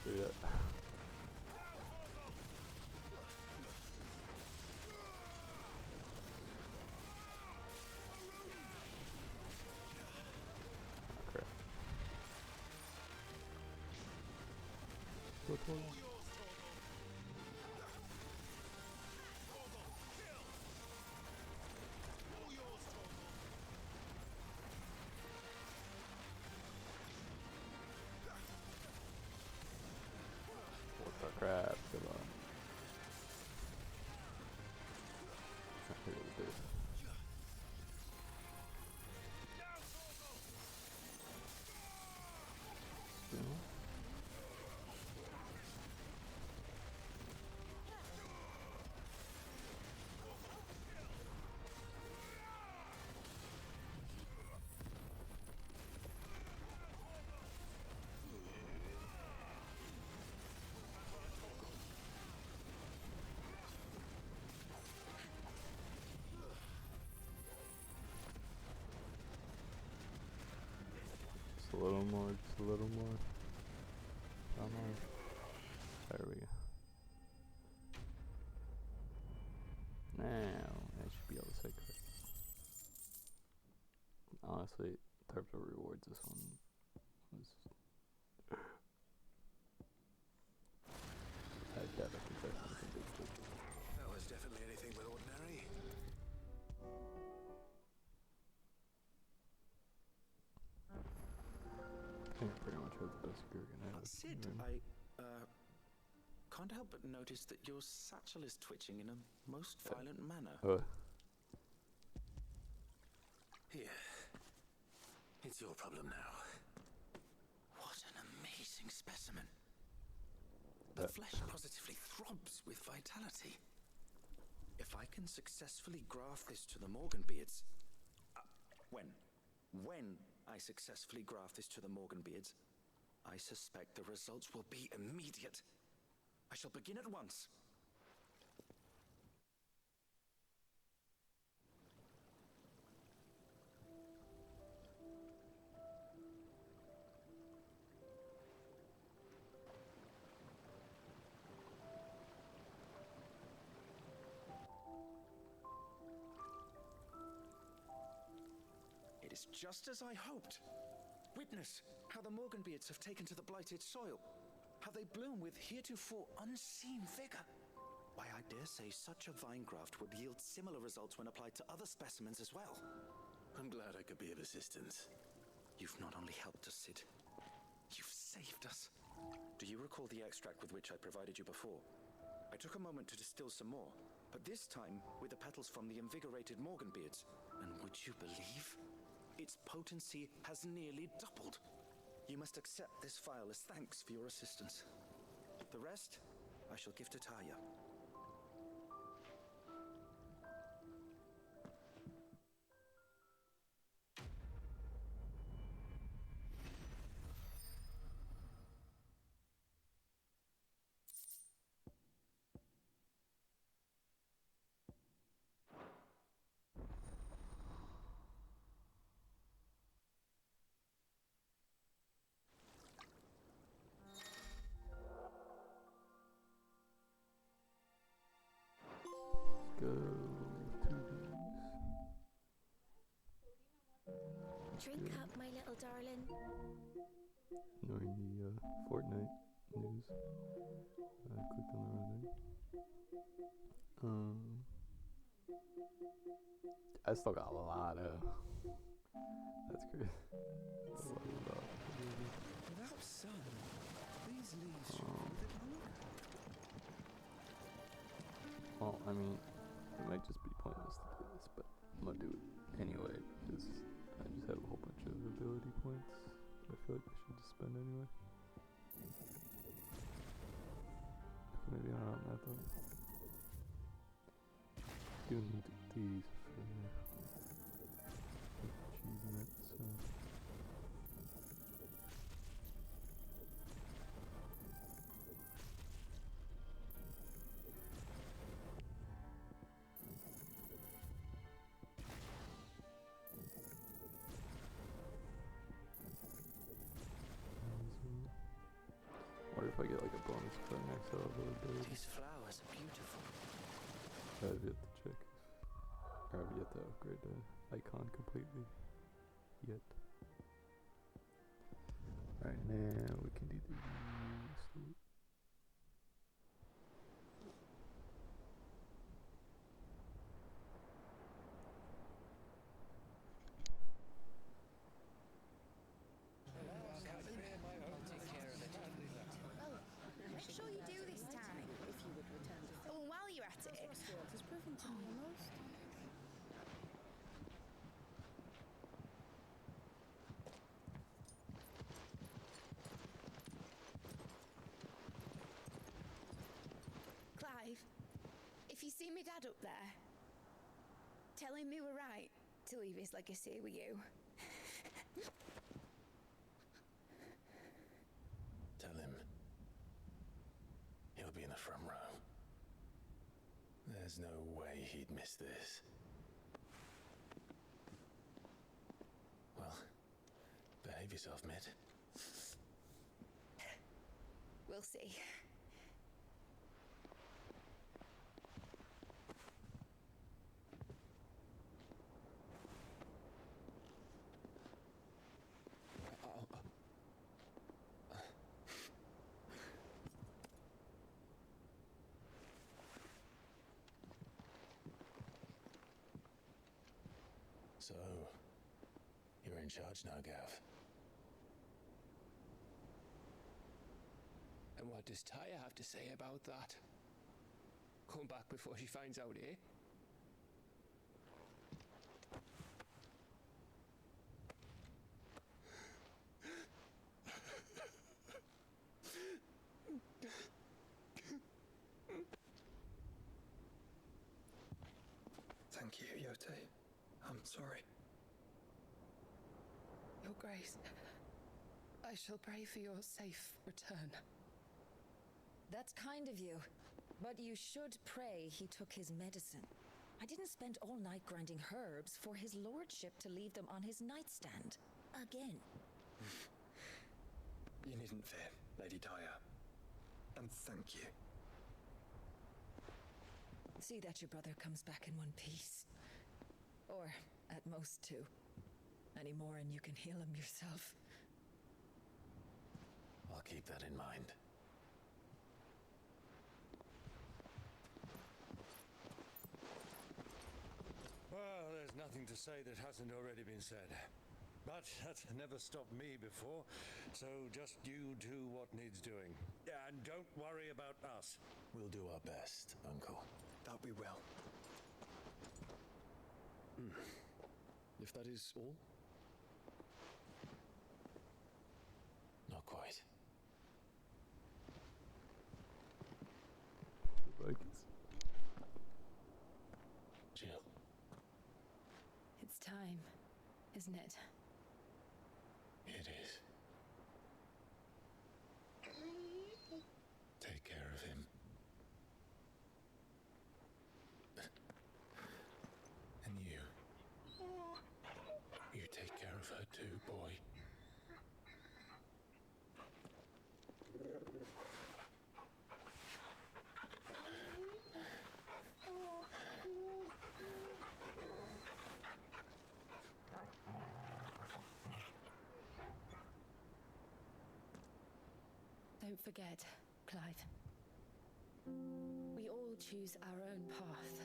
through that. Crap. What was? What the crap? Come on. Not here to do. Still? Just a little more, just a little more. Come on. There we go. Now, I should be able to say correct. Honestly, in terms of rewards, this one was... that was a big deal. That was definitely anything but ordinary. I think I pretty much have the best gear gonna have. Sid, I can't help but notice that your satchel is twitching in a most violent manner. Here. It's your problem now. What an amazing specimen. The flesh positively throbs with vitality. If I can successfully graft this to the Morganbeards... When I successfully graft this to the Morganbeards, I suspect the results will be immediate. I shall begin at once. It is just as I hoped. Witness how the Morganbeards have taken to the blighted soil. How they bloom with heretofore unseen vigor. Why, I dare say such a vine graft would yield similar results when applied to other specimens as well. I'm glad I could be of assistance. You've not only helped us, Sid, you've saved us. Do you recall the extract with which I provided you before? I took a moment to distill some more, but this time with the petals from the invigorated Morganbeards. And would you believe? Its potency has nearly doubled. You must accept this vial as thanks for your assistance. The rest, I shall give to Taya. Go to Drink up, my little darling. Knowing the Fortnite news, I clicked on the wrong thing. I still got a lot of. That's great. Without sun, these leaves should be a bit longer. Well, I mean, it might just be pointless to do this, but I'm gonna do it anyway because I just have a whole bunch of ability points that I feel like I should just spend anyway. Maybe not on that though. Do need these for achievement, so. What if if I get like a bonus if I max out the ability. These flowers are beautiful. I've yet to check. I've yet to upgrade the icon completely. Yet. Alright, now we can do the salute. Make sure you do this time. If you would return to oh, and while you're at it, has proven to be a most. Clive, if you see me dad up there, tell him we were right to leave his legacy with you. Tell him he'll be in the front row. There's no way he'd miss this. Well, behave yourself, Mitt. We'll see. So, you're in charge now, Gav. And what does Taya have to say about that? Come back before she finds out, eh? Thank you, Yote. I'm sorry. Your Grace, I shall pray for your safe return. That's kind of you. But you should pray he took his medicine. I didn't spend all night grinding herbs for his lordship to leave them on his nightstand. Again. You needn't fear, Lady Taya. And thank you. See that your brother comes back in one piece. Or, at most, two. Any more and you can heal him yourself. I'll keep that in mind. Well, there's nothing to say that hasn't already been said. But that's never stopped me before, so just you do what needs doing. And don't worry about us. We'll do our best, Uncle. That we will. If that is all? Not quite. Jill. It's time, isn't it? It is. Take care of him. And you. You take care of her too, boy. Don't forget, Clive. We all choose our own path.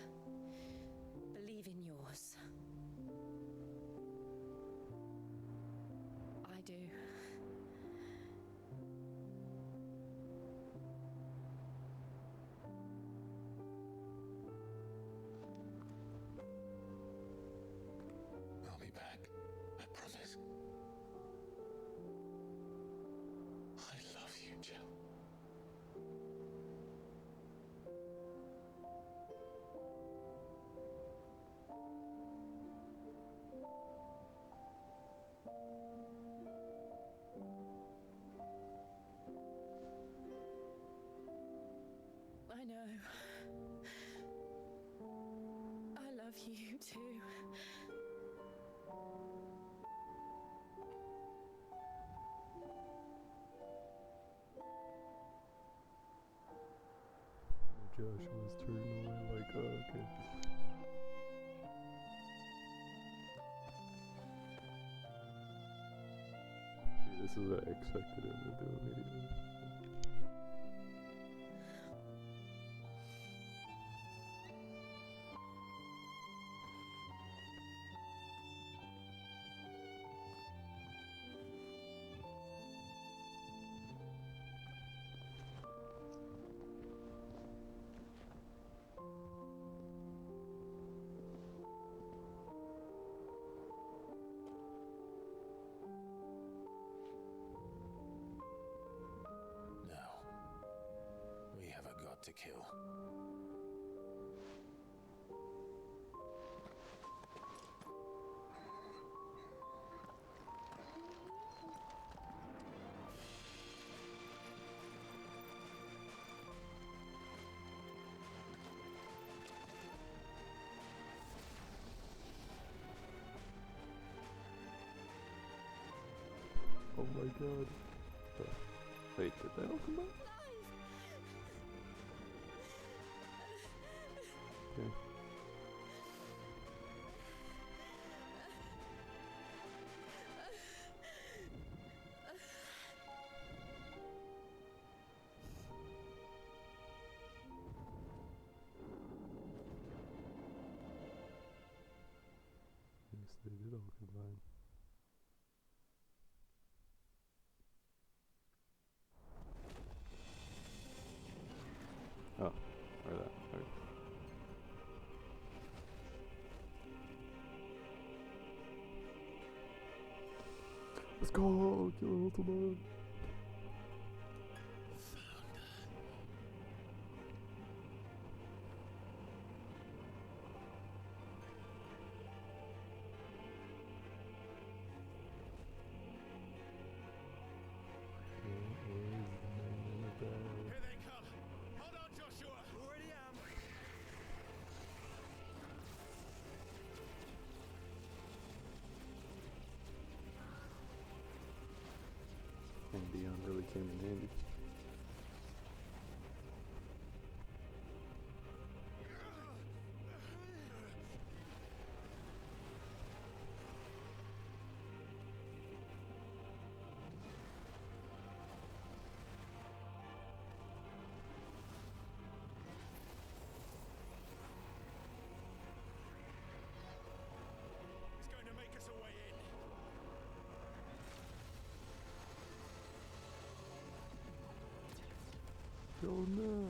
Believe in yours. I do. I'll be back. I promise. I love you, Jill. I know. I love you too. Joshua's turning away like, oh, okay. See, this is what I expected him to do immediately. To kill. Oh my god. Wait, did that all come out? Okay. Yes, they did all combine. Oh, or that. Okay. Let's go! Kill Ultima! Here they come! Hold on, Joshua! Already am! And Dion really came in handy. He's going to make us a way in! Oh no!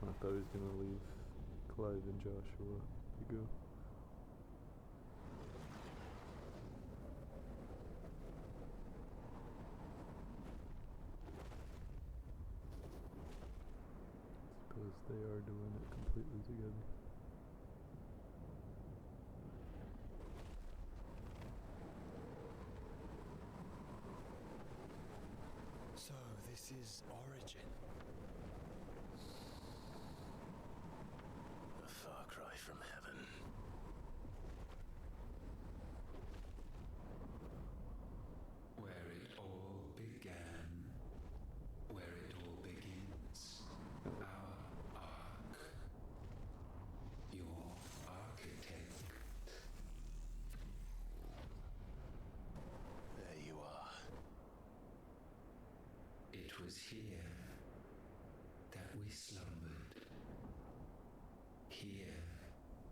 I thought he was gonna leave Clive and Joshua to go. Suppose they are doing it completely together. So, this is Origin. A far cry from heaven. Where it all began, where it all begins, our ark, your architect. There you are. It was here that we slumbered, here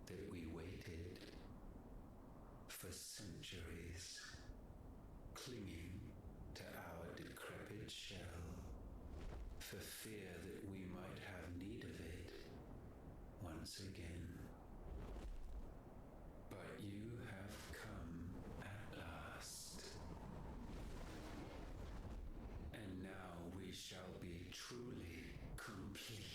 that we waited for centuries, clinging to our decrepit shell, for fear that we might have need of it once again. But you have come at last, and now we shall be truly complete.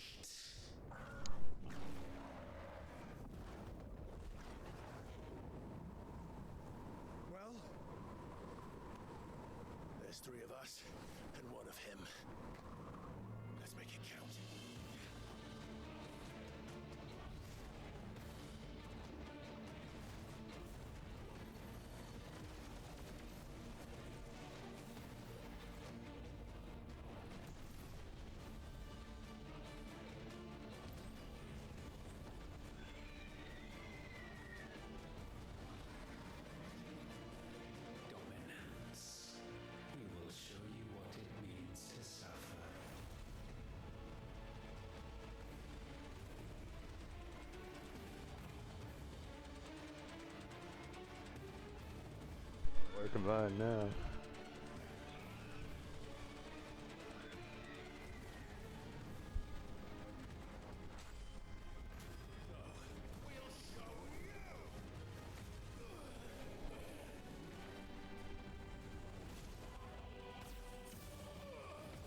combined now.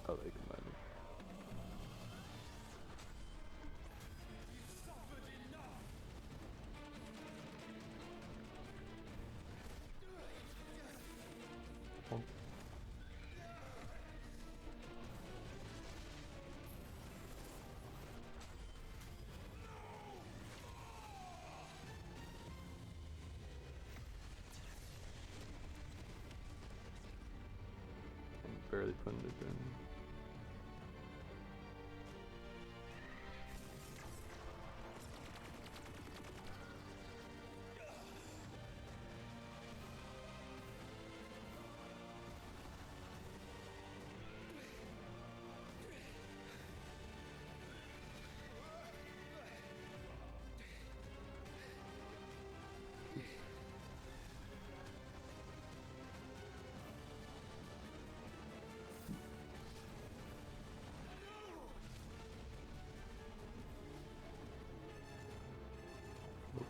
Oh, they combined. Oh. I'm barely putting it in.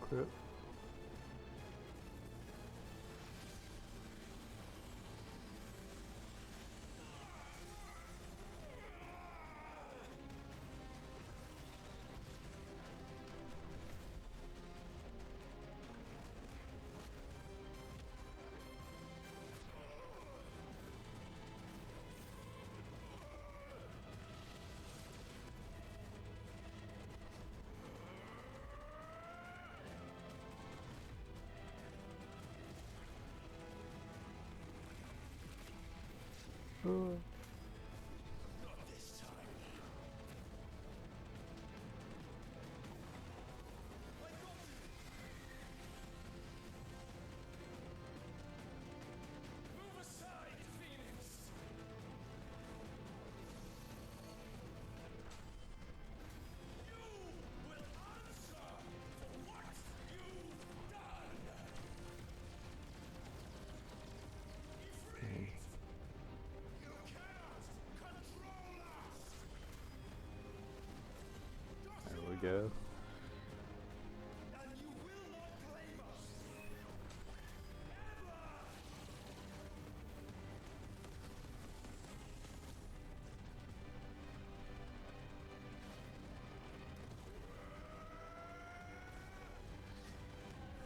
Crap. There we go.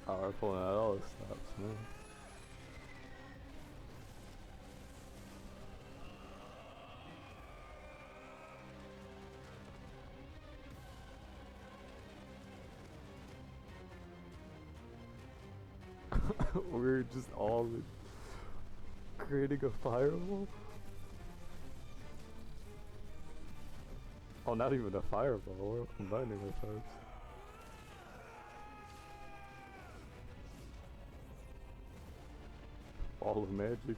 Oh, we're pulling out all the stops now. We're just all creating a fireball? Oh, not even a fireball, we're combining our parts. Ball of magic.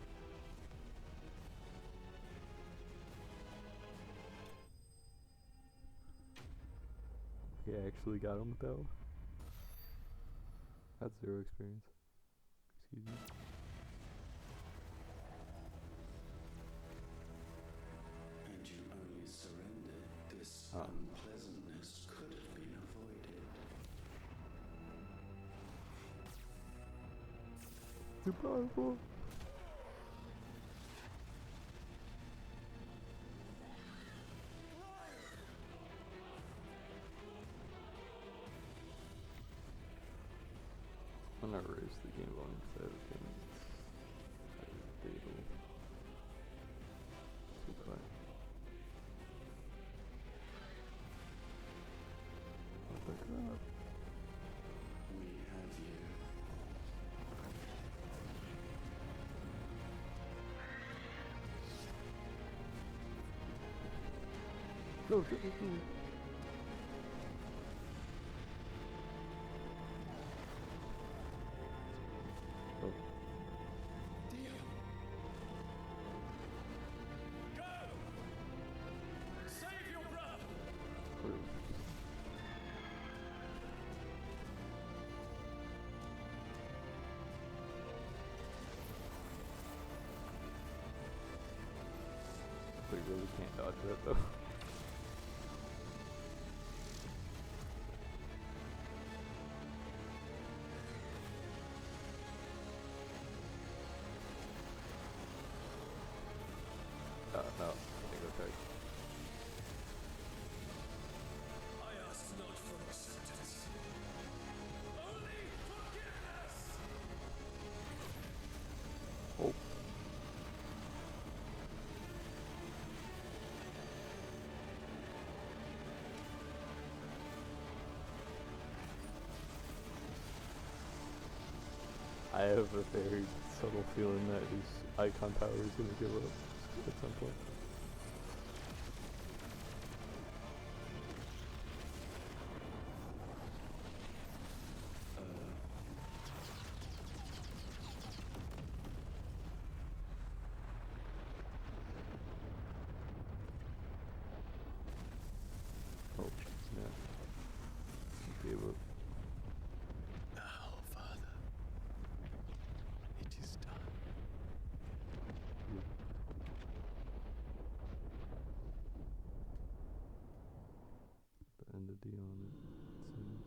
We actually got him with that one. That's 0 experience. Excuse me. And you only surrendered. This unpleasantness could have been avoided. Too powerful. I'm gonna erase the game volume because I have a feeling it's fatal. Too quiet. What the crap? We have you. No, shit, shit, shit. dodge that though. No, I think okay. I ask not for acceptance, only forgiveness! Oh. I have a very subtle feeling that his icon power is going to give up at some point. Oh, yeah. He gave up. Now, Father, it is done. The end of Dion, it seems.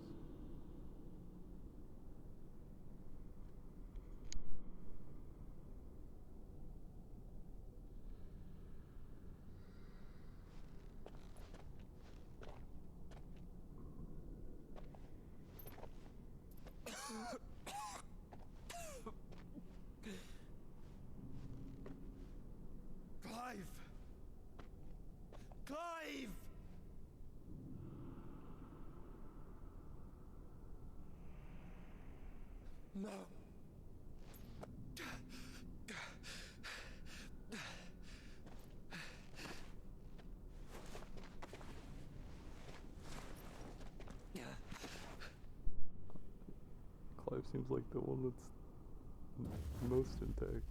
Clive! Clive! No. Clive seems like the one that's most intact.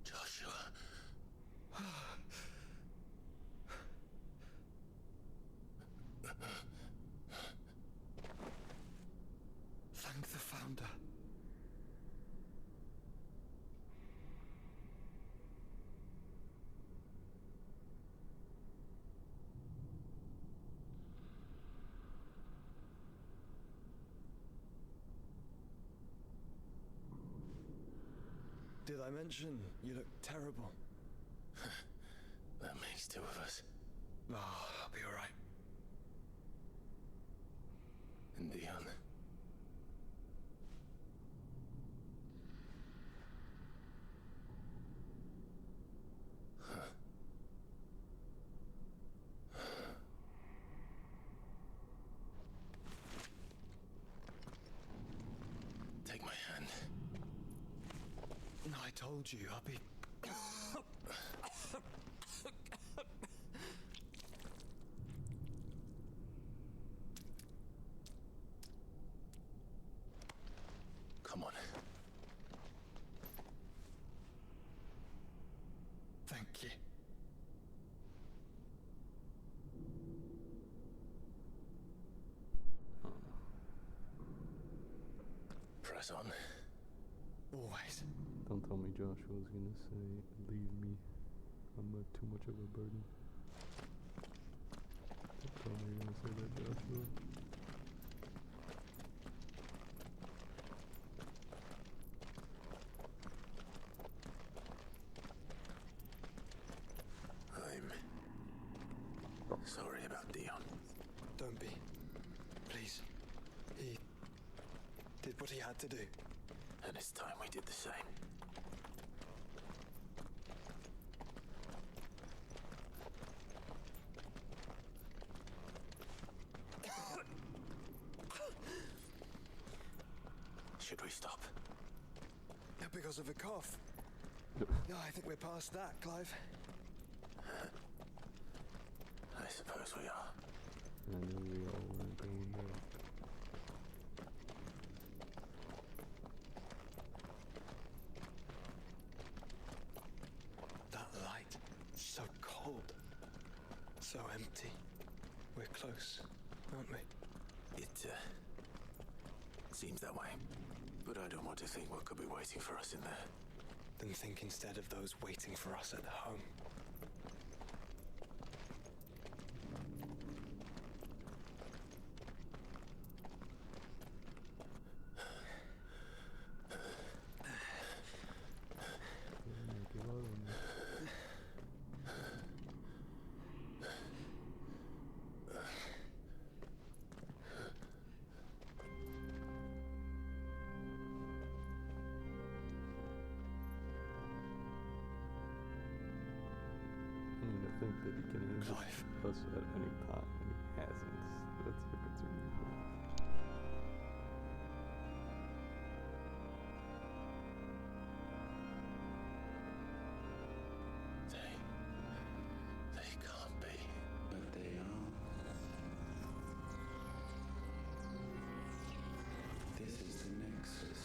Joshua. Thank the Founder. Did I mention you look terrible? That makes two of us. Oh, I'll be alright. And Dion. Take my hand. I told you I'll be... Come on. Thank you. Press on. Always. Don't tell me Joshua's gonna say, leave me. I'm too much of a burden. Don't tell me you're gonna say that, Joshua. I'm sorry about Dion. Don't be. Please. He did what he had to do. And it's time we did the same. Should we stop? Because of the cough. No, I think we're past that, Clive. I suppose we are. I knew we all weren't going there. That light, so cold, so empty. close, aren't we? It seems that way. But I don't want to think what could be waiting for us in there. Then think instead of those waiting for us at the home. I think that he can handle us at any time, and he hasn't. That's a concerning point. They can't be. But they are. This is the Nexus.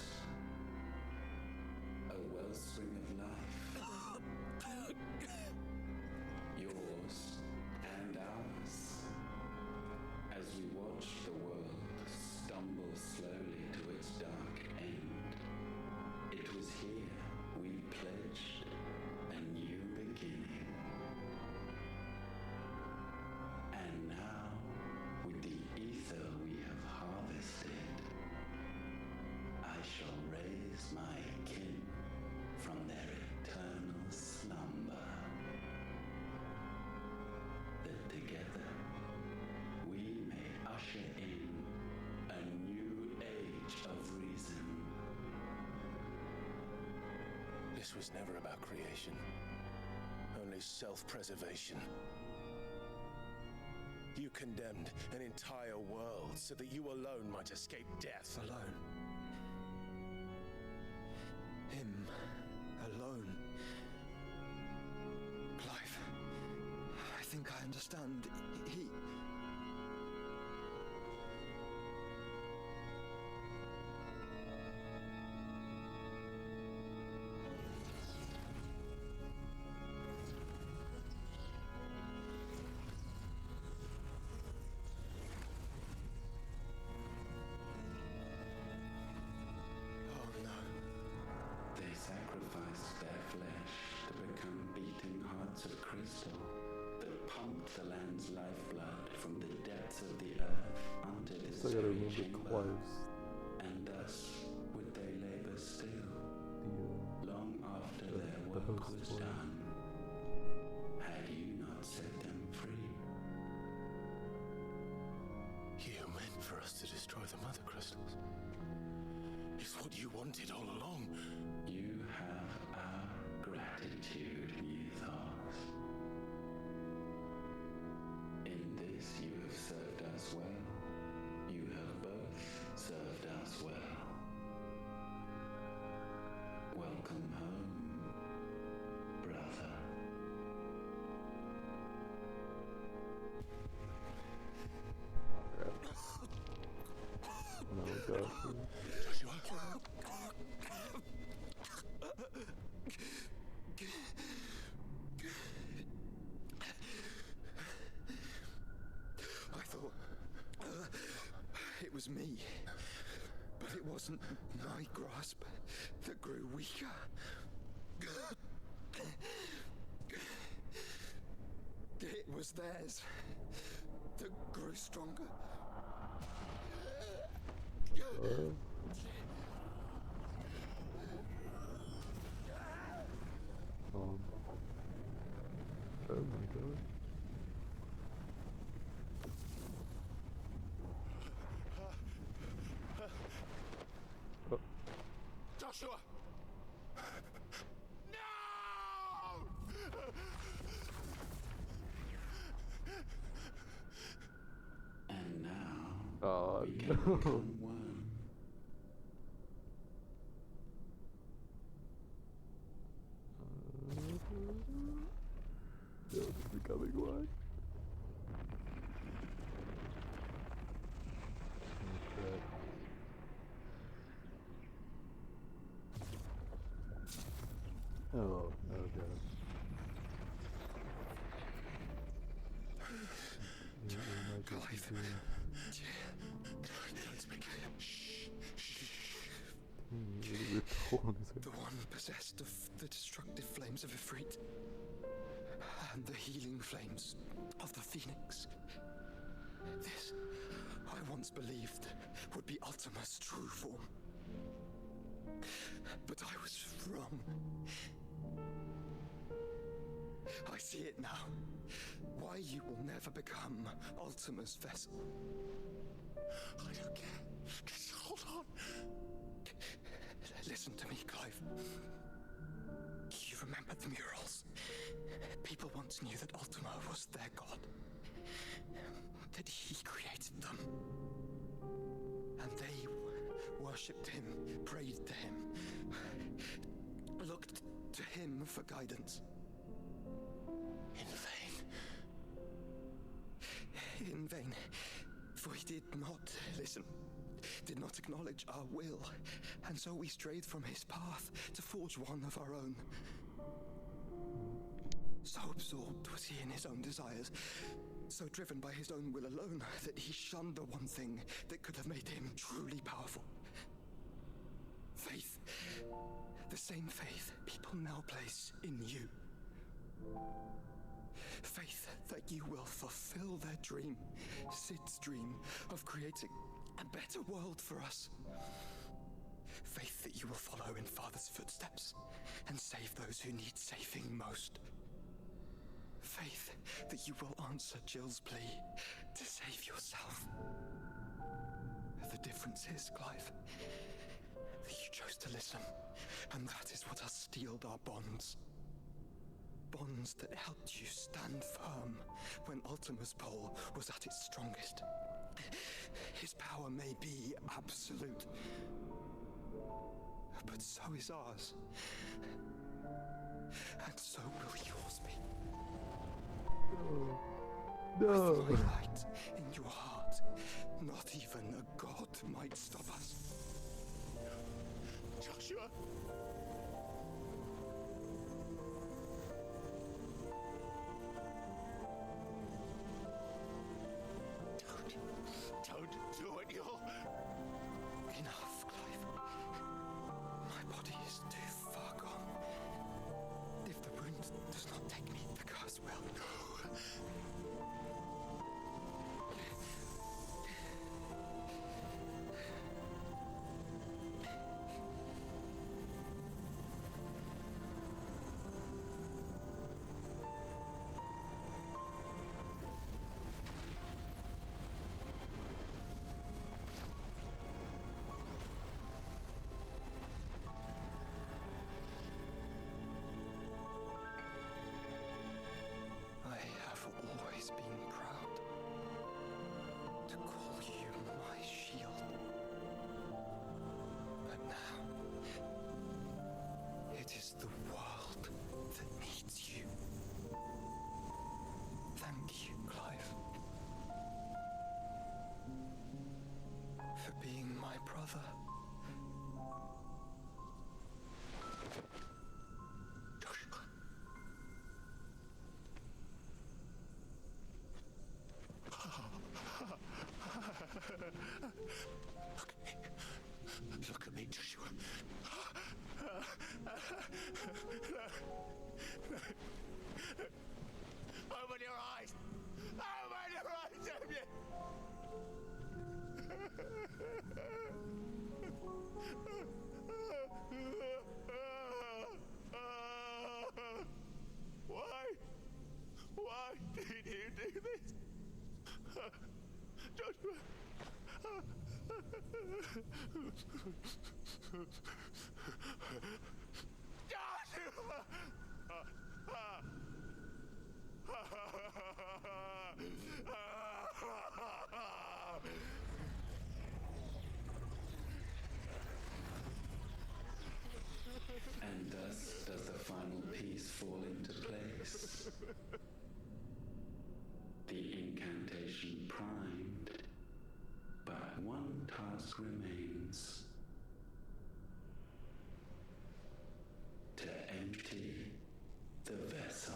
A wellspring of life. Yours and ours. As we watch the world stumble slowly to its dark end, it was here we pledged a new beginning. And now, with the ether we have harvested, I shall raise my kin from their eternal slumber. That together we may usher in a new age of reason. This was never about creation. Only self-preservation. You condemned an entire world so that you alone might escape death. Alone. Him. Alone. Clive. I think I understand. He... Oh no. They sacrificed their flesh to become beating hearts of crystal that pumped the land's lifeblood from the depths of the earth unto this So I gotta very remember chamber. Clive's And thus would they labor still, long after the their work host was was. done, had you not set them free. You meant for us to destroy the mother crystals. It's what you wanted all along. You have our gratitude, Mythos. In this you have served us well. You have both served us well. Welcome home, brother. No, God. I thought it was me, but it wasn't my grasp that grew weaker. It was theirs that grew stronger. Oh my God. Oh. Joshua! And now Oh, we can no. become one. No, it's becoming one. Oh, God. Clive. Clive. Don't speak. Shh. Really ripped a hole in his head. The one possessed of the destructive flames of Ifrit. And the healing flames of the Phoenix. This, I once believed, would be Ultima's true form. But I was wrong. I see it now. Why you will never become Ultima's vessel. I don't care. Just hold on. Listen to me, Clive. You remember the murals? People once knew that Ultima was their god. That he created them. And they worshipped him, prayed to him, looked to him for guidance. In vain. In vain. For he did not listen, did not acknowledge our will, and so we strayed from his path to forge one of our own. So absorbed was he in his own desires, so driven by his own will alone, that he shunned the one thing that could have made him truly powerful. Faith. The same faith people now place in you. Faith that you will fulfill their dream, Sid's dream, of creating a better world for us. Faith that you will follow in Father's footsteps and save those who need saving most. Faith that you will answer Jill's plea to save yourself. The difference is, Clive, that you chose to listen, and that is what has steeled our bonds. Bonds that helped you stand firm when Ultima's pull was at its strongest. His power may be absolute, but so is ours. And so will yours be. No. With my light in your heart, not even a god might stop us. Joshua! Don't do it, you'll... Enough, Clive. My body is too far gone. If the wound does not take me, the curse will. I have always been proud to call you my shield. But now, it is the world that needs you. Thank you, Clive, for being my brother. Look at me, Joshua. Open your eyes! Open your eyes, Damien! Why? Why did you do this? Joshua! Joshua! And thus does the final piece fall into place. The incantation primed, but one task remains. To empty the vessel.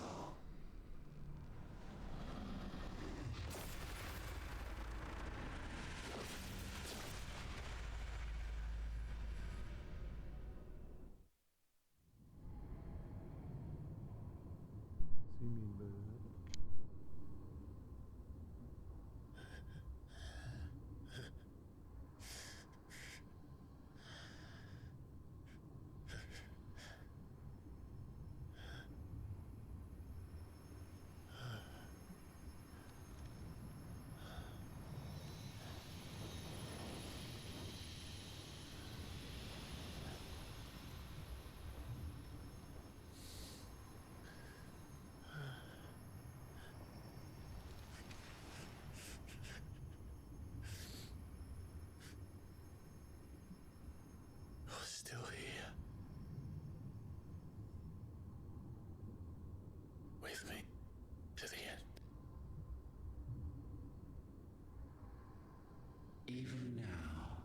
Even now,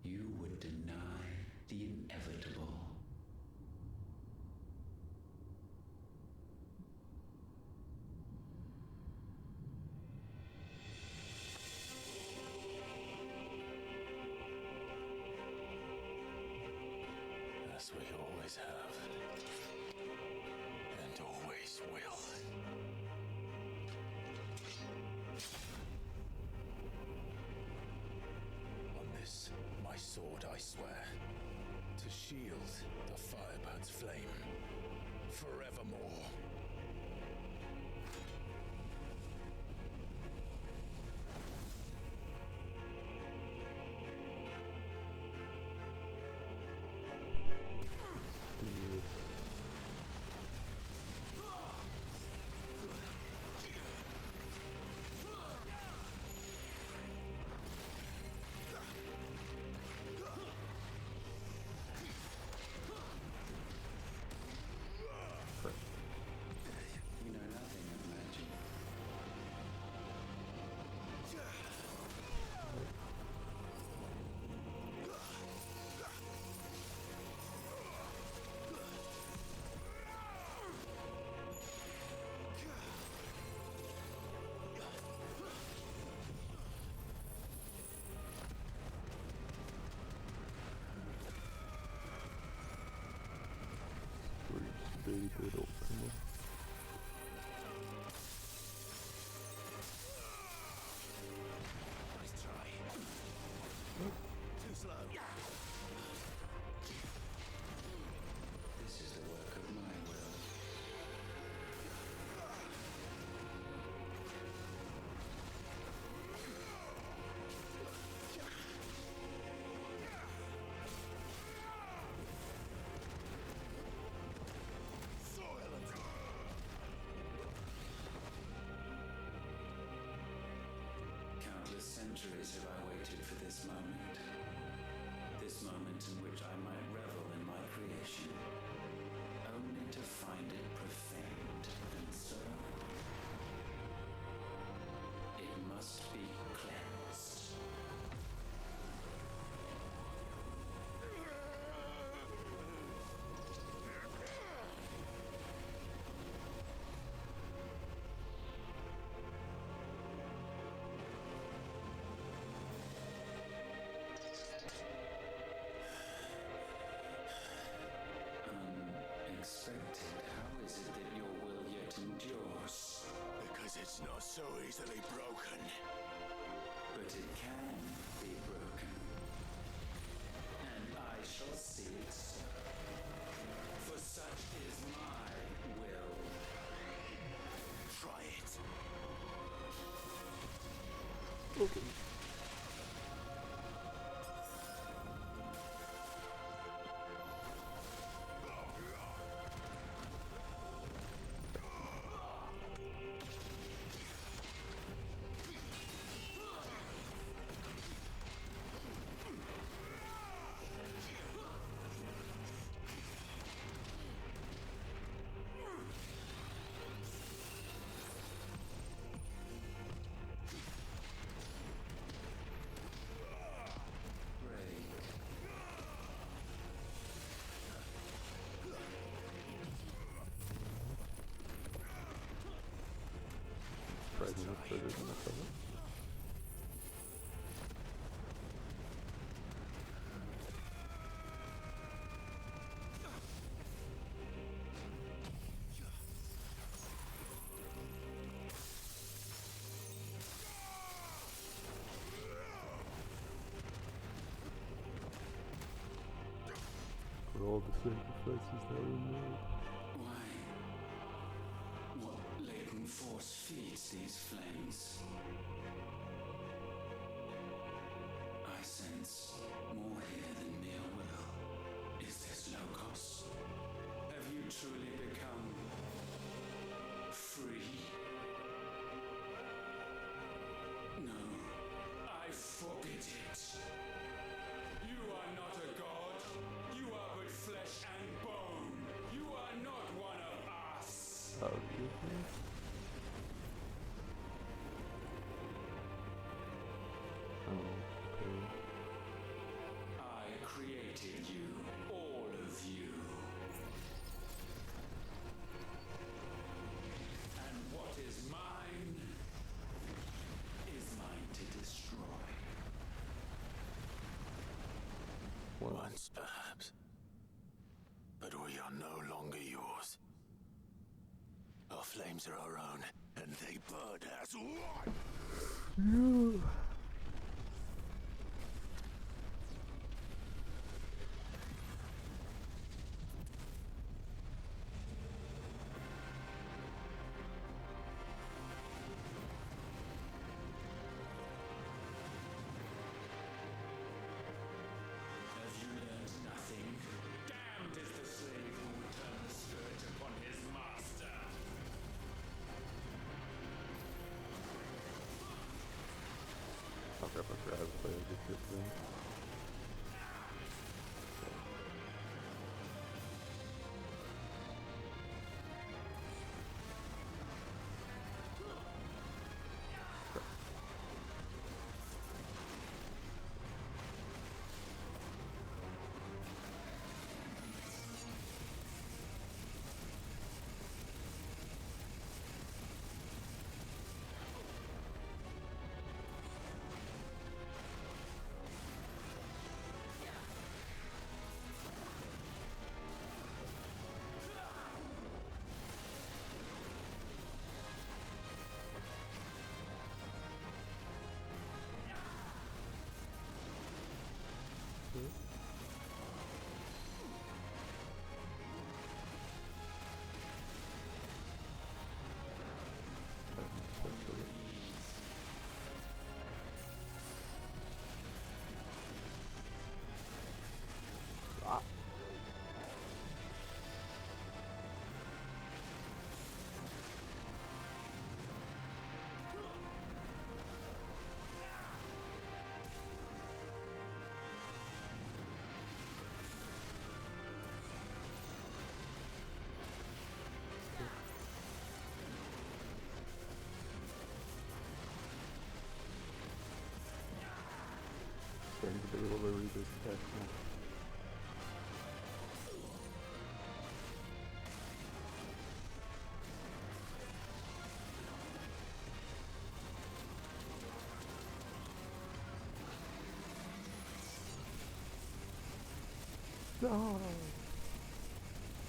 you would deny the inevitable. As we always have, and always will. On this, my sword, I swear, to shield the Firebird's flame forevermore. You know nothing of magic. Very good opener. Nice try. Too slow. This is the work of my will. Countless centuries have I waited for this moment. This moment in which I might revel in my creation, only to find it profaned and so. It must be cleansed. Unexpected. How is it that your will yet endures? Because it's not so easily broken. But it can be broken. And I shall see it so. For such is my will. Try it. Okay. Surprisingly further than I thought. For all the sacrifices that were made. Why? What latent force feeds these flames? I sense more here than mere will. Is this Logos? Have you truly become free? No, I forbid it. You are not a god. You are but flesh and bone. You are not one of us. Obviously. Once, perhaps. But we are no longer yours. Our flames are our own, and they burn as one! Have you learned nothing? Damned is the slave who would turn the spirit upon his master. I'll grab a grab if I get this thing. Starting to be able to read this text now. No!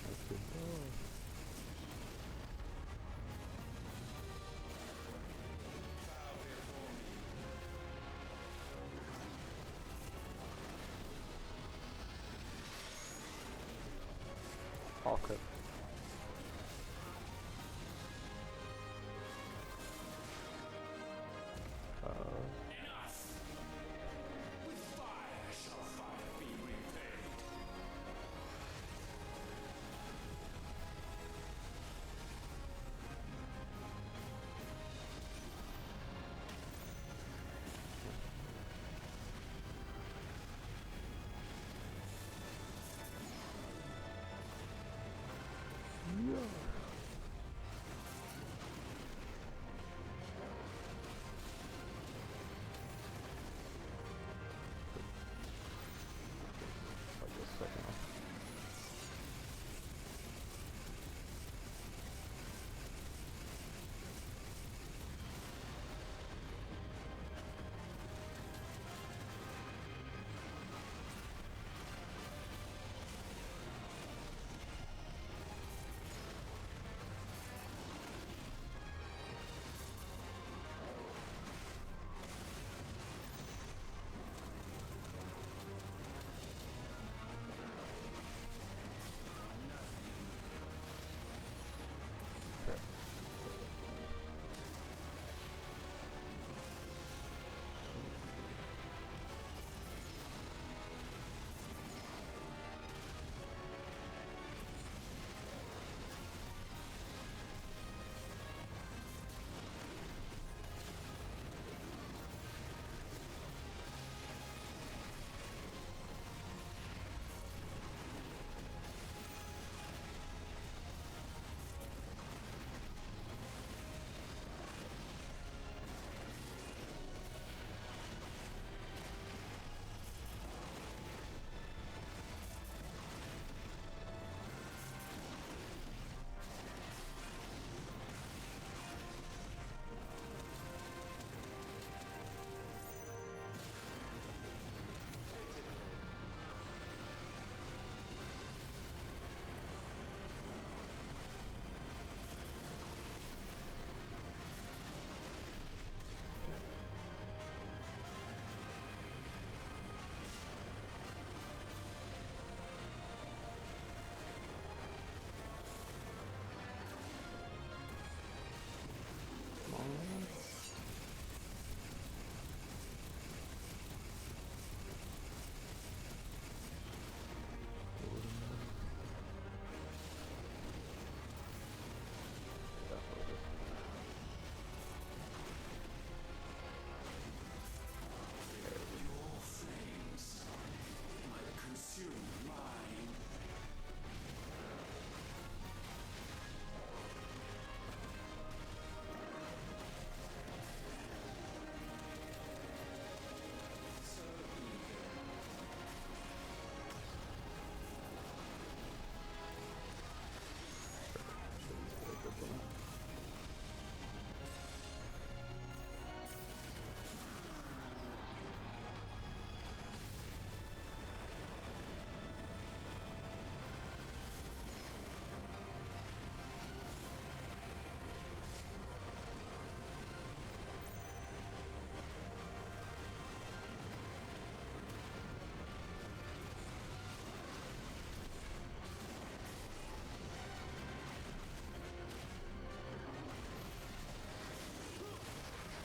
That's good. Okay. Enough! With fire shall fire be repaid.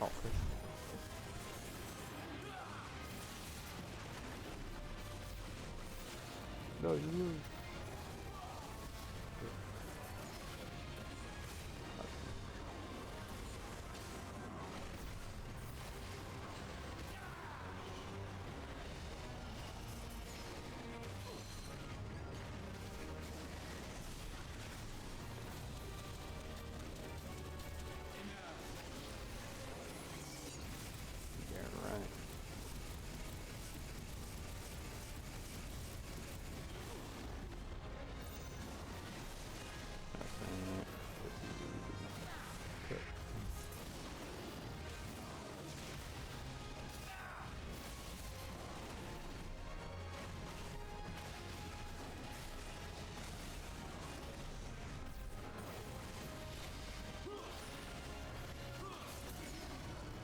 Oh, okay. No, you move.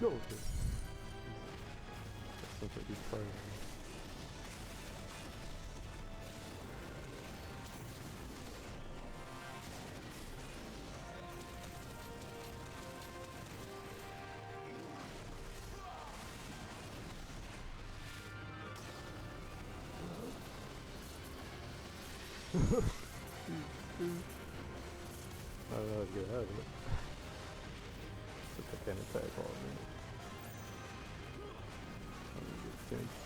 No, okay. That sounds like he's fire. I don't know how to get out of it. But I can't attack all of them. I'm gonna get pinched.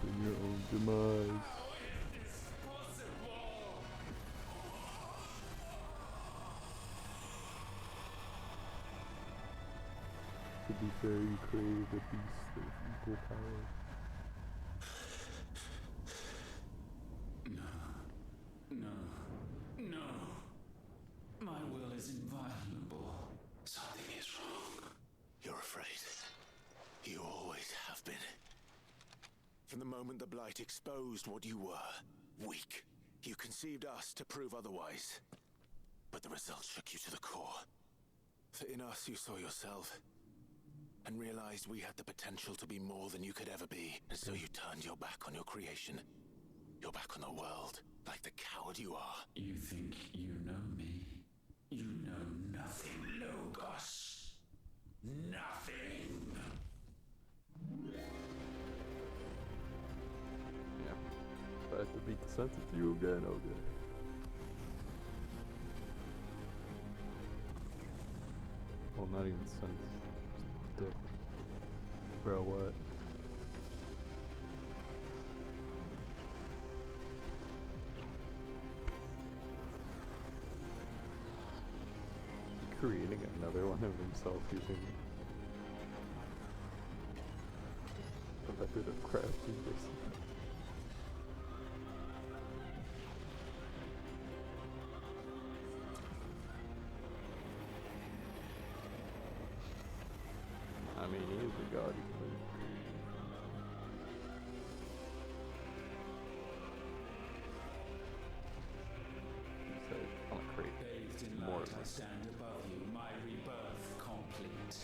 In your own demise. To be fair, you created a beast of equal power. No. My will is inviolable. Something is wrong. You're afraid. You always have been. From the moment the Blight exposed what you were, weak, you conceived us to prove otherwise. But the results shook you to the core. For in us you saw yourself, and realized we had the potential to be more than you could ever be. And so you turned your back on your creation. Your back on the world, like the coward you are. You think you know me? You know nothing, Logos. Nothing. Yeah. If I have to beat the sense of you again, okay. Well, not even sense. Dick. Bro, what? Creating another one of himself using a method of crafting, basically. I mean, he is a god. He said, I'm gonna create Bathed in more light, of I this. stand above you, my rebirth complete.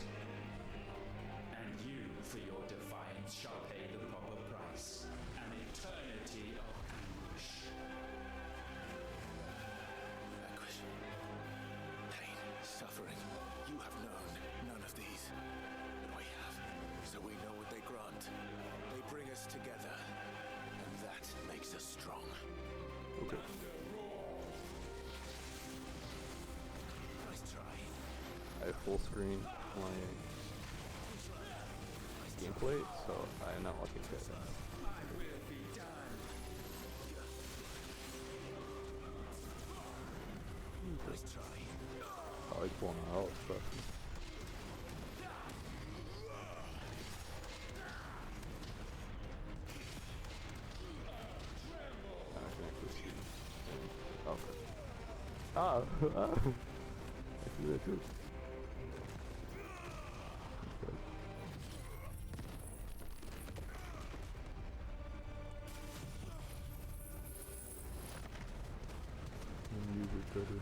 And you, for your defiance, shall pay the proper price. An eternity of anguish. Anguish. Pain. Suffering. You have known none of these. But we have. So we know what they grant. They bring us together. And that makes us strong. Okay. Nice try. I have full screen my gameplay, so I am not looking good. My will be done. Nice try. like one out, but okay. Ah, I see that too. Okay. Use it better.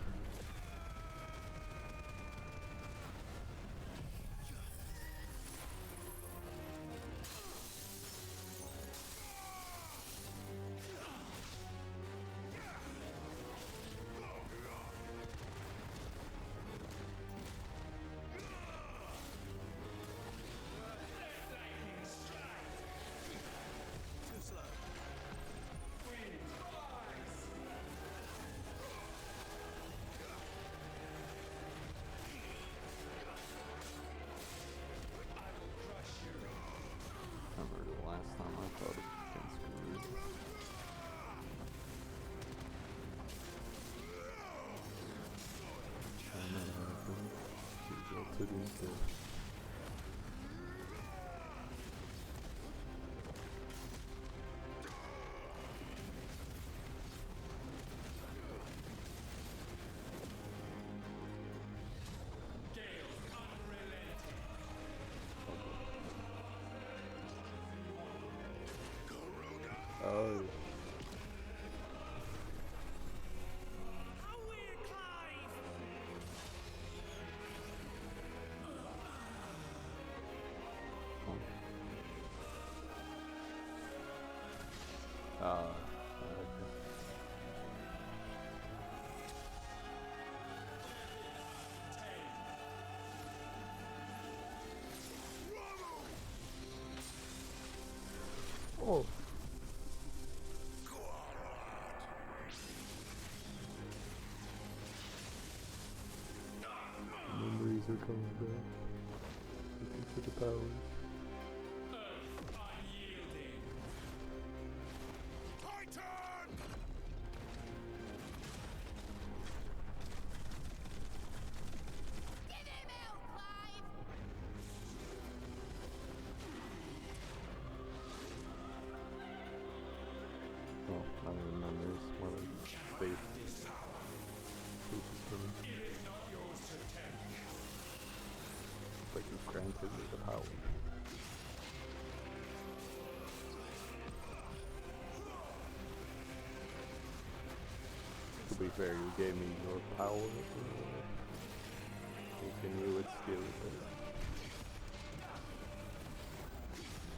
I remember the last time I thought of against Guru. And then happened. Resulted in death. Oh. Okay. Oh. Memories are coming back. Looking for the powers. Oh, I remember it's more like faith. Faith is coming. Like you've granted me the power. To be fair, you gave me your power. Making you with skill, but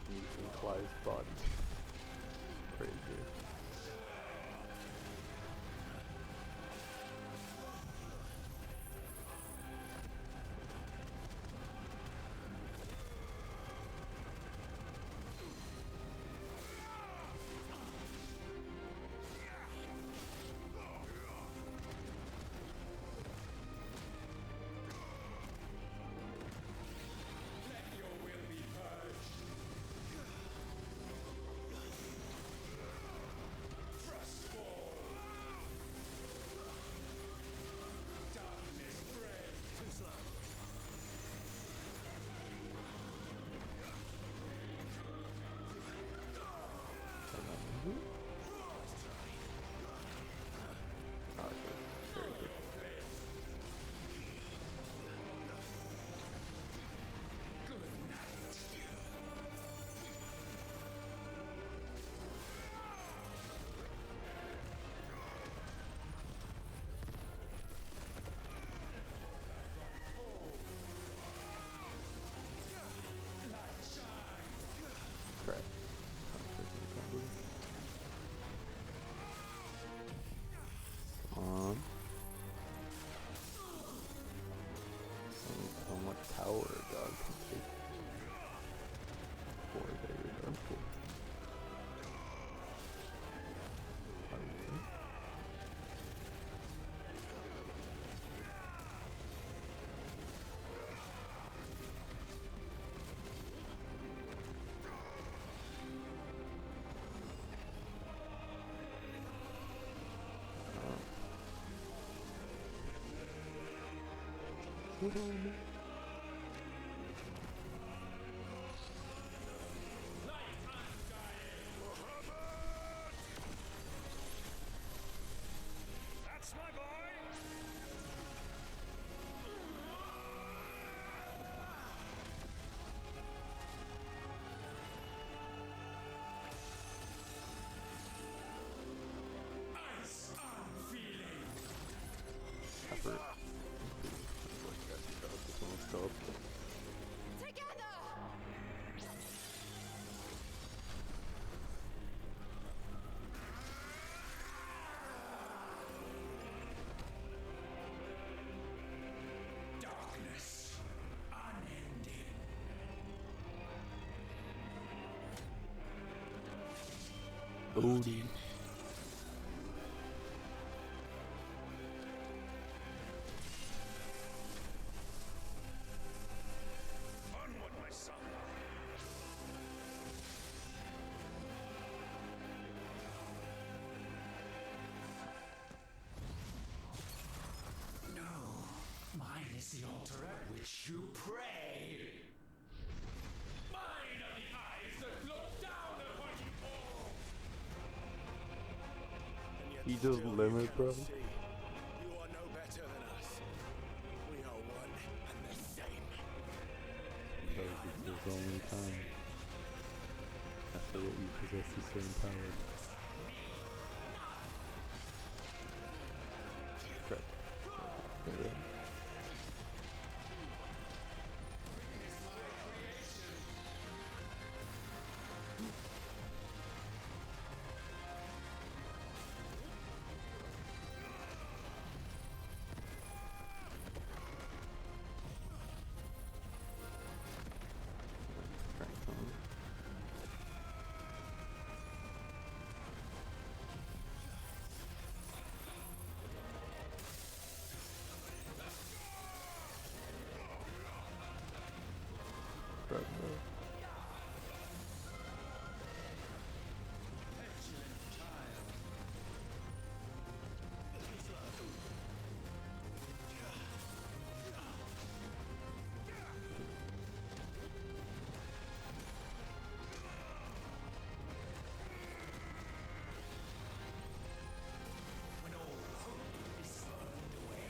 using Clive's body. Crazy. That's my boy! Ice unfeeling. Effort. Together! Darkness unending. Odin. Onward, my son! No, mine is the altar at which you pray. Mine are the eyes that look down upon you all. He just limit, bro. You are no better than us. We are one and the same. Because it's his only time. After that, you possess the same power. Correct. Correct. When all hope is burned away,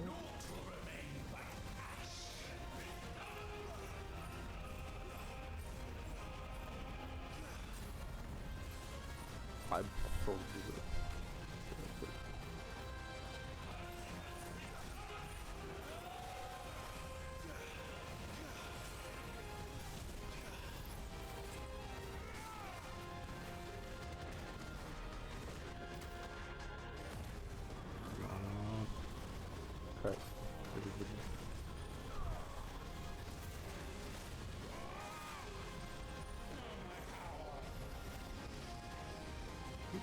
naught will remain but ash. I'm probably the correct. Everybody.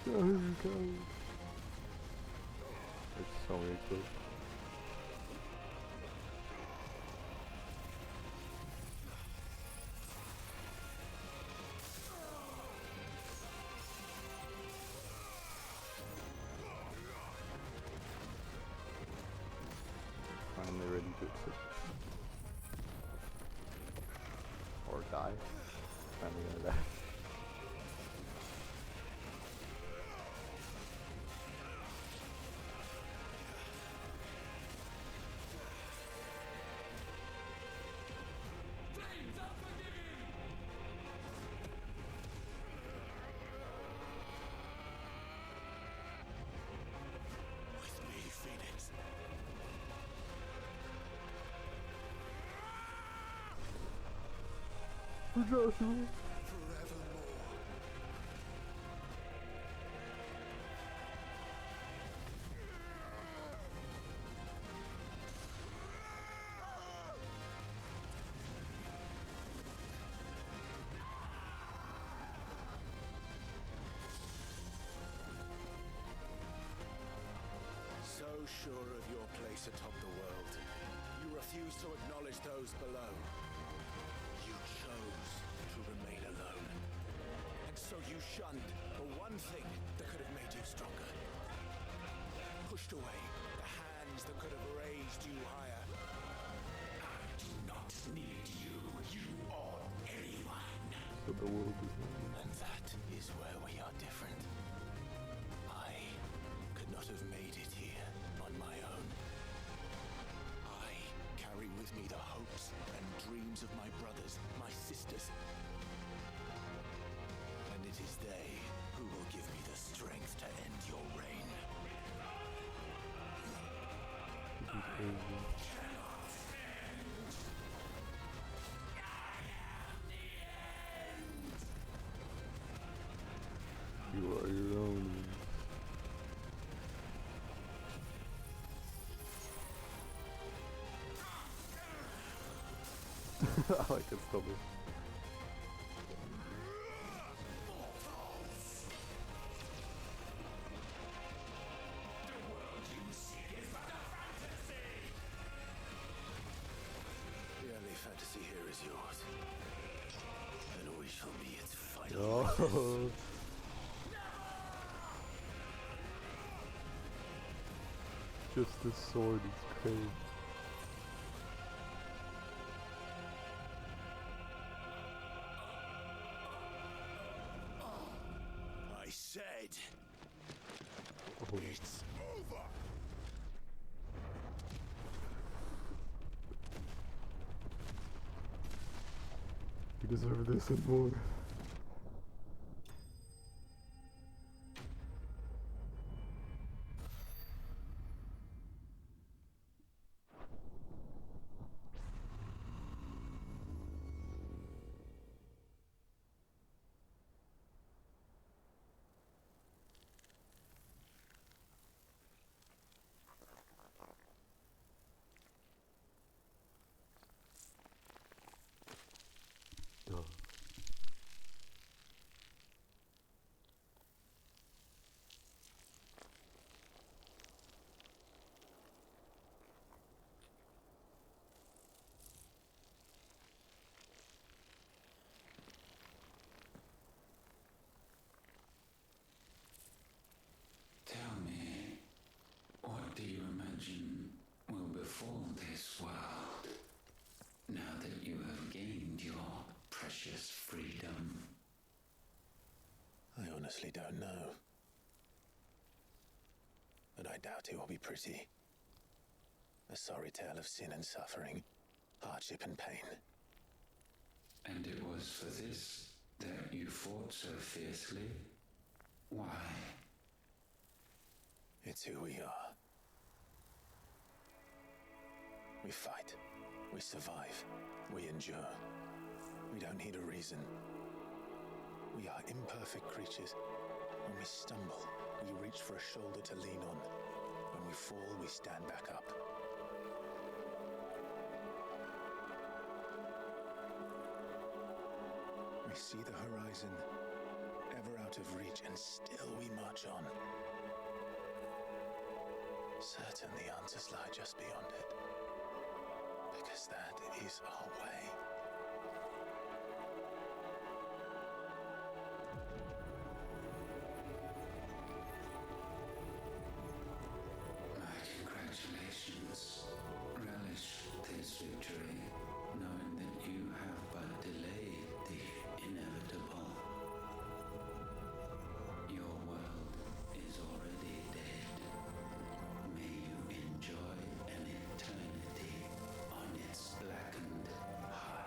Go. It's so many close. Finally ready to accept. Or die. Finally gonna die. With me, Phoenix. Joshua. So sure of your place atop the world, you refuse to acknowledge those below. You chose to remain alone. And so you shunned the one thing that could have made you stronger. Pushed away the hands that could have raised you higher. not need you, you or anyone. But the world does not need And that is where we are different. I could not have made it here on my own. I carry with me the hopes and dreams of my brothers, my sisters. And it is they who will give me the strength to end your reign. You are your own. I like it still. The early fantasy here is yours. And we shall be its final Oh. Just the sword is crazy. I said, Oh. it's over. You deserve this and more. Duh. Tell me, what do you imagine will befall this world now that you have gained your precious freedom? I honestly don't know. But I doubt it will be pretty. A sorry tale of sin and suffering, hardship and pain. And it was for this that you fought so fiercely? Why? It's who we are. We fight. We survive. We endure. We don't need a reason. We are imperfect creatures. When we stumble, we reach for a shoulder to lean on. When we fall, we stand back up. We see the horizon, ever out of reach, and still we march on. Certain the answers lie just beyond it, because that is our way. My congratulations. Relish this victory, knowing that you have but delayed the inevitable. Your world is already dead. May you enjoy an eternity on its blackened heart.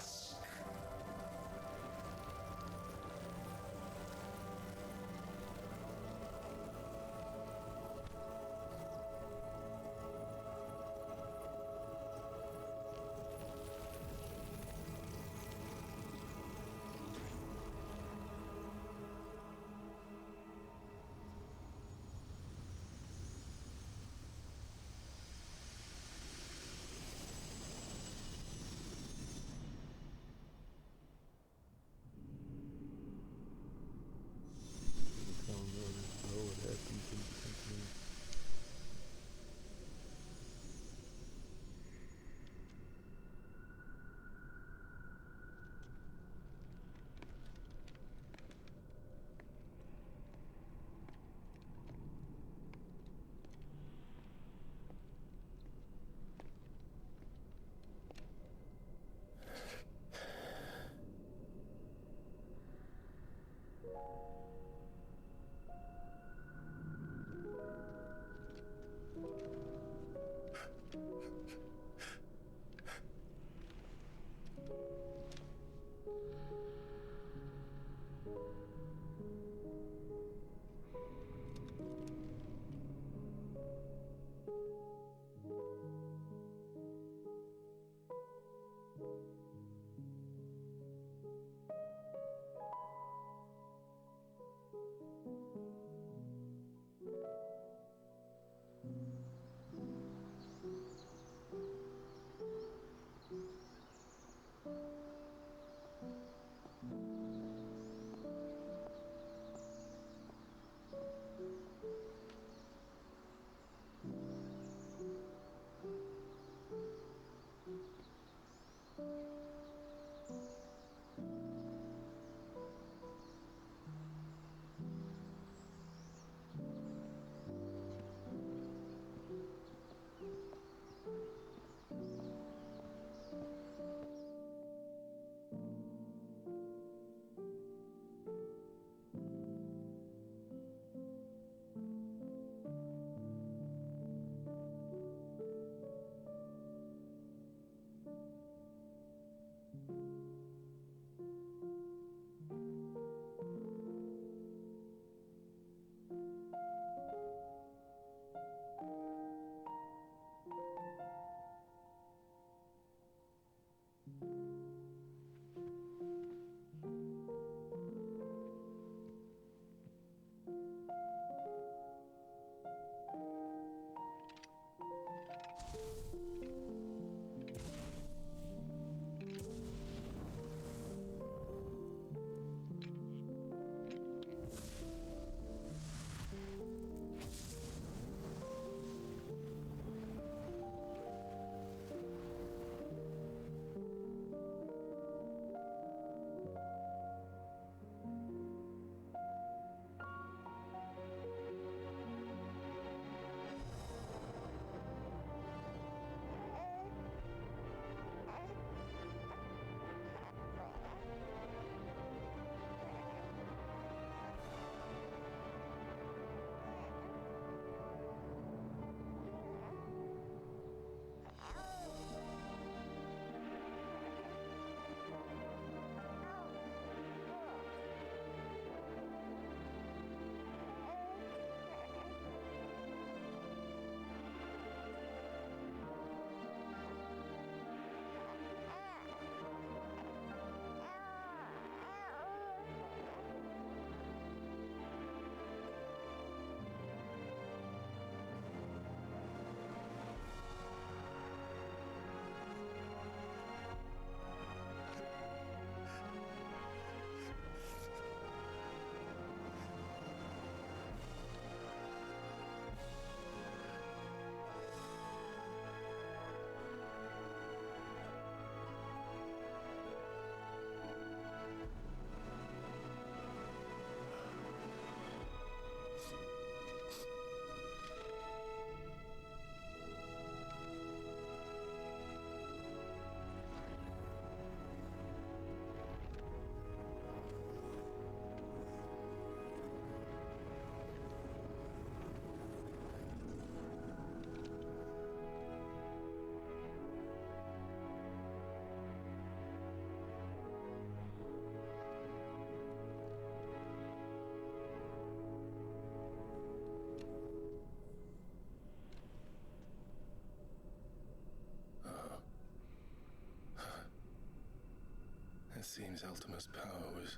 seems Ultima's power was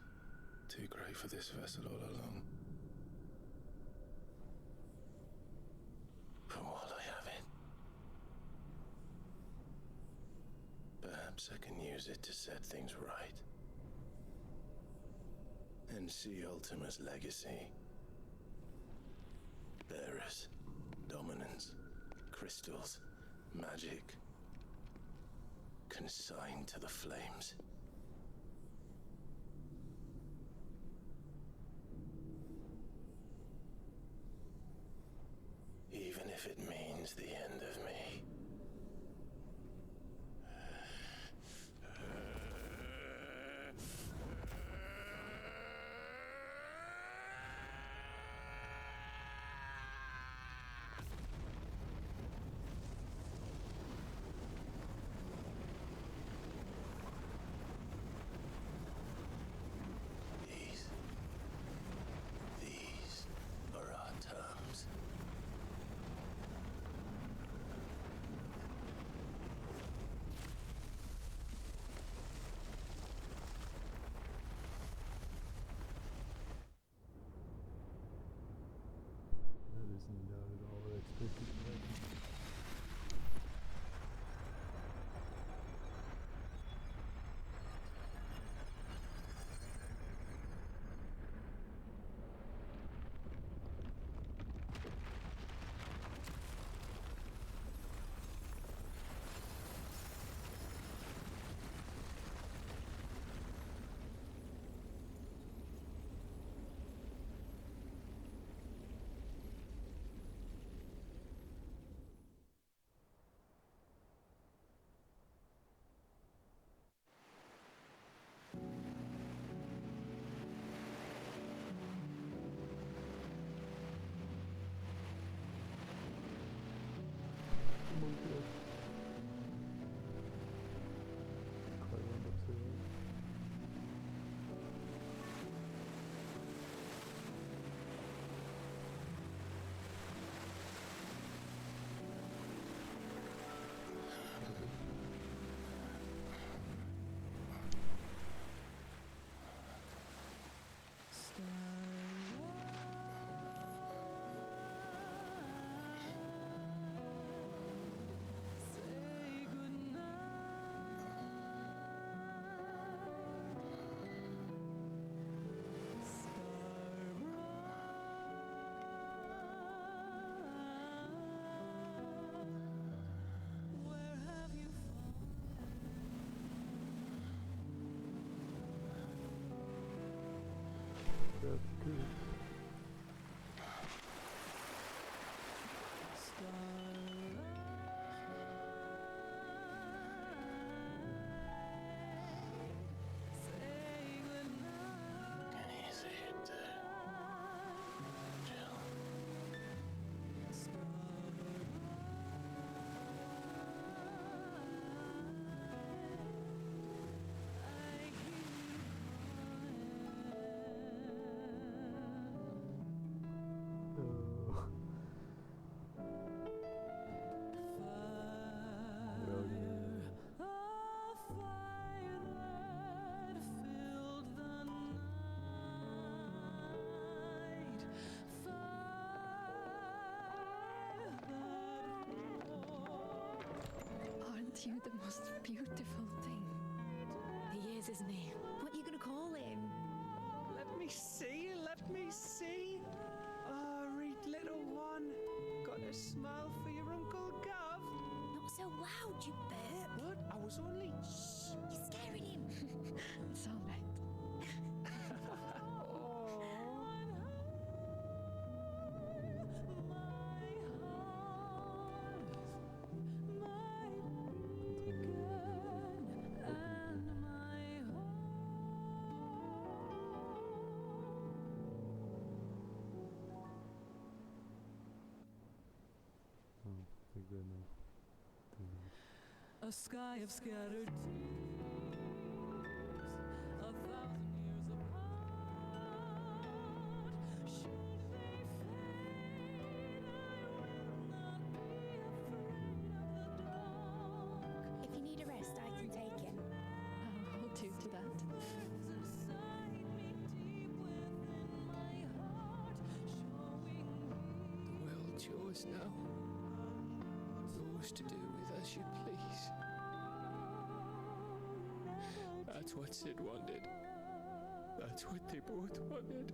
too great for this vessel all along. But while I have it, perhaps I can use it to set things right. And see Ultima's legacy. Bearers, dominance, crystals, magic, consigned to the flames. Even if it means the end of me. These are our terms. That is not at all what I expected to happen. That's good. Can you see it too, Jill? Aren't you the most beautiful thing? He is, isn't he? What are you going to call him? Let me see, let me see. Oh, read little one. Got a smile for your Uncle Gav. Not so loud, you burp. What? I was only... You're scaring him. It's all right. A sky of scattered tears, 1,000 years apart. Should they fade, I will not be afraid of the dark. If you need a rest, I can take him. I'll hold you to that. It's yours now. Yours to do with as you please. That's what Sid wanted. That's what they both wanted.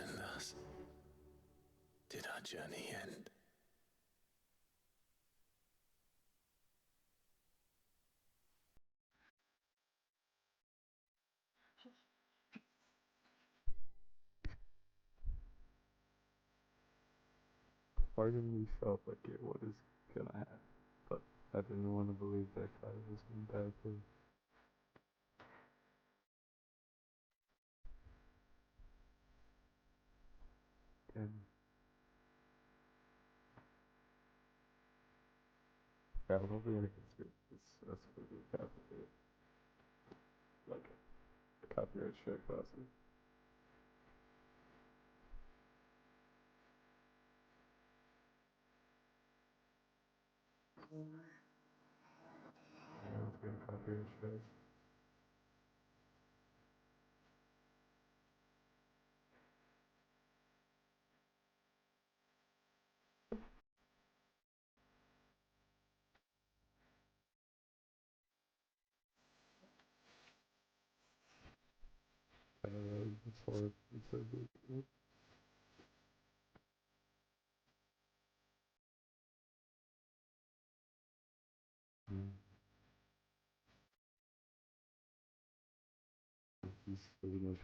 And thus did our journey end. Part of me felt like it was gonna happen, but I didn't want to believe that guy was in bad faith. And yeah, I love the answer. That's what we copyright. Like a copyright strike classic. Yeah, let's get a copyright strike. Before it's a big He's pretty much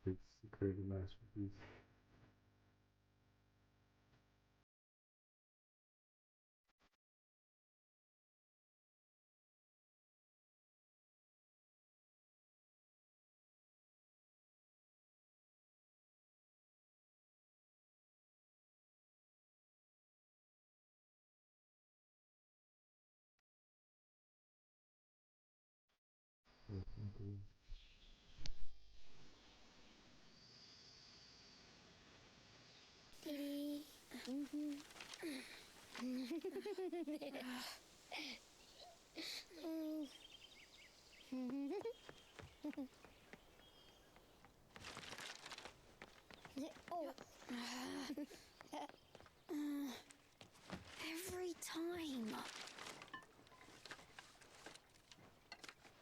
it's create a masterpiece. Every time.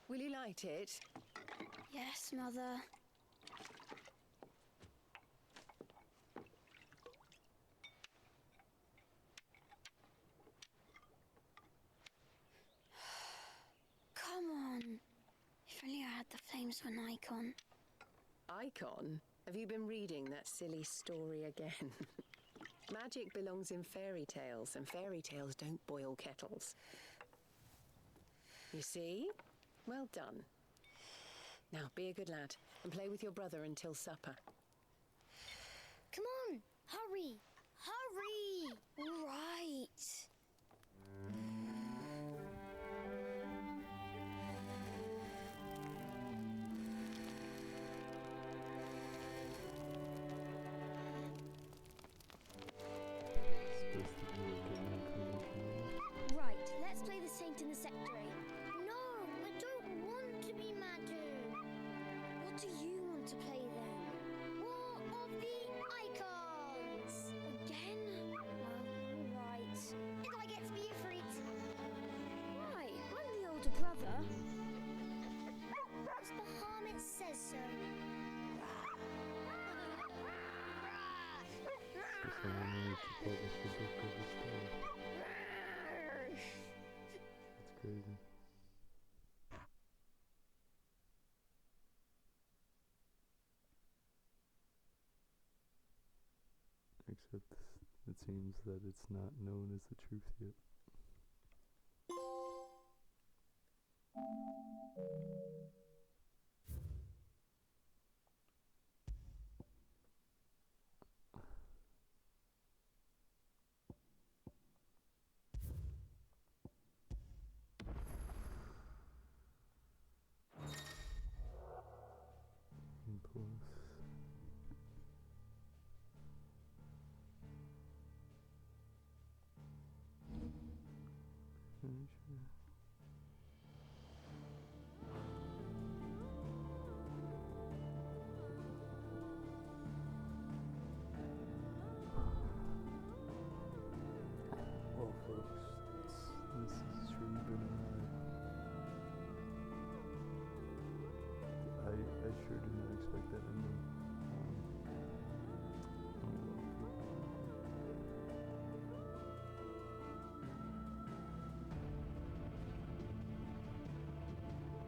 Will you light it? Yes, Mother. Come on. If only I had the flames for an icon. Icon? Have you been reading that silly story again? Magic belongs in fairy tales, and fairy tales don't boil kettles. You see? Well done. Now, be a good lad, and play with your brother until supper. Come on! Hurry! Hurry! All right. Right, let's play the saint in the secretary. No, I don't want to be Madhu. What do you sir. Someone needs to publish the book of the story. That's crazy. Except it seems that it's not known as the truth yet. And plus, well, folks, this has truly been a ride. I sure did not expect that ending.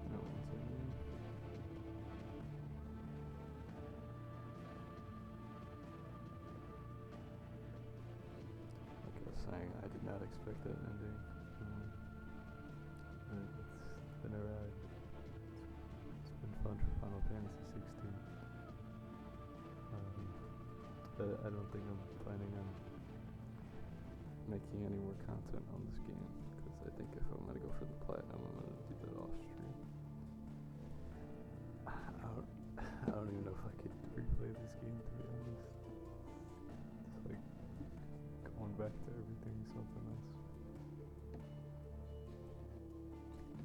No one's in here. Like I was saying, I did not expect that ending. But it's been a ride. It's been fun for Final Fantasy XVI. I don't think I'm planning on making any more content on this game, because I think if I'm gonna go for the platinum, I'm gonna do that off stream. I don't even know if I could replay this game, to be honest. It's like going back to everything, something else.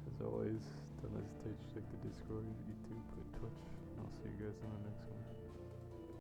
As always, don't hesitate to check the Discord, YouTube, and Twitch. I'll see you guys in the next one.